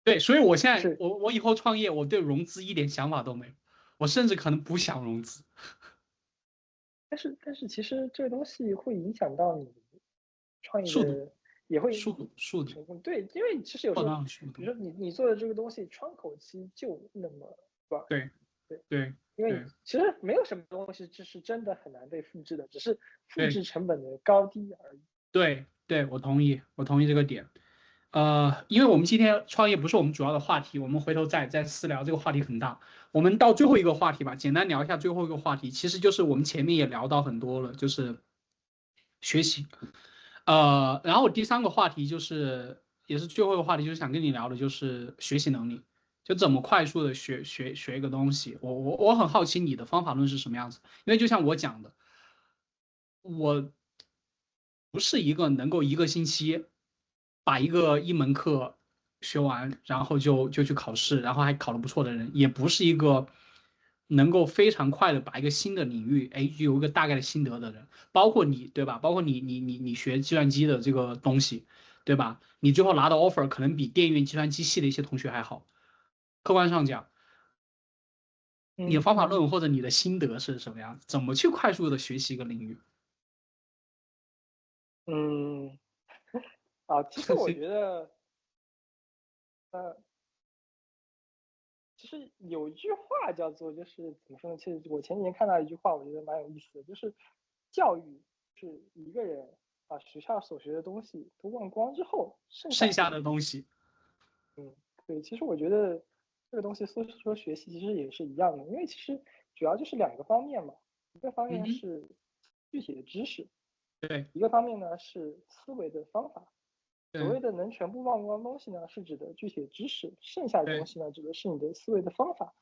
对，所以我现在是。我以后创业，我对融资一点想法都没有。我甚至可能不想融资。但是其实这个东西会影响到你创业速度的，也会速度成功。对，因为其实有时扩候，张的速度。比如说你做的这个东西窗口期就那么短。对对。对因为对其实没有什么东西这是真的很难被复制的，只是复对制成本的高低而已。对对，我同意这个点。因为我们今天创业不是我们主要的话题，我们回头再私聊，这个话题很大。我们到最后一个话题吧，简单聊一下最后一个话题，其实就是我们前面也聊到很多了，就是学习。然后我第3个话题就是也是最后一个话题，就是想跟你聊的就是学习能力，就怎么快速的学一个东西。我很好奇你的方法论是什么样子，因为就像我讲的，我不是一个能够一个星期把一门课学完，然后就去考试，然后还考得不错的人，也不是一个能够非常快的把一个新的领域，有一个大概的心得的人。包括你，对吧？包括你学计算机的这个东西，对吧？你最后拿到 offer 可能比电源计算机系的一些同学还好。客观上讲，你的方法论或者你的心得是什么样子？怎么去快速的学习一个领域？嗯，其实我觉得，呃，其实有一句话叫做，就是怎么说呢？其实我前几天看到一句话，我觉得蛮有意思的，就是教育是一个人把学校所学的东西都忘光之后，剩下剩下的东西。的东西。对，其实我觉得这个东西说学习其实也是一样的，因为其实主要就是两个方面嘛，一个方嗯哼，面是具体的知识，对一个方面呢是思维的方法。所对谓的能全部忘光的东西呢，是指的具体的知识，剩下的东对西呢，指的是你的思维的方法。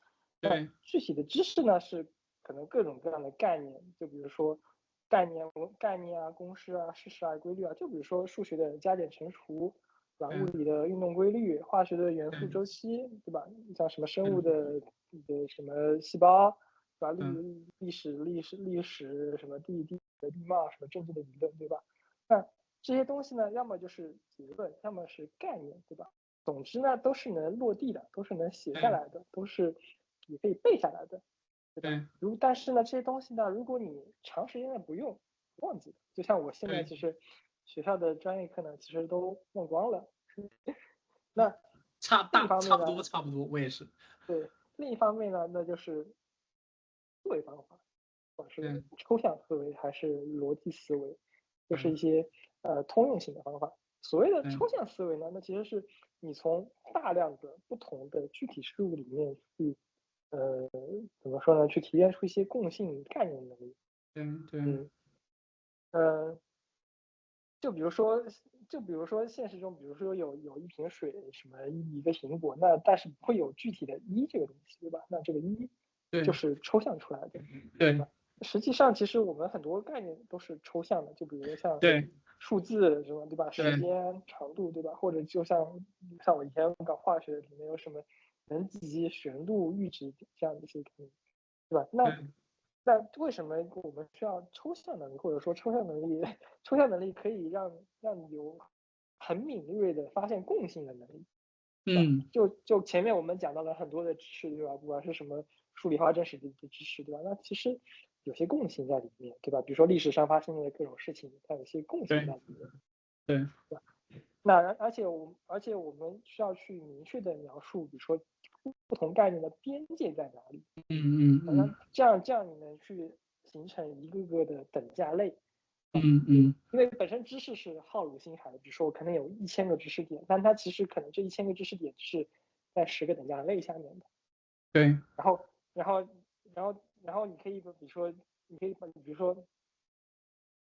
那对具体的知识呢，是可能各种各样的概念，就比如说概念啊、公式啊、事实啊、规律啊，就比如说数学的加减乘除，对吧？物理的运动规律，化学的元素对周期，对吧？像什么生物对的什么细胞，对吧？嗯历史什么地的地貌，什么政治的理论，对吧？那这些东西呢，要么就是结论，要么是概念，对吧？总之呢，都是能落地的，都是能写下对来的，都是你可以背下来的，对吧？对但是呢，这些东西呢，如果你长时间的不用，忘记了，就像我现在对，其实学校的专业课呢，其实都忘光了。那另一方面呢，差不多，我也是。对，另一方面呢，那就是思维方法，不管是对抽象思维还是逻辑思维，就是对一些通用性的方法。所谓的对抽象思维呢，那其实是你从大量的不同的具体事物里面去，怎么说呢，去提炼出一些共性概念能力。对对嗯，呃，就比如说，就比如说现实中，比如说有一瓶水，什么一个苹果，那但是不会有具体的一这个东西，对吧？那这个一就对是抽象出来的，对对吧？实际上，其实我们很多概念都是抽象的，就比如说像对数字什么，对吧？时对间、长度，对吧？或者就像我以前搞化学里面有什么能级、旋度、阈值这样的一些概念，对吧？那为什么我们需要抽象能力，或者说抽象能力？抽象能力可以让你有很敏锐的发现共性的能力，对吧？嗯就前面我们讲到了很多的知识，对吧？不管是什么数理化真实的知识，对吧？那其实有些共性在里面，对吧？比如说历史上发生的各种事情，它有些共性在对里面，对对吧？那而且我们需要去明确的描述，比如说不同概念的边界在哪里。那嗯这样你能去形成一个个的等价类。因为本身知识是浩如星海的，比如说我可能有1000个知识点，但它其实可能这1000个知识点是在10个等价类下面的。对然后，然后，然后你可以比如说，比如说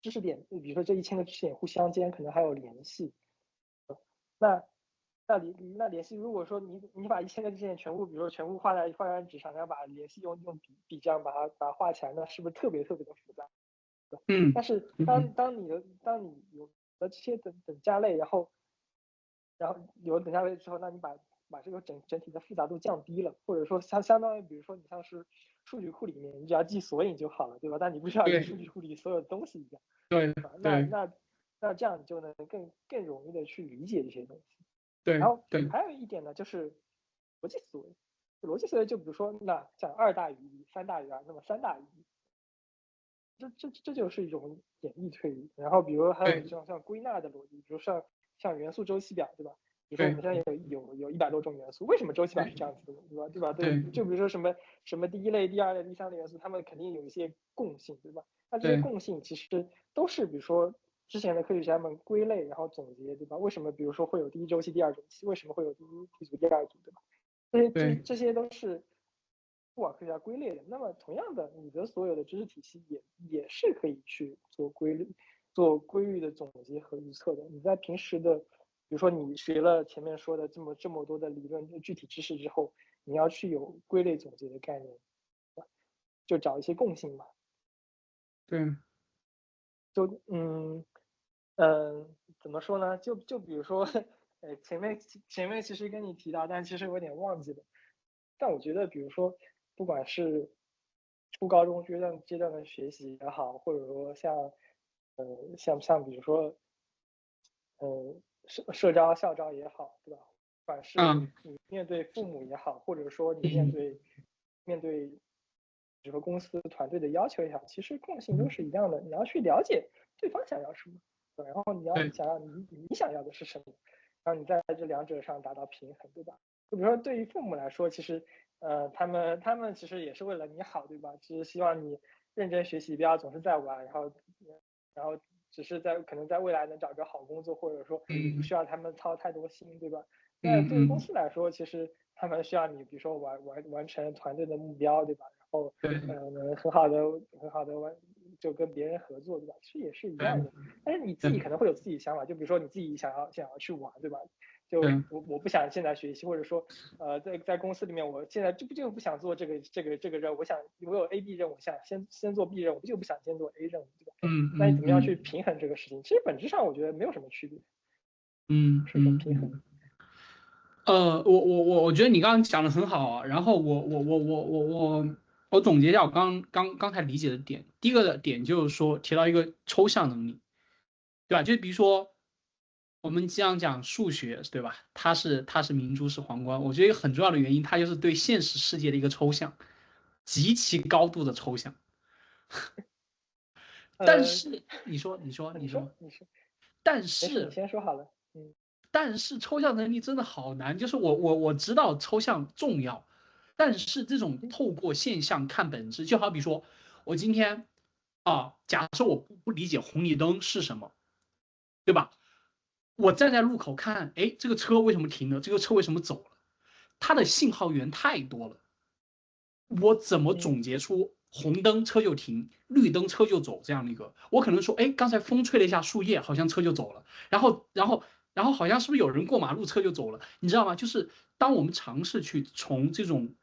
知识点，比如说这1000个知识点互相间可能还有联系。那那联系，如果说你把1000个知识点全部，比如说全部画在纸上，然后把联系用笔这样把它画起来，那是不是特别特别的复杂？嗯但是嗯当你有了这些等价类，然后有了等价类之后，那你把这个整体的复杂度降低了，或者说相当于比如说你像是数据库里面，你只要记索引就好了，对吧？但你不需要记数对据库里所有的东西一样，对对吧？那对那那这样你就能更容易的去理解这些东西。然后对对还有一点呢，就是逻辑思维。逻辑思维就比如说，那像2大于一、3大于2，那么3大于一，这就是一种演绎推理。然后比如还有这对种像归纳的逻辑，比如像元素周期表，对吧？比如说我对们现在有100多种元素，为什么周期表是这样子的，对吧？对吧？对，对就比如说什么第一类、第二类、第三类元素，它们肯定有一些共性，对吧？那这些对共性其实都是比如说之前的科学家们归类然后总结，对吧？为什么比如说会有第一周期、第二周期？为什么会有第一组、第二组，对吧？这些都是不往科学家归类的。那么同样的，你的所有的知识体系也是可以去做规律的总结和预测的。你在平时的，比如说你学了前面说的这么多的理论具体知识之后，你要去有归类总结的概念，就找一些共性嘛。对就怎么说呢？就比如说，前面其实跟你提到，但其实我有点忘记了。但我觉得，比如说，不管是初高中阶段的学习也好，或者说像比如说，社招校招也好，对吧？不管是啊你面对父母也好，或者说你面嗯对，比如说公司团队的要求也好，其实共性都是一样的。你要去了解对方想要什么，对，然后你要对，想要你想要的是什么，然后你在这两者上达到平衡，对吧？就比如说对于父母来说，其实他们其实也是为了你好，对吧？只是希望你认真学习，不要总是在玩，然后只是可能在未来能找个好工作，或者说不嗯需要他们操太多心，对吧？那对于公嗯嗯，司来说，其实他们需要你，比如说完成团队的目标，对吧？然后对能很好的就跟别人合作，对吧？其实也是一样对的。但是你自己对可能会有自己的想法，就比如说你自己想要去玩，对吧？就对，我不想现在学习，或者说在公司里面，我现在就不想做这个任务，我有 A B 任务，想先做 B 任务，不想先做 A 任务，对吧？嗯那你怎么样去嗯嗯平衡这个事情？其实本质上我觉得没有什么区别，嗯是一种嗯平衡。我觉得你刚刚讲的很好啊，然后我总结一下我刚才理解的点，第一个的点就是说提到一个抽象能力，对吧？就比如说我们经常讲数学，对吧？它是明珠是皇冠，我觉得一个很重要的原因，它就是对现实世界的一个抽象，极其高度的抽象。但呃，是你说，但没事，你是先说好了。嗯但是抽象能力真的好难，就是我知道抽象重要，但是这种透过现象看本质，就好比说我今天假设我不理解红绿灯是什么，对吧？我站在路口看，哎，这个车为什么停了？这个车为什么走了？它的信号源太多了，我怎么嗯总结出红灯车就停，绿灯车就走这样的一个？我可能说，哎，刚才风吹了一下树叶，好像车就走了，然后好像是不是有人过马路，车就走了？你知道吗？就是当我们尝试去从这种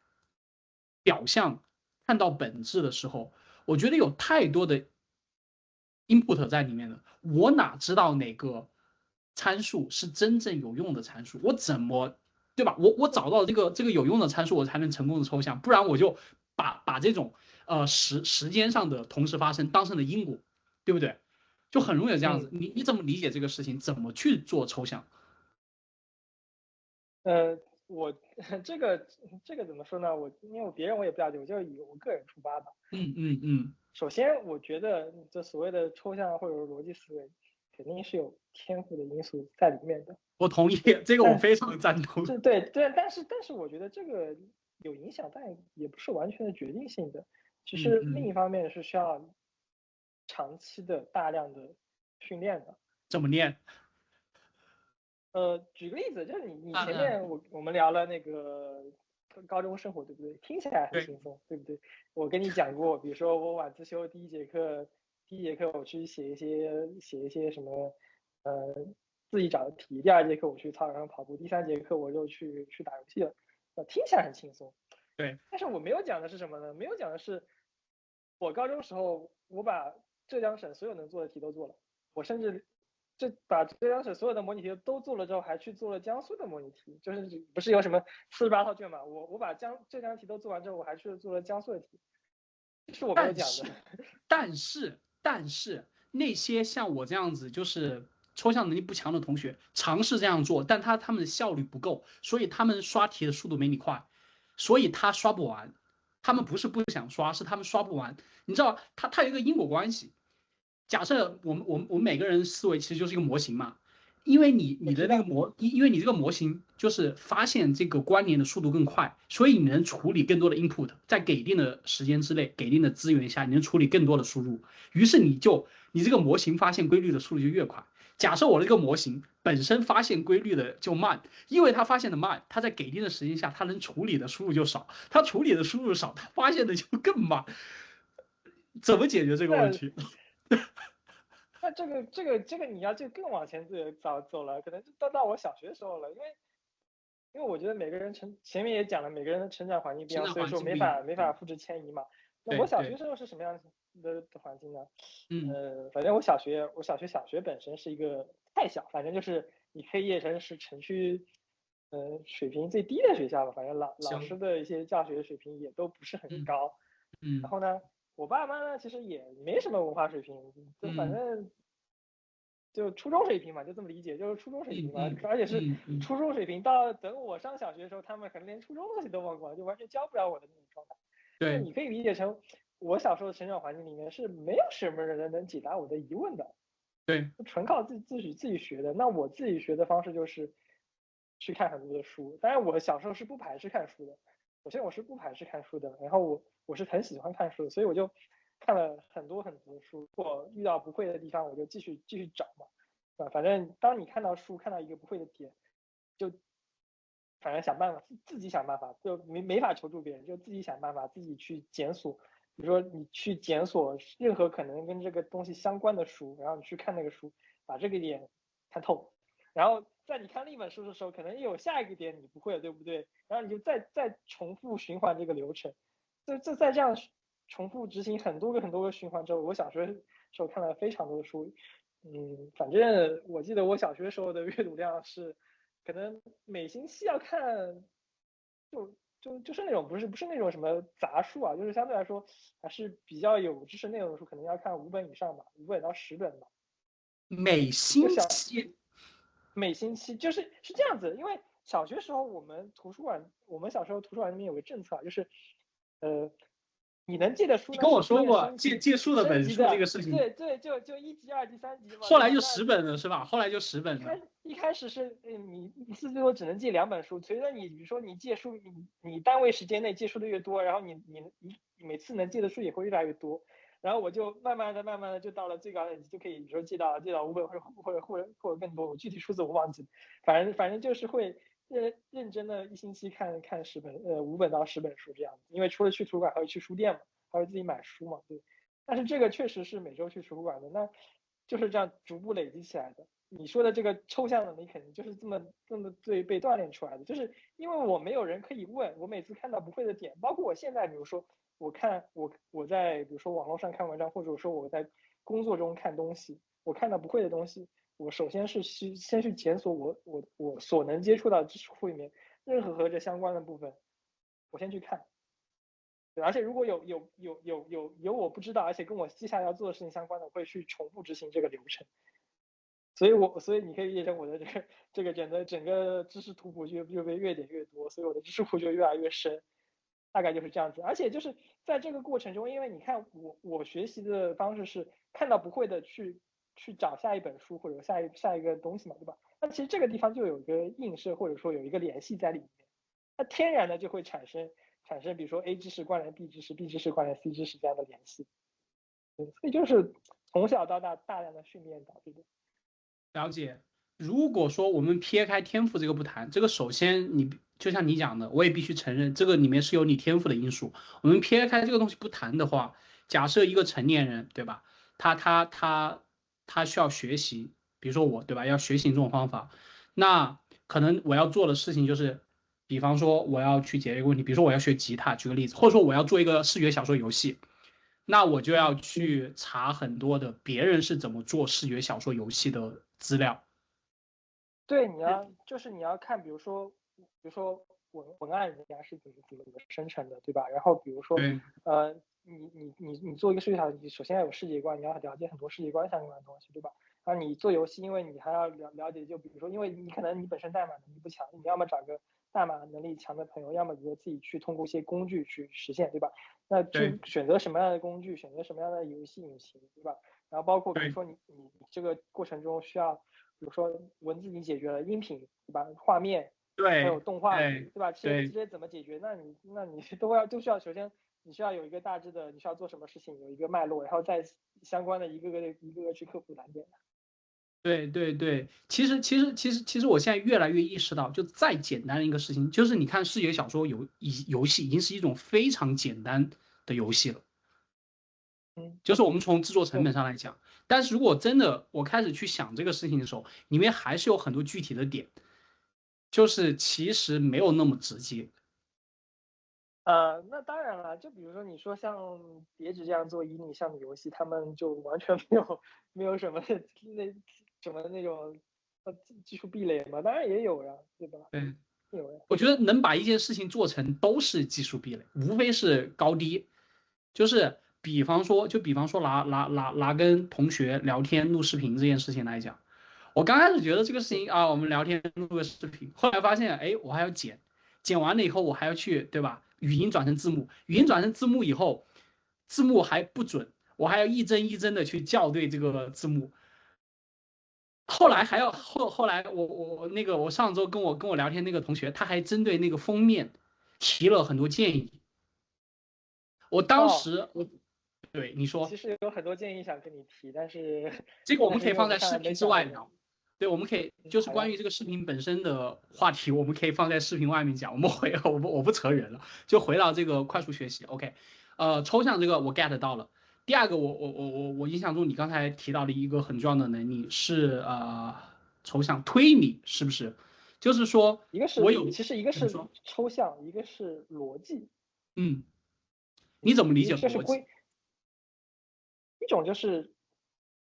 表象看到本质的时候，我觉得有太多的 input 在里面了，我哪知道哪个参数是真正有用的参数？我怎么对吧？我找到这个有用的参数，我才能成功的抽象，不然我就把这种时间上的同时发生当成了因果，对不对？就很容易这样子。嗯。你怎么理解这个事情？怎么去做抽象？我这个怎么说呢？因为别人我也不了解，我就以我个人出发吧。嗯嗯嗯，首先，我觉得这所谓的抽象或者逻辑思维，肯定是有天赋的因素在里面的。我同意，这个我但非常赞同。对，但是我觉得这个有影响，但也不是完全的决定性的。其实另嗯嗯，一方面是需要长期的大量的训练的。怎么念？举个例子，就是你前嗯，面我们聊了那个高中生活，对不对？听起来很对轻松，对不对？我跟你讲过，比如说我晚自修第一节课我去写一些什么自己找的题，第二节课我去操场上跑步，第三节课我就去打游戏了，听起来很轻松。对，但是我没有讲的是什么呢？没有讲的是我高中时候我把浙江省所有能做的题都做了，我甚至把浙江省所有的模拟题都做了之后，还去做了江苏的模拟题，就是不是有什么48套卷嘛？我把浙江题都做完之后，我还去做了江苏的题，这是我没有讲的。但是但是那些像我这样子就是抽象能力不强的同学尝试这样做，但他们的效率不够，所以他们刷题的速度没你快，所以他刷不完。他们不是不想刷，是他们刷不完。你知道，它有一个因果关系。假设我们每个人思维其实就是一个模型嘛，因为你的我知道。那个因为你这个模型就是发现这个关联的速度更快，所以你能处理更多的 input，在给定的时间之内、给定的资源下，你能处理更多的输入，于是你这个模型发现规律的速度就越快。假设我这个模型本身发现规律的就慢，因为它发现的慢，它在给定的时间下，它能处理的输入就少，它处理的输入少，它发现的就更慢。怎么解决这个问那题？那这个你要就更往前走了，可能就到我小学的时候了，因为我觉得每个人前面也讲了，每个人的成长环境不一样，成长所以说环境不一样，没对法复制迁移嘛。那我对对，小学时候是什么样的环境呢？嗯反正我小学本身是一个太小，反正就是你可以列成是城区，水平最低的学校吧。反正老行，师的一些教学水平也都不是很嗯高。然嗯后呢，我爸妈呢其实也没什么文化水平，就反嗯正就初中水平嘛，就这么理解，就是初中水平嘛，嗯嗯而且是嗯嗯，初中水平。到等我上小学的时候，他们可能连初中东西都忘光了，就完全教不了我的那种状态。就对，你可以理解成我小时候的成长环境里面是没有什么人能解答我的疑问的。对，纯靠自己学的。那我自己学的方式就是去看很多的书，当然我小时候是不排斥看书的，首先我是不排斥看书的，然后我是很喜欢看书的，所以我就看了很多很多的书。我遇到不会的地方，我就继续找嘛，啊，反正当你看到书看到一个不会的点，就反正想办法自己想办法，就没法求助别人，就自己想办法自己去检索。比如说你去检索任何可能跟这个东西相关的书，然后你去看那个书，把这个点看透，然后在你看另一本书的时候，可能又有下一个点你不会了，对不对？然后你就再重复循环这个流程，在这样重复执行很多个循环之后，我小学时候看了非常多的书，反正我记得我小学时候的阅读量是，可能每星期要看，就是那种不是那种什么杂书啊，就是相对来说还是比较有知识内容的书，可能要看5本以上吧，5本到10本吧。每星期。每星期是这样子，因为小学时候我们小时候图书馆里面有个政策啊，就是呃你能借的书你跟我呢是不说过愿升级借书的本数这个事情，对，就1级、2级、3级嘛，后来就对吧？那10本了是吧？后来就10本了。一开始是你一次最多只能借2本书，随着你比如说你借书，你单位时间内借书的越多，然后你每次能借的书也会越来越多，然后我就慢慢的就到了最高等级，就可以比如说借到5本或者更多，我具体数字我忘记了，反正就是会认真的一星期看5本到10本书这样子，因为除了去图书馆还会去书店嘛，还会自己买书嘛，对。但是这个确实是每周去图书馆的，那就是这样逐步累积起来的。你说的这个抽象能力肯定就是这么被锻炼出来的，就是因为我没有人可以问，我每次看到不会的点，包括我现在，比如说我在比如说网络上看文章，或者说我在工作中看东西，我看到不会的东西，我首先是先去检索我所能接触到的知识库里面任何和这相关的部分，我先去看。对，而且如果有我不知道，而且跟我接下来要做的事情相关的，我会去重复执行这个流程。所以你可以理解成我的这个整个知识图谱就被越点越多，所以我的知识库就越来越深，大概就是这样子。而且就是在这个过程中，因为你看我学习的方式是看到不会的去找下一本书或者下一个东西嘛，对吧？那其实这个地方就有一个映射或者说有一个联系在里面，它天然的就会产生比如说 A 知识关联 B 知识，B 知识关联 C 知识这样的联系。所以就是从小到大量的训练导致的。了解。如果说我们撇开天赋这个不谈，这个首先你就像你讲的，我也必须承认这个里面是有你天赋的因素。我们撇开这个东西不谈的话，假设一个成年人，对吧？他需要学习，比如说我，对吧？要学习这种方法，那可能我要做的事情就是，比方说我要去解决一个问题，比如说我要学吉他，举个例子，或者说我要做一个视觉小说游戏，那我就要去查很多的别人是怎么做视觉小说游戏的资料。对，你要看，比如说文案人家是怎么生成的，对吧？然后比如说，对你做一个视觉小说，你首先要有世界观，你要了解很多世界观相关的东西，对吧？然后你做游戏，因为你还要了解，就比如说，因为你可能你本身代码能力不强，你要么找个代码能力强的朋友，要么比如自己去通过一些工具去实现，对吧？那去选择什么样的工具，选择什么样的游戏引擎，对吧？然后包括比如说你这个过程中需要，比如说文字你解决了，音频对吧？画面还有动画对吧？这些怎么解决？那你都需要首先你需要有一个大致的你需要做什么事情，有一个脉络，然后再相关的一个个去克服难点。对，其实我现在越来越意识到，就再简单的一个事情，就是你看视觉小说游戏已经是一种非常简单的游戏了。就是我们从制作成本上来讲，但是如果真的我开始去想这个事情的时候，里面还是有很多具体的点，就是其实没有那么直接。那当然了，就比如说你说像叠纸这样做乙女向的游戏，他们就完全没有什么那种技术壁垒嘛，当然也有呀，对吧？对，有呀。我觉得能把一件事情做成都是技术壁垒，无非是高低。就是比方说拿跟同学聊天录视频这件事情来讲，我刚开始觉得这个事情啊，我们聊天录个视频，后来发现，哎，我还要剪，剪完了以后我还要去，对吧？语音转成字幕，语音转成字幕以后，字幕还不准，我还要一帧一帧的去校对这个字幕。后来还要后来我那个我上周跟我聊天那个同学，他还针对那个封面提了很多建议。我当哦，时对你说。其实有很多建议想跟你提，但是这个我们可以但是因为我们放在视频上来没之外聊。讲这个。对，我们可以就是好呀。关于这个视频本身的话题，我们可以放在视频外面讲。我不扯远了，就回到这个快速学习。OK，抽象这个我 get 到了。第二个，我印象中你刚才提到的一个很重要的能力是抽象推理，是不是？就是说一个是我有其实一个是你说抽象，一个是逻辑。嗯，你怎么理一解逻辑？个是一种就是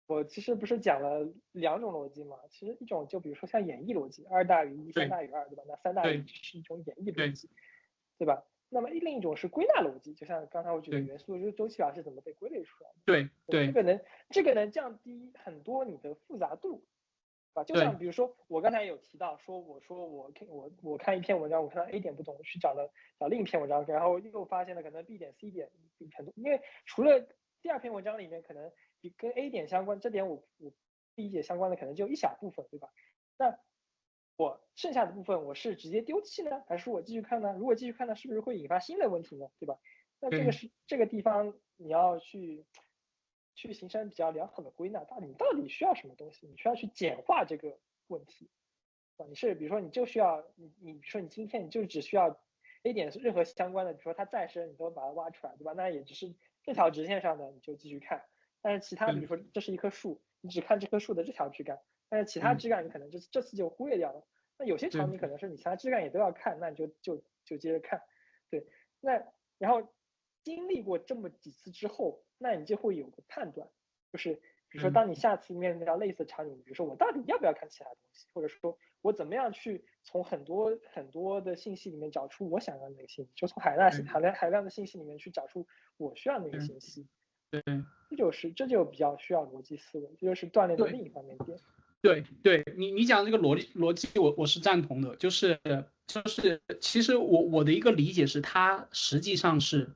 我其实不是讲了两种逻辑嘛？其实一种就比如说像演绎逻辑，二大于一，三对大于二，对吧？那三大于对一是一种演绎逻对辑，对吧？那么另一种是归纳逻辑，就像刚才我举的对元素周期表是怎么被归类出来的，对对吧？这对个能降低很多你的复杂度，吧？就对像比如说我刚才有提到说，我看一篇文章，我看到 A 点不懂，去找另一篇文章，然后又发现了可能 B 点 C 点很多，因为除了第二篇文章里面可能跟 A 点相关，这点我理解相关的可能就一小部分，对吧？那我剩下的部分我是直接丢弃呢，还是我继续看呢？如果继续看呢，是不是会引发新的问题呢？对吧？那对这个地方你要去形成比较良好的归纳，你到底需要什么东西？你需要去简化这个问题啊。你是比如说你就需要比如说你今天你就只需要 A 点任何相关的，比如说它再深，你都把它挖出来，对吧？那也只是这条直线上的你就继续看，但是其他比如说这是一棵树，你只看这棵树的这条枝干，但是其他枝干你可能这次就忽略掉了。那有些场景可能是你其他枝干也都要看，那你就接着看，对。那然后经历过这么几次之后，那你就会有个判断，就是比如说当你下次面对到类似的场景，比如说我到底要不要看其他东西，或者说我怎么样去从很多的信息里面找出我想要的那个信息，就从海量的信息里面去找出我需要的那个信息。对。这就比较需要逻辑思维，这就是锻炼的另一方面点。对你讲这个逻辑我是赞同的，就是其实我的一个理解是，它实际上是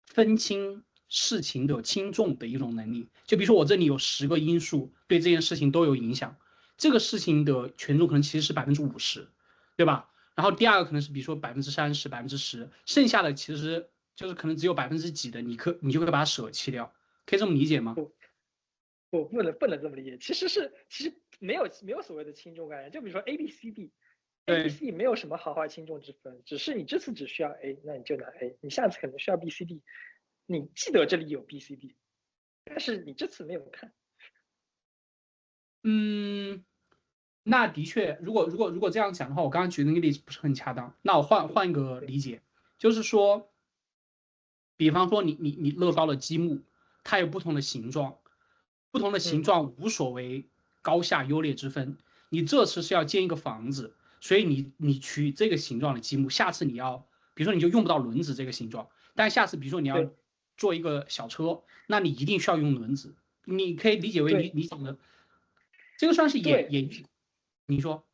分清事情的轻重的一种能力。就比如说我这里有10个因素对这件事情都有影响，这个事情的权重可能其实是50%，对吧？然后第二个可能是比如说30%、10%，剩下的其实就是可能只有几的，你就会把它舍弃掉，可以这么理解吗？不能这么理解，其实没有所谓的轻重概念，就比如说 A B C D，A B 对 C 没有什么好坏轻重之分，只是你这次只需要 A，那你就拿 A，你下次可能需要 B C D，你记得这里有 B C D，但是你这次没有看。嗯，那的确，如果这样讲的话，我刚刚举的那个例子不是很恰当。那我换一个理解，就是说，比方说你乐高的积木，它有不同的形状，不同的形状无所谓高下优劣之分。你这次是要建一个房子，所以你取这个形状的积木，下次你要，比如说你就用不到轮子这个形状，但下次比如说你要对做一个小车，那你一定需要用轮子。你可以理解为你讲的这个算是对绎，你说？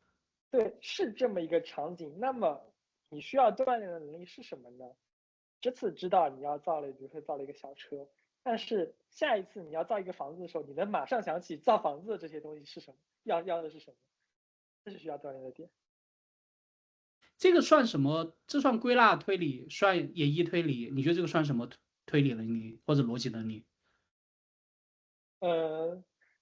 对，是这么一个场景。那么你需要锻炼的能力是什么呢？这次知道你要比如说造了一个小车，但是下一次你要造一个房子的时候，你能马上想起造房子的这些东西是什么，要的是什么，这是需要锻炼的点。这个算什么？这算归纳推理，算演绎推理？你觉得这个算什么推理能力或者逻辑能力？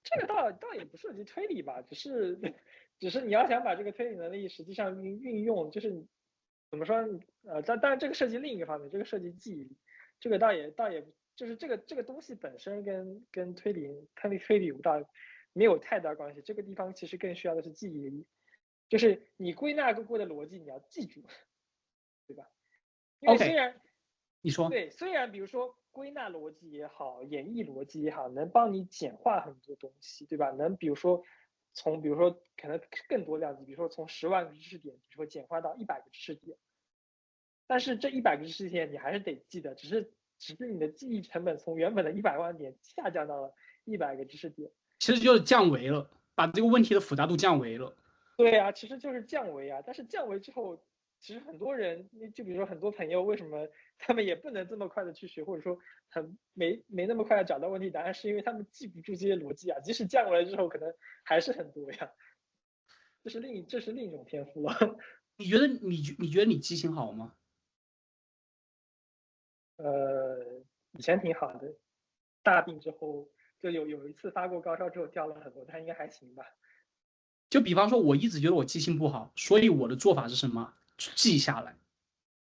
这个倒也不涉及推理吧，只是你要想把这个推理能力实际上运用，就是怎么说？当然这个涉及另一个方面，这个涉及记忆力，这个倒也就是这个东西本身跟推理倒没有太大关系，这个地方其实更需要的是记忆力，就是你归纳过的逻辑你要记住，对吧？因为虽 OK，然你说。对，虽然比如说归纳逻辑也好，演绎逻辑也好，能帮你简化很多东西，对吧？能比如说可能更多量级，比如说从10万个知识点，比如说简化到100个知识点，但是这100个知识点你还是得记得，只是你的记忆成本从原本的100万点下降到了100个知识点。其实就是降维了，把这个问题的复杂度降维了。对啊，其实就是降维啊，但是降维之后，其实很多人，就比如说很多朋友，为什么他们也不能这么快的去学，或者说没那么快的找到问题答案，是因为他们记不住这些逻辑啊，即使降维了之后，可能还是很多呀。这是另一种天赋了。你觉得你记性好吗？以前挺好的，大病之后就有一次发过高烧之后掉了很多，但应该还行吧。就比方说，我一直觉得我记性不好，所以我的做法是什么？记下来。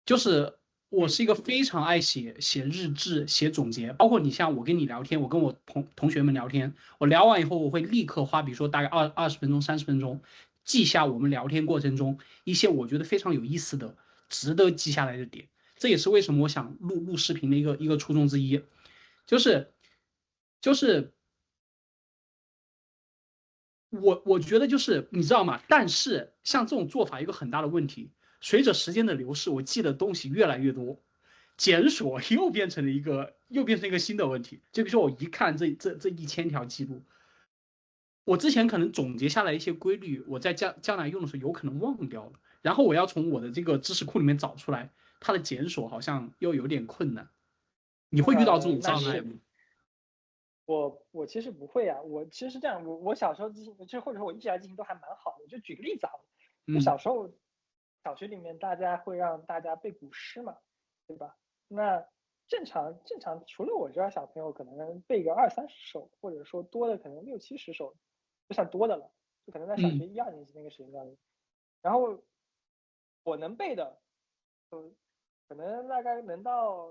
就是我是一个非常爱写日志、写总结，包括你像我跟你聊天，我跟我同学们聊天，我聊完以后，我会立刻花，比如说大概20分钟、30分钟，记下我们聊天过程中一些我觉得非常有意思的、值得记下来的点。这也是为什么我想录视频的一个初衷之一，就是就是我觉得就是你知道吗？但是像这种做法有一个很大的问题，随着时间的流逝，我记的东西越来越多，检索又变成一个新的问题。就比如说我一看这1000条记录，我之前可能总结下来一些规律，我在将来用的时候有可能忘掉了，然后我要从我的这个知识库里面找出来，它的检索好像又有点困难。你会遇到这种那是障碍吗？我其实不会啊，我其实是这样，我小时候记性，就或者说我一直以来记性都还蛮好的。就举个例子啊，就嗯小时候小学里面大家会让大家背古诗嘛，对吧？那正常，除了我这样小朋友可能背个20-30首，或者说多的可能60-70首，就算多的了，就可能在小学嗯1、2年级那个时间段里。然后我能背的，可能大概能到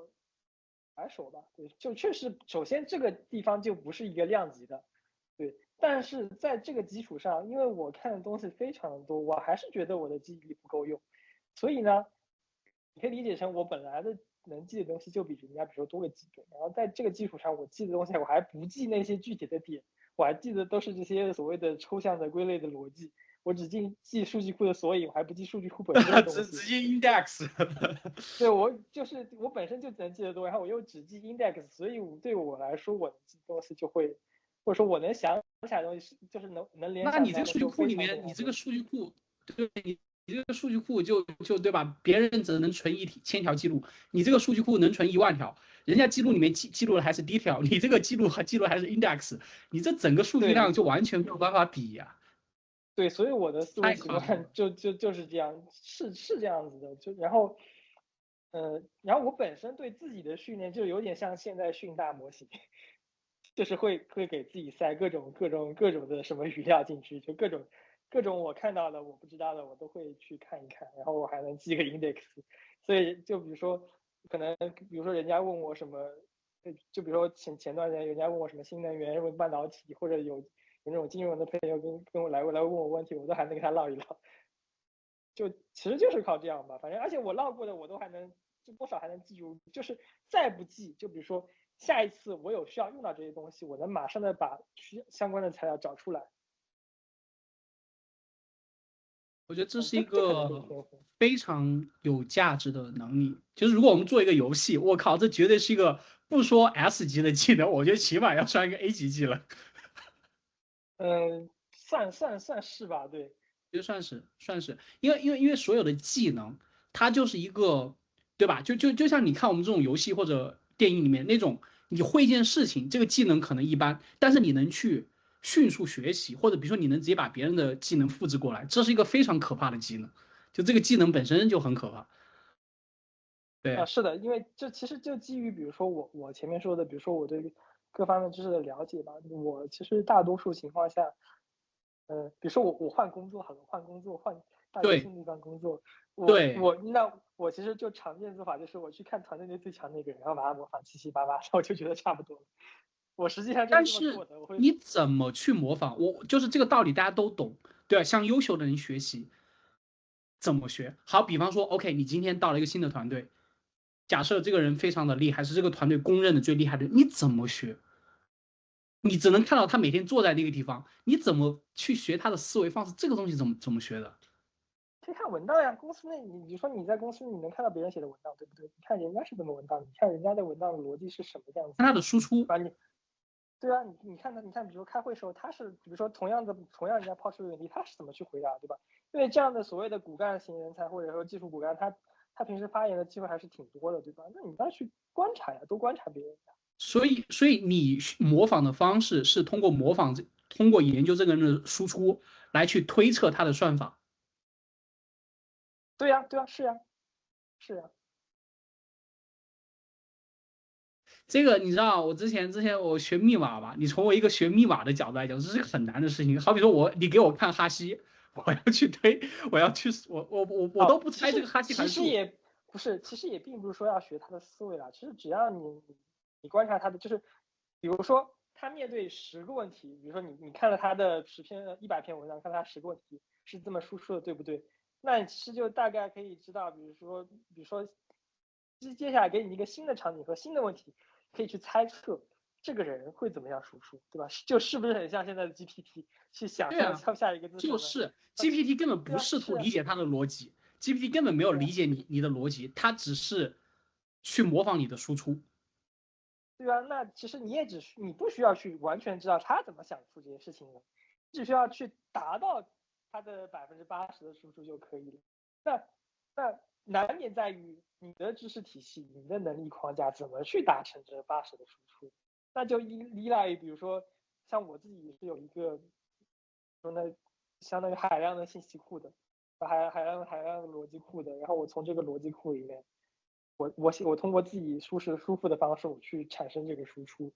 100首吧。对，就确实，首先这个地方就不是一个量级的，对。但是在这个基础上，因为我看的东西非常的多，我还是觉得我的记忆力不够用，所以呢，你可以理解成我本来的能记的东西就比人家比如说多个几倍，然后在这个基础上，我记的东西我还不记那些具体的点，我还记得都是这些所谓的抽象的归类的逻辑。我只记数据库的索引，我还不记数据库本身的东西。直接 index。对，我本身就能记得多，然后我又只记 index，所以对我来说，我能记东西就会，或者说我能想起来的东西，就是能联那你这个数据想到的就库里面，非常非常多。你这个数据库，对你这个数据库就对吧？别人只能存1000条记录，你这个数据库能存10000条，人家记录里面记录的还是 detail，你这个记录还是 index，你这整个数据量对就完全没有办法比呀、对，所以我的思维太习夸张了。惯就是这样，是这样子的。然后我本身对自己的训练就有点像现在训大模型，就是会给自己塞各种的什么语料进去，就各种我看到的我不知道的我都会去看一看，然后我还能记个 index。所以就比如说可能比如说人家问我什么，就比如说前段时间人家问我什么新能源、什么半导体，或者有那种金融的朋友跟我来问我问题，我都还能给他唠一唠。就其实就是靠这样吧，反正而且我唠过的我都还能，就多少还能记住，就是再不记，就比如说下一次我有需要用到这些东西，我能马上的把相关的材料找出来。我觉得这是一这可能就是个天赋。非常有价值的能力。就是如果我们做一个游戏，我靠，这绝对是一个不说 S 级的技能，我觉得起码要算一个 A 级技能。算是吧，对。就算是，因为所有的技能，它就是一个，对吧？就像你看我们这种游戏或者电影里面那种，你会一件事情，这个技能可能一般，但是你能去迅速学习，或者比如说你能直接把别人的技能复制过来，这是一个非常可怕的技能。就这个技能本身就很可怕。对是的，因为这其实就基于比如说我前面说的，比如说我对各方面知识的了解吧，我其实大多数情况下，比如说我换工作好了，换工作大学对新地方工作，对，我其实就常见做法就是我去看团队内最强那个人，然后把他模仿七七八八，然后我就觉得差不多了。我实际上就是但是这么做的，我会。你怎么去模仿？我就是这个道理，大家都懂，对吧？向优秀的人学习。怎么学？好，比方说，OK，你今天到了一个新的团队，假设这个人非常的厉害，是这个团队公认的最厉害的人，你怎么学？你只能看到他每天坐在那个地方，你怎么去学他的思维方式？这个东西怎么学的？可以看文档呀，公司内你比如说你在公司你能看到别人写的文档，对不对？你看人家是怎么文档，你看人家的文档的逻辑是什么样子，看他的输出，对吧？对啊，你看，比如说开会时候，他是比如说同样人家抛出的问题，他是怎么去回答，对吧？因为这样的所谓的骨干型人才或者说技术骨干，他平时发言的机会还是挺多的，对吧？那你要去观察呀，多观察别人呀。所以你模仿的方式是通过通过研究这个人的输出来去推测他的算法。对呀，对呀，是呀，是呀。这个你知道，我之前我学密码吧，你从我一个学密码的角度来讲，这是个很难的事情。好比说你给我看哈希，我要去推，我要去，我都不猜这个哈希函数。其实也不是，其实也并不是说要学他的思维啦，其实只要你观察他的，就是比如说他面对10个问题，比如说你看了他的100篇文章，看了他10个问题是这么输出的，对不对？那你其实就大概可以知道，比如说接下来给你一个新的场景和新的问题，可以去猜测这个人会怎么样输出，对吧？就是不是很像现在的 GPT 去想对啊，象下一个字什么？就是 GPT 根本不对啊，试图是啊，理解它的逻辑，GPT 根本没有对啊。理解你的逻辑，它只是去模仿你的输出。对啊，那其实你不需要去完全知道他怎么想出这些事情的，只需要去达到他的80%的输出就可以了。那难点在于你的知识体系、你的能力框架怎么去达成这80的输出，那就依赖于比如说像我自己是有一个说呢，相当于海量的信息库的，海量的逻辑库的，然后我从这个逻辑库里面。我通过自己舒服的方式，我去产生这个输出。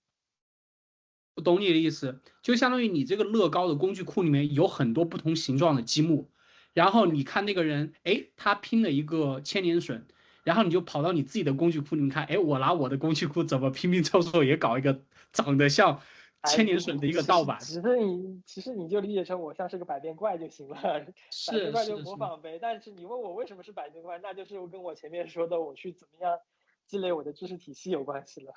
我懂你的意思，就相当于你这个乐高的工具库里面有很多不同形状的积木，然后你看那个人，哎，他拼了一个千年隼，然后你就跑到你自己的工具库里面看，哎，我拿我的工具库怎么拼拼凑凑也搞一个长得像哎，千年隼的一个盗版。其实你就理解成我像是个百变怪就行了，百变是怪就是是，模仿呗。但是你问我为什么是百变怪，那就是跟我前面说的我去怎么样积累我的知识体系有关系了。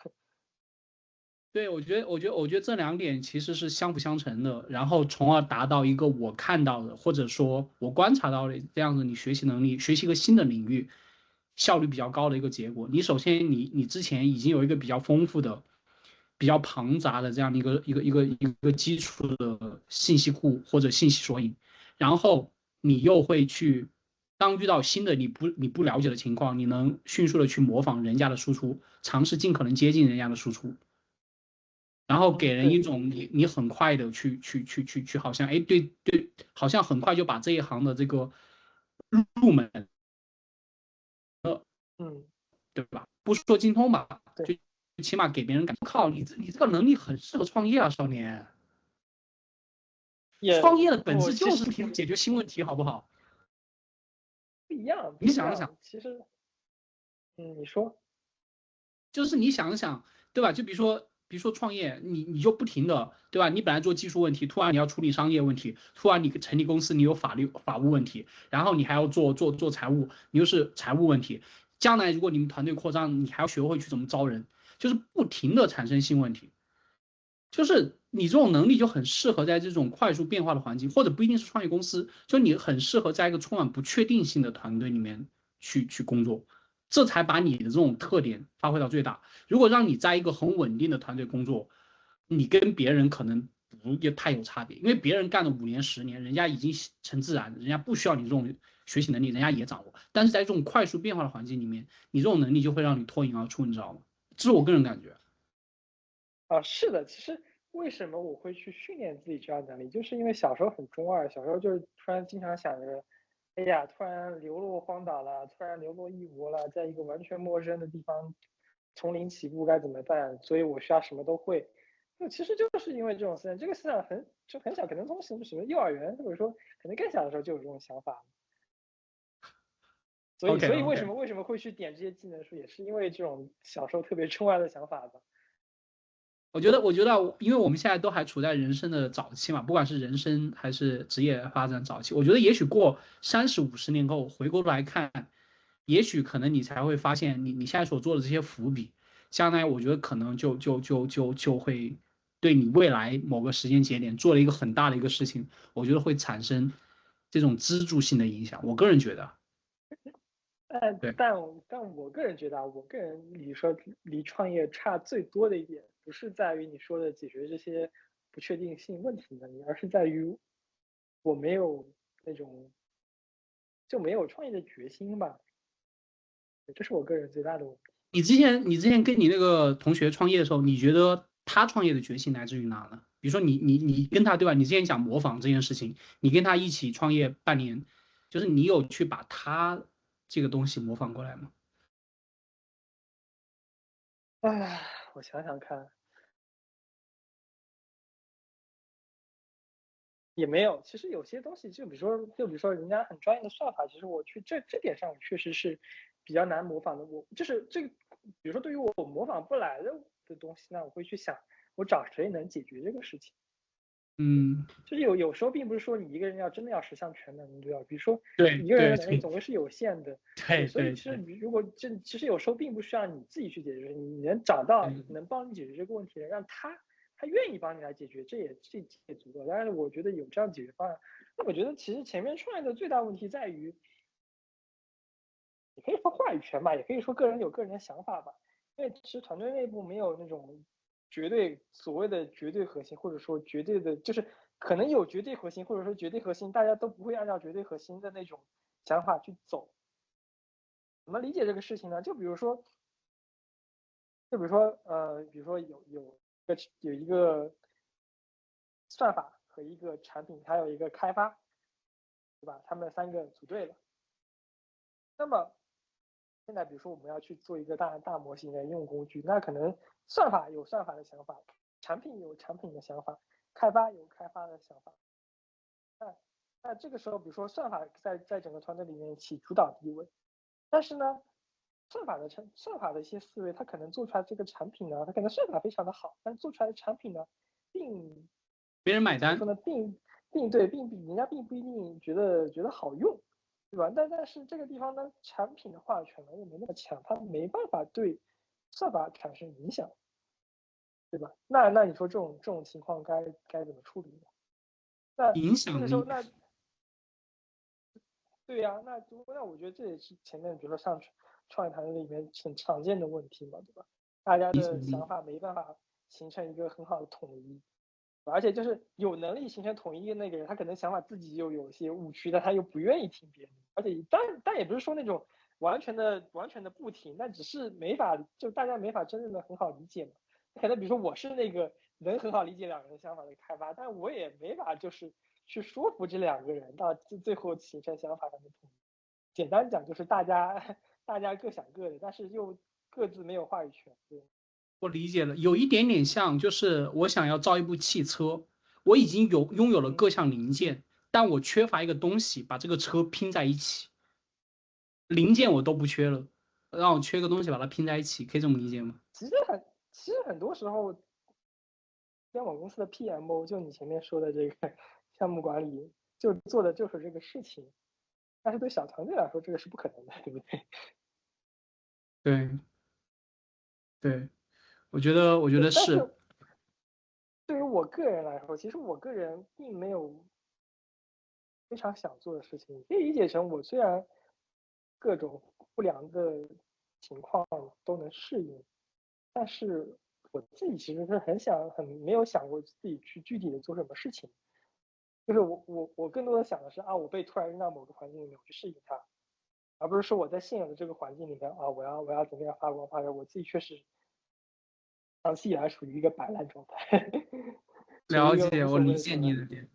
对，我觉得这两点其实是相辅相成的，然后从而达到一个我看到的，或者说我观察到的这样子，你学习能力，学习一个新的领域，效率比较高的一个结果。你首先你之前已经有一个比较丰富的、比较庞杂的这样的一个基础的信息库或者信息索引，然后你又会去，当遇到新的你不了解的情况，你能迅速的去模仿人家的输出，尝试尽可能接近人家的输出。然后给嗯，人一对，种你很快的去，好像哎对对，好像很快就把这一行的这个入门，嗯，对吧？不说精通吧，对，就起码给别人感觉，靠你这个能力很适合创业啊，少年。也创业的本质就我其实是不停地解决新问题，好不好？不一样，不你想一想，一样。其实，你说，就是你想一想，对吧？就比如说创业，你就不停的，对吧？你本来做技术问题，突然你要处理商业问题，突然你成立公司，你有法务问题，然后你还要做财务，你又是财务问题。将来如果你们团队扩张，你还要学会去怎么招人，就是不停的产生新问题。就是你这种能力就很适合在这种快速变化的环境，或者不一定是创业公司，就你很适合在一个充满不确定性的团队里面去工作，这才把你的这种特点发挥到最大。如果让你在一个很稳定的团队工作，你跟别人可能不也太有差别，因为别人干了5年10年，人家已经成自然，人家不需要你这种学习能力，人家也掌握。但是在这种快速变化的环境里面，你这种能力就会让你脱颖而出，你知道吗？这是我个人感觉。啊，是的，其实为什么我会去训练自己这样的能力，就是因为小时候很中二，小时候就是突然经常想着，哎呀，突然流落荒岛了，突然流落异国了，在一个完全陌生的地方，从零起步该怎么办？所以我需要什么都会。就其实就是因为这种思想，这个思想很小，可能从什么幼儿园或者说可能更小的时候就有这种想法。所以 OK 所以为什 OK。么为什么会去点这些技能书，也是因为这种小时候特别中二的想法吧。我觉得，因为我们现在都还处在人生的早期嘛，不管是人生还是职业发展早期，我觉得也许过30、50年后回过头来看，也许可能你才会发现你现在所做的这些伏笔，将来我觉得可能就会对你未来某个时间节点做了一个很大的一个事情，我觉得会产生这种支柱性的影响。我个人觉得，对。但我个人觉得啊，我个人离创业差最多的一点，不是在于你说的解决这些不确定性问题能力，而是在于我没有那种就没有创业的决心吧，这是我个人最大的问题。你之前跟你那个同学创业的时候，你觉得他创业的决心来自于哪呢？比如说你跟他对吧？你之前讲模仿这件事情，你跟他一起创业半年，就是你有去把他这个东西模仿过来吗？唉，我想想看，也没有。其实有些东西，就比如说人家很专业的算法，其实我去这点上，我确实是比较难模仿的。我就是这个，比如说对于我模仿不来的东西呢，我会去想，我找谁能解决这个事情。嗯，就是有时候并不是说你一个人真的要十项全能，对吧？比如说对一个人的能力对对总归是有限的，对，对所以对对其实你如果其实有时候并不需要你自己去解决，你能找到对，能帮你解决这个问题的，让他愿意帮你来解决，这也足够。但是我觉得有这样解决方案，那我觉得其实前面创业的最大问题在于，你可以说话语权吧，也可以说个人有个人的想法吧，因为其实团队内部没有那种所谓的绝对核心，或者说绝对的，就是可能有绝对核心，或者说绝对核心，大家都不会按照绝对核心的那种想法去走。怎么理解这个事情呢？就比如说有一个算法和一个产品，还有一个开发，对吧？他们三个组队了。那么现在比如说我们要去做一个大模型的应用工具，那可能算法有算法的想法，产品有产品的想法，开发有开发的想法。那那这个时候，比如说算法在整个团队里面起主导地位，但是呢，算法的一些思维，它可能做出来这个产品呢，它可能算法非常的好，但做出来的产品呢，并没人买单。怎么说呢，并人家并不一定觉得好用，对吧？但是这个地方呢，产品的话语权呢又没那么强，它没办法对算法产生影响，对吧？那你说这种情况该怎么处理呢？那影这个时候，响力，对呀、那我觉得这也是前面比如说像创业团队里面很常见的问题嘛，对吧？大家影响力，的想法没办法形成一个很好的统一，而且就是有能力形成统一的那个人，他可能想法自己又有一些误区，但他又不愿意听别人，而且但也不是说那种完全的不听，但只是大家没法真正的很好理解嘛。可能比如说我是那个能很好理解两个人想法的开发，但我也没法就是去说服这两个人到最后形成想法上的统一。简单讲就是大家各想各的，但是又各自没有话语权。对，我理解了，有一点点像，就是我想要造一部汽车，我已经拥有了嗯，各项零件，但我缺乏一个东西把这个车拼在一起，零件我都不缺了，让我缺个东西把它拼在一起，可以这么理解吗？其实很其实很多时候监管公司的 PMO 就你前面说的这个项目管理，就做的就是这个事情，但是对小团队来说，这个是不可能的，对不对？对对，我觉得对，但是，是对于我个人来说，其实我个人并没有非常想做的事情，你可以理解成我虽然各种不良的情况都能适应，但是我自己其实是很没有想过自己去具体的做什么事情，就是我更多的想的是啊，我被突然扔到某个环境里面，我去适应它，而不是说我在现有的这个环境里面啊，我要怎么样发光发热，我自己确实长期以来处于一个摆烂状态，处于一个了解，无所谓我理解的状态。你的点，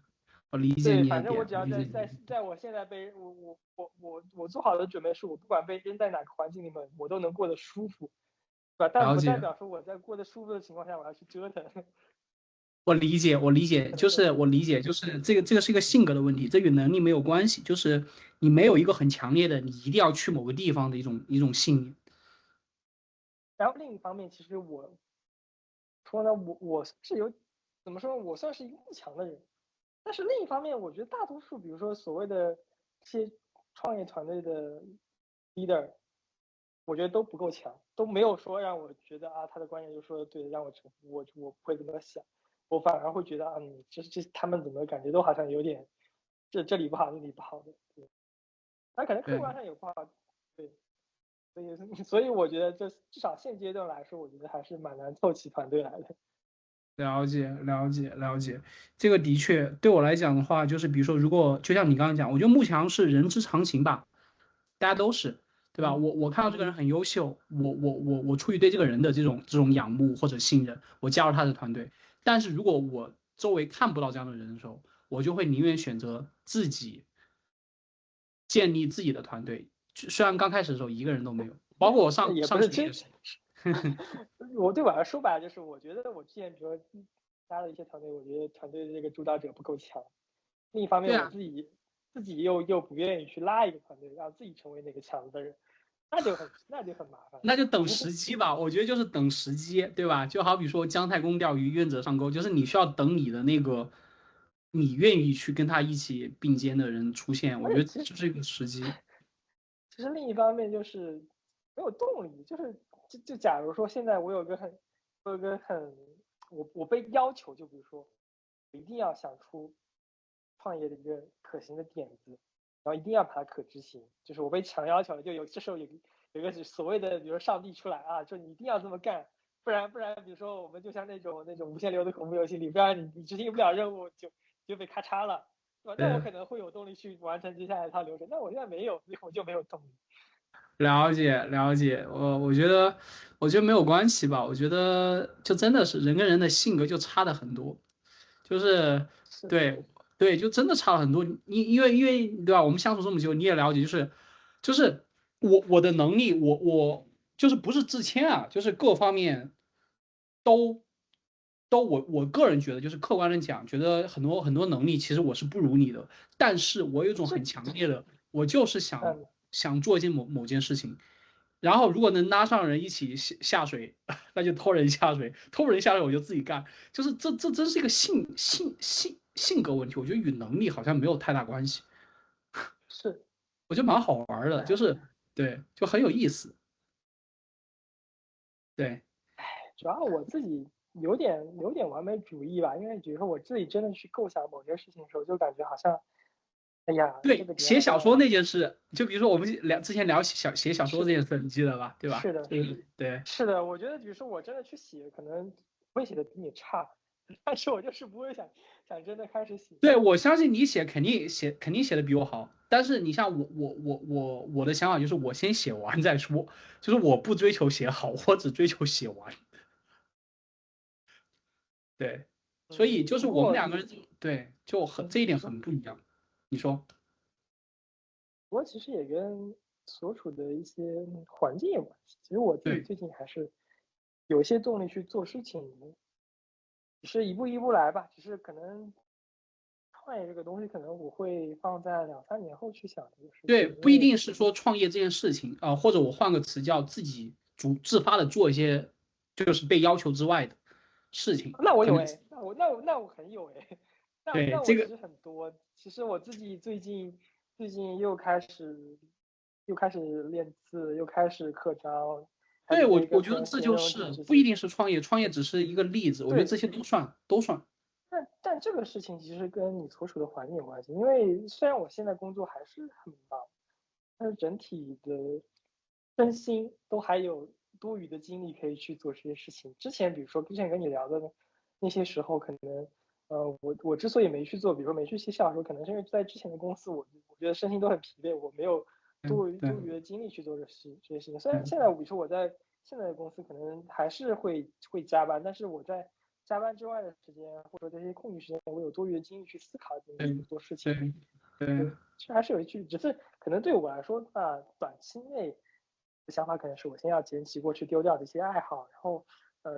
我理解对，你的点，反正我只要我理解你的点。在我现在我做好的准备是我不管被扔在哪个环境里面，我都能过得舒服，对吧？但不代了解，表说我在过得舒服的情况下我要去折腾，我理解，我理解，不可能就是我理解，就是这个是一个性格的问题，这与能力没有关系，就是你没有一个很强烈的你一定要去某个地方的一种信念。然后另一方面，其实说呢，我是有怎么说，我算是一个不强的人，但是另一方面，我觉得大多数，比如说所谓的这些创业团队的 leader，我觉得都不够强，都没有说让我觉得啊，他的观点就说的对，让我臣服，我不会这么想，我反而会觉得啊，这他们怎么感觉都好像有点这里不好那里不好的，对，那可能客对，观上有不好，对，所以我觉得至少现阶段来说，我觉得还是蛮难凑齐团队来的。了解，了解，了解，这个的确对我来讲的话，就是比如说，如果就像你刚刚讲，我觉得慕强是人之常情吧，大家都是，对吧？嗯我看到这个人很优秀，我出于对这个人的这种仰慕或者信任，我加入他的团队。但是如果我周围看不到这样的人的时候，我就会宁愿选择自己建立自己的团队。虽然刚开始的时候一个人都没有，包括我上也不是这，上学也是。对我来说吧，就是我觉得我之前比如说加了一些团队，我觉得团队的这个主导者不够强。另一方面，对啊，我自己又不愿意去拉一个团队，让自己成为那个强的人，那就很麻烦。那就等时机吧，我觉得就是等时机，对吧？就好比说姜太公钓鱼，愿者上钩，就是你需要等你的那个你愿意去跟他一起并肩的人出现，我觉得而且其实就是一个时机。其实另一方面就是没有动力，就假如说现在我有个很我被要求，就比如说一定要想出创业的一个可行的点子，然后一定要把它可执行，就是我被强要求了，就这时候有一个所谓的比如说上帝出来啊，就你一定要这么干，不然比如说我们就像那种无限流的恐怖游戏里，不然你执行不了任务就被咔嚓了。对吧？那我对，可能会有动力去完成接下来一套流程，但我现在没有，所以我就没有动力。了解了解，我觉得没有关系吧，我觉得就真的是人跟人的性格就差的很多，就是是的，对对，就真的差了很多。你因为对吧？我们相处这么久，你也了解，就是我的能力，我就是不是自谦啊，就是各方面都我个人觉得，就是客观的讲，觉得很多很多能力其实我是不如你的，但是我有一种这很强烈的，我就是想嗯想做一件某件事情，然后如果能拉上人一起下水，那就拖人下水，拖人下水我就自己干，就是这真是一个性格问题，我觉得与能力好像没有太大关系，是，我觉得蛮好玩的，就是对，就很有意思，对主要我自己有点完美主义吧，因为比如说我自己真的去构想某件事情的时候，就感觉好像，哎呀，这对，个点好像写小说那件事，就比如说我们之前聊写小说是这件事，你记得吧？对吧？是的，对。是的，我觉得比如说我真的去写，可能会写的比你差，但是我就是不会想真的开始写。对，我相信你肯定写的比我好，但是你像我的想法就是我先写完再说，就是我不追求写好，我只追求写完。对，所以就是我们不过两个人对就这一点你说，很不一样。你说不过其实也跟所处的一些环境有关系。其实我自己对最近还是有一些动力去做事情的，只是一步一步来吧。只是可能创业这个东西，可能我会放在2、3年后去想这个事对，情，因为不一定是说创业这件事情啊、或者我换个词叫自己自发的做一些就是被要求之外的事情，可能那我有哎，那我很有哎，那对这个那我其实很多。其实我自己最近又开始练字，又开始课章，开对，始做一个我觉得这分析的这种就是不一纸质系。定是创业，创业只是一个例子，我觉得这对，些都算。但这个事情其实跟你所处的环境有关系，因为虽然我现在工作还是很忙，但是整体的身心都还有多余的精力可以去做这些事情。比如说之前跟你聊的那些时候，可能我之所以没去做，比如说没去写小说，可能是因为在之前的公司我觉得身心都很疲惫，我没有嗯，对多余的精力去做这些事情。虽然对现在比如说我在现在的公司可能还是会加班，但是我在加班之外的时间，或者这些空余时间，我有多余的精力去思考精力对去做事情。对对其实还是有一句，只是可能对我来说，短期内的想法可能是我先要捡起过去丢掉的一些爱好，然后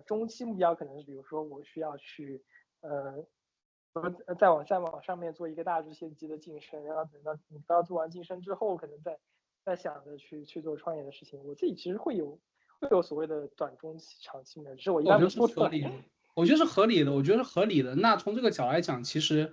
中期目标可能是比如说我需要去呃再往上面做一个大致线级的晋升，然后等到做完晋升之后，可能再想着去做创业的事情。我自己其实会有所谓的短中期、长期的，只是我一般我觉得是不说出来。合理的，我觉得是合理的，我觉得是合理的。那从这个角度来讲，其实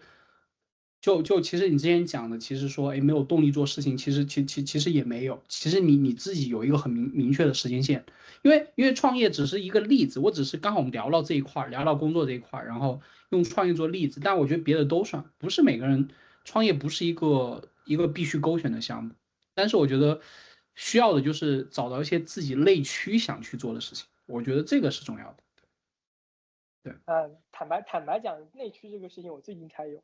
其实你之前讲的，其实说哎没有动力做事情，其实也没有。其实你自己有一个很明确的时间线，因为创业只是一个例子，我只是刚好我们聊到这一块儿，聊到工作这一块儿，然后用创业做例子，但我觉得别的都算，不是每个人创业不是一个必须勾选的项目，但是我觉得需要的就是找到一些自己内驱想去做的事情，我觉得这个是重要的。对，坦白讲，内驱这个事情我最近才有，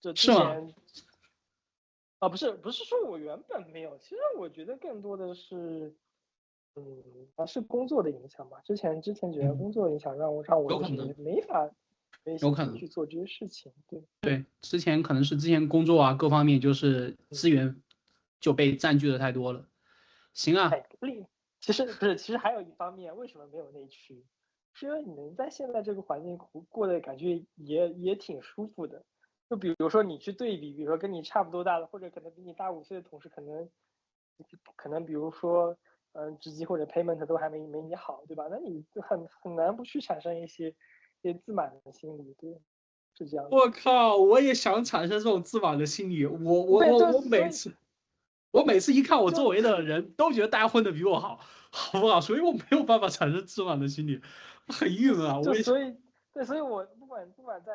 就之是吗？前不是说我原本没有，其实我觉得更多的是，是工作的影响吧。之前觉得工作影响让我就是有可能，没有可能。心情去做这些事情。对，对，之前可能是之前工作啊各方面就是嗯，资源就被占据的太多了。行啊，哎，其实不是，其实还有一方面，为什么没有内驱？是因为你能在现在这个环境过得感觉也挺舒服的。就比如说你去对比，比如说跟你差不多大的，或者可能比你大5岁的同事，可能比如说职级或者 payment 都还没你好，对吧？那你就很难不去产生一些自满的心理，对，是这样子。我靠，我也想产生这种自满的心理。对，我我每次一看我周就围的人都觉得大家混得比我好，好不好？所以我没有办法产生自满的心理，很郁闷啊。我也所以对，所以我不管在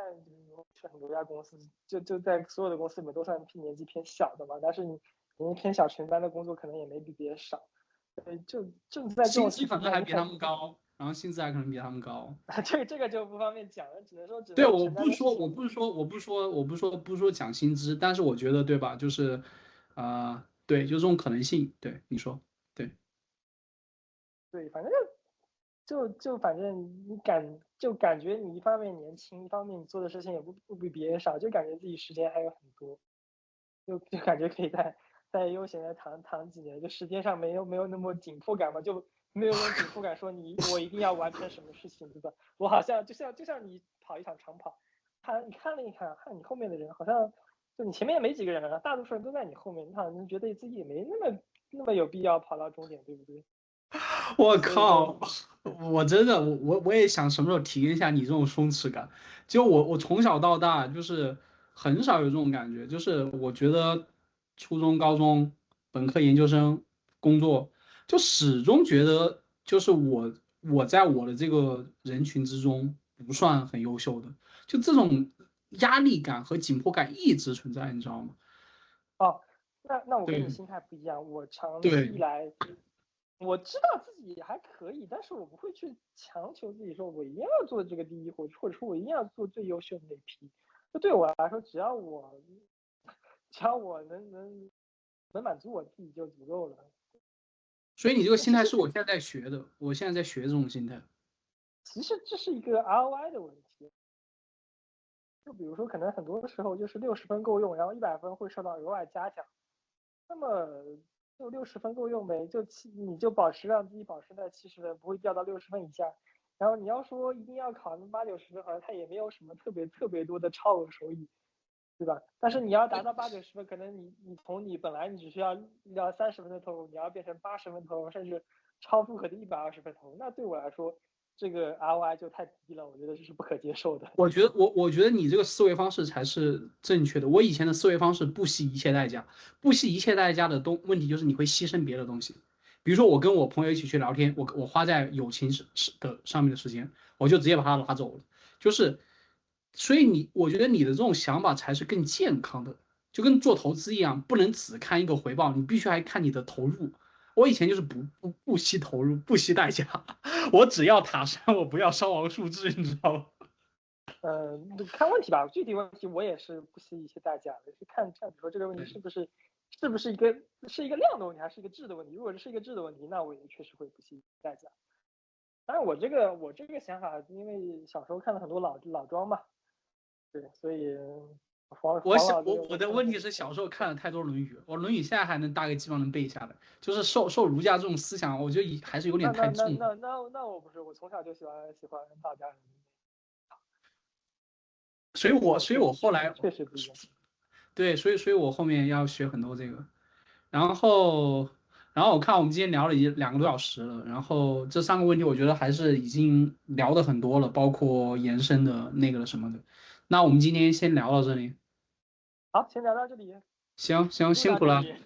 去很多家公司，就在所有的公司里面都算年纪偏小的嘛，但是你年纪偏小，全班的工作可能也没比别人少。就在这薪资种情况下，可能还比他们高，然后薪资还可能比他们高。这个就不方便讲了，只能对，说承担的事情。不是说讲薪资，但是我觉得对吧？就是，对，就这种可能性，对你说，对。对，反正反正感觉你一方面年轻，一方面你做的事情也不比别人少，就感觉自己时间还有很多，就感觉可以再悠闲的躺几年，就时间上没有那么紧迫感嘛，就没有那种紧迫感说我一定要完成什么事情，对吧？我好像就像你跑一场长跑，你看了一看你后面的人好像就你前面也没几个人了，大多数人都在你后面，你好像觉得自己也没那么有必要跑到终点，对不对？我所以就靠，我真的我也想什么时候体验一下你这种松弛感。就我从小到大就是很少有这种感觉，就是我觉得初中、高中、本科、研究生、工作，就始终觉得就是我在我的这个人群之中不算很优秀的，就这种压力感和紧迫感一直存在，你知道吗？哦，那我跟你对心态不一样，我长期以对，来我知道自己还可以，但是我不会去强求自己说我一定要做这个第一，或者说我一定要做最优秀的那批。就对我来说，只要我能满足我自己就足够了。所以你这个那其实心态是我现在在学的，我现在在学这种心态。这是一个 ROI 的问题。就比如说，可能很多时候就是60分够用，然后100分会受到额外加奖。那么就60分够用呗，你就让自己保持在70分，不会掉到60分以下。然后你要说一定要考那80、90分，好像它也没有什么特别多的超额收益，对吧？但是你要达到80、90分，可能你从本来你只需要30分的投入，你要变成80分投入，甚至超负荷的120分投入，那对我来说，这个 ROI 就太低了，我觉得这是不可接受的。我觉得你这个思维方式才是正确的。我以前的思维方式不惜一切代价，不惜一切代价的问题就是你会牺牲别的东西。比如说我跟我朋友一起去聊天，我花在友情的上面的时间，我就直接把他拉走了。就是，所以我觉得你的这种想法才是更健康的，就跟做投资一样，不能只看一个回报，你必须还看你的投入。我以前就是不惜投入，不惜代价，我只要塔山，我不要伤亡数字，你知道吗？看问题吧，具体问题我也是不惜一切代价的，去看，比如说这个问题对。是不是一个量的问题，还是一个质的问题？如果是一个质的问题，那我也确实会不惜代价。当然，我这个想法，因为小时候看了很多老庄嘛，对，所以黄老这个我的看了很多。问题是小时候看了太多《论语》，我《论语》现在还能大概基本上能背下来，就是受儒家这种思想，我觉得还是有点太重了。我不是，我从小就喜欢道家人，所以我后来确实不一样。对，所以我后面要学很多这个，然后我看我们今天聊了已经2个多小时了，然后这3个问题我觉得还是已经聊的很多了，包括延伸的那个什么的。那我们今天先聊到这里，好，先聊到这里，行，录辛苦了，到这里。